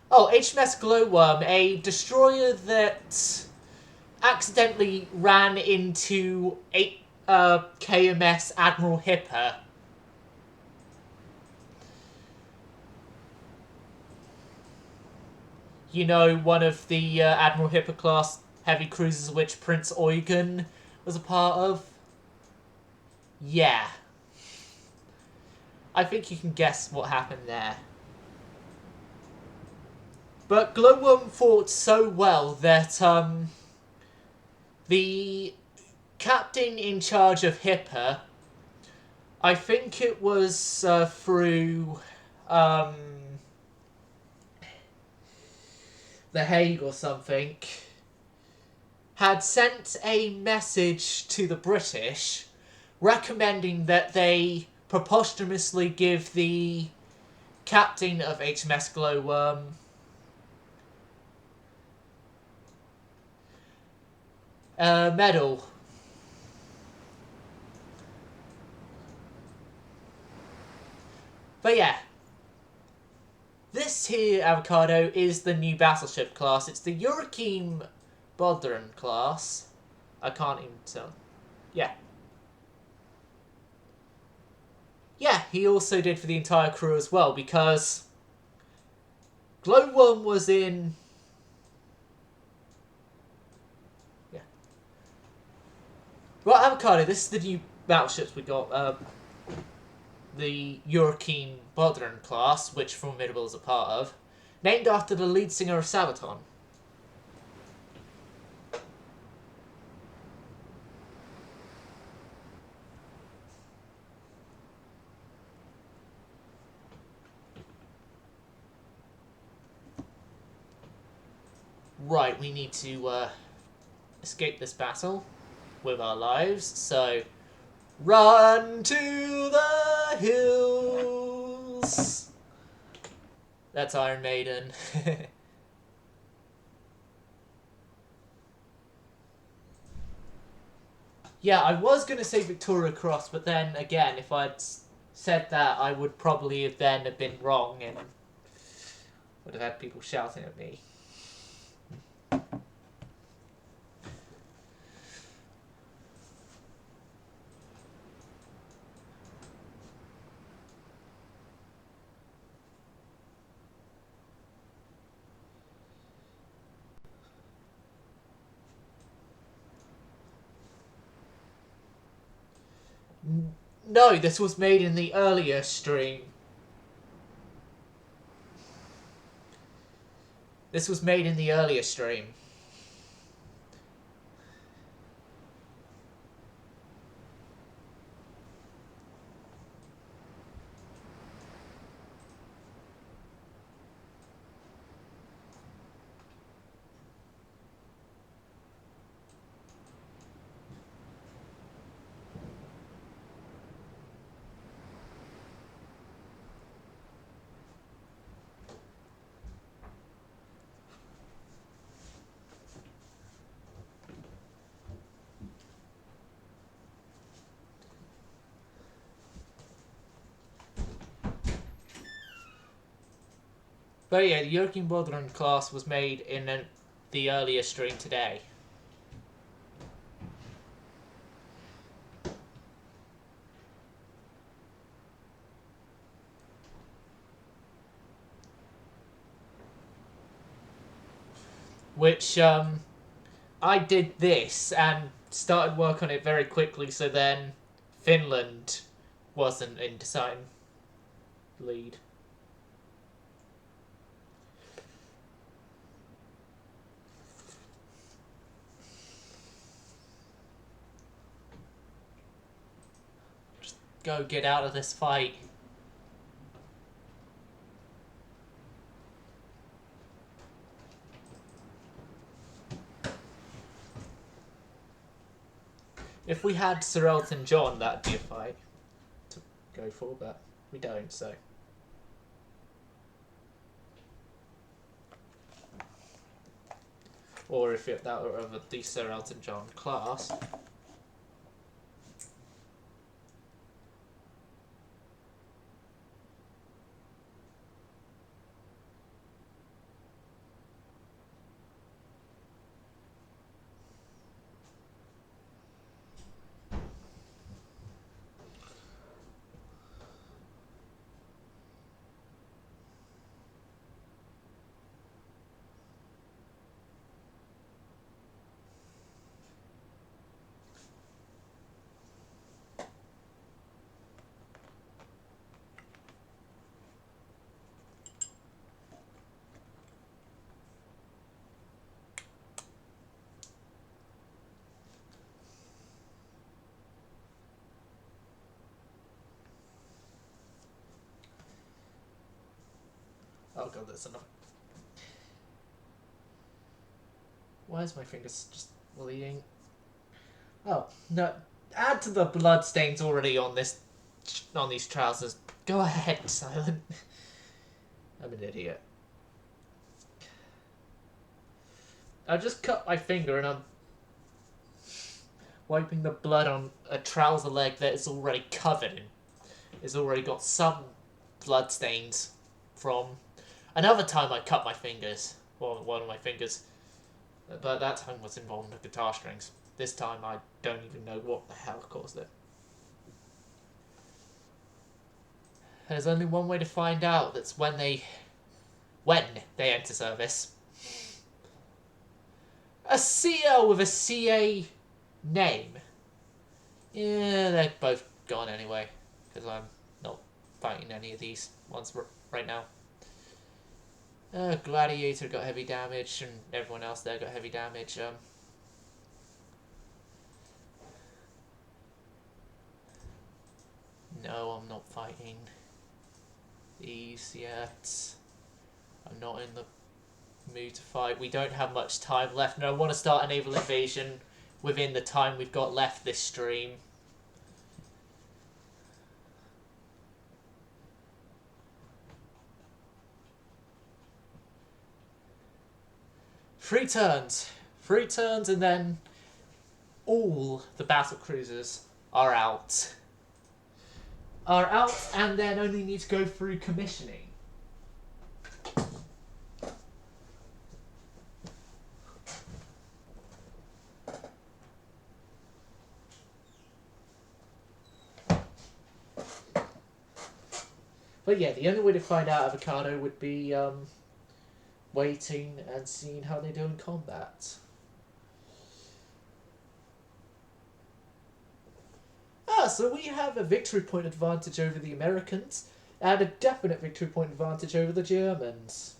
A: Oh, HMS Glowworm, a destroyer that accidentally ran into KMS Admiral Hipper. You know, one of the Admiral Hipper class heavy cruisers which Prince Eugen was a part of? Yeah. I think you can guess what happened there. But Glowworm fought so well that the captain in charge of Hipper, I think it was through The Hague or something, had sent a message to the British recommending that they preposterously give the captain of HMS Glowworm a medal. But yeah, this This here, Avocado, is the new battleship class. It's the Joachim Bodron class. I can't even tell. Yeah. Yeah, he also did for the entire crew as well, because Glowworm was in... Yeah. Well, Avocado, this is the new battleships we got. The Joachim Bodron class, which Formidable is a part of, named after the lead singer of Sabaton. Right, we need to escape this battle with our lives, so run to the hills! That's Iron Maiden. Yeah, I was going to say Victoria Cross, but then again, if I'd said that, I would probably have been wrong and would have had people shouting at me. No, this was made in the earlier stream. This was made in the earlier stream. But yeah, the Joachim Bodron class was made in the earlier stream today. Which, I did this and started work on it very quickly, so then Finland wasn't in design lead. Just go get out of this fight. If we had Sir Elton John, that'd be a fight to go for, but we don't, so. Or if that were of the Sir Elton John class. Oh god, that's enough. Why is my fingers just bleeding? Oh, no. Add to the blood stains already on these trousers. Go ahead, Silent. I'm an idiot. I just cut my finger and I'm wiping the blood on a trouser leg that is already covered in. It's already got some blood stains from Another time I cut my fingers. Well, one of my fingers. But that time was involving the guitar strings. This time I don't even know what the hell caused it. There's only one way to find out. That's when they enter service. A CL with a CA name. Yeah, they're both gone anyway. Because I'm not fighting any of these ones right now. Gladiator got heavy damage, and everyone else there got heavy damage. No, I'm not fighting these yet. I'm not in the mood to fight. We don't have much time left, and I want to start a naval invasion within the time we've got left this stream. Three turns, and then all the battlecruisers are out. And then only need to go through commissioning. But yeah, the only way to find out Avocado would be waiting and seeing how they do in combat. So we have a victory point advantage over the Americans, and a definite victory point advantage over the Germans.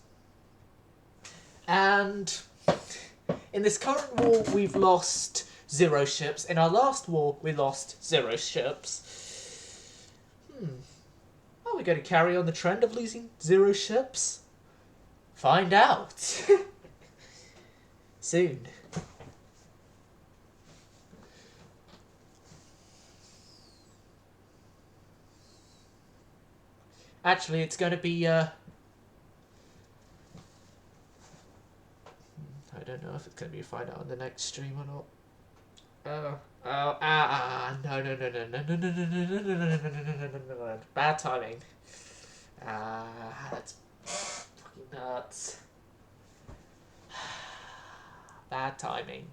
A: And in this current war, we've lost 0 ships. In our last war, we lost 0 ships. Are we going to carry on the trend of losing 0 ships? Find out. Soon. Actually, it's going to be, I don't know if it's going to be a find out on the next stream or not. No. Bad timing. That's fucking nuts. Bad timing.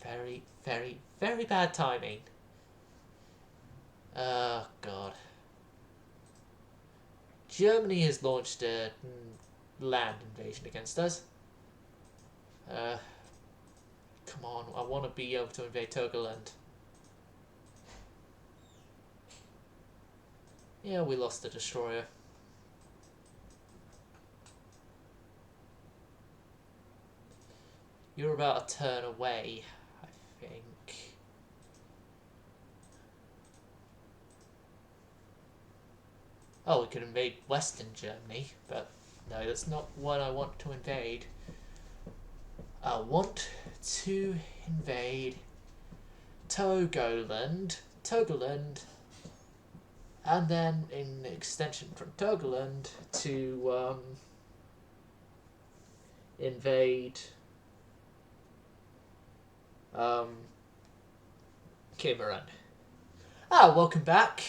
A: Very, very, very bad timing. Oh, God. Germany has launched a land invasion against us. Come on, I want to be able to invade Togoland. Yeah, we lost the destroyer. You're about a turn away, I think. Oh, we could invade Western Germany, but no, that's not what I want to invade. I want to invade Togoland, and then in extension from Togoland to invade Cameroon. Welcome back.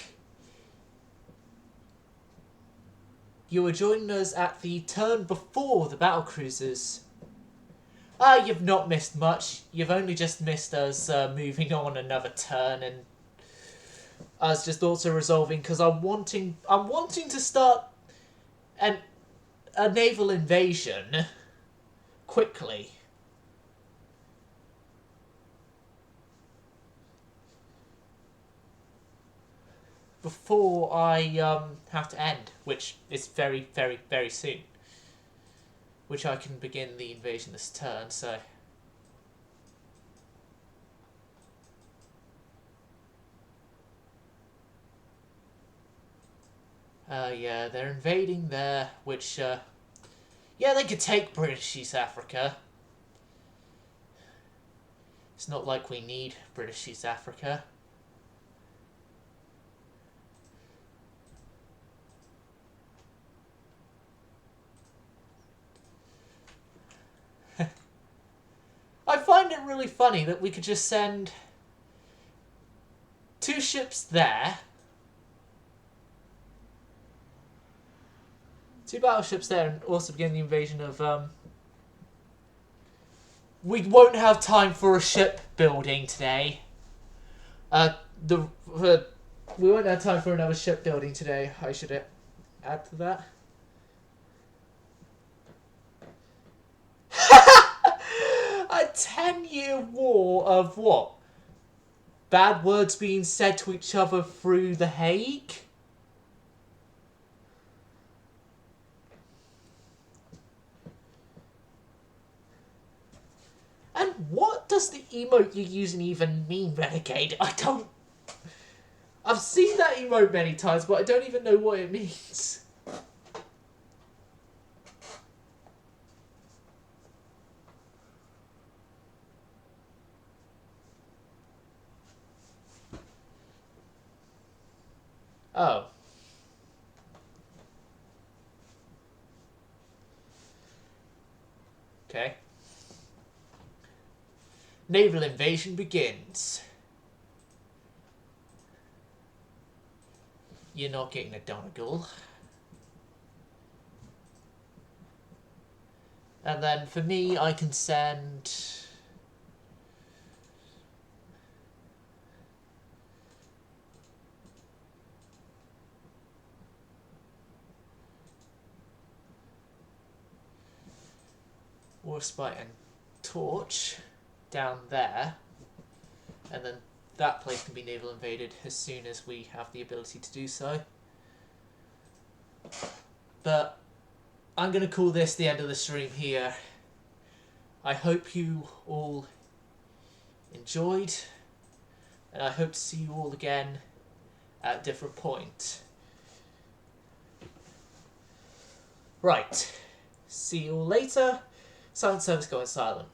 A: You were joining us at the turn before the battlecruisers. You've not missed much. You've only just missed us moving on another turn and us just also resolving because I'm wanting to start a naval invasion quickly. Before I have to end, which is very, very, very soon. Which I can begin the invasion this turn, so... yeah, they're invading there, which, yeah, they could take British East Africa. It's not like we need British East Africa. I find it really funny that we could just send 2 ships there, 2 battleships there, and also begin the invasion of, We won't have time for a shipbuilding today. We won't have time for another shipbuilding today. I should add to that. A 10-year war of what? Bad words being said to each other through The Hague? And what does the emote you're using even mean, Renegade? I've seen that emote many times, but I don't even know what it means. Oh. Okay. Naval invasion begins. You're not getting a Donegal. And then for me, I can send... Warspite and Torch down there, and then that place can be naval invaded as soon as we have the ability to do so. But I'm going to call this the end of the stream here. I hope you all enjoyed, and I hope to see you all again at a different point. Right, see you all later. Silent service going silent.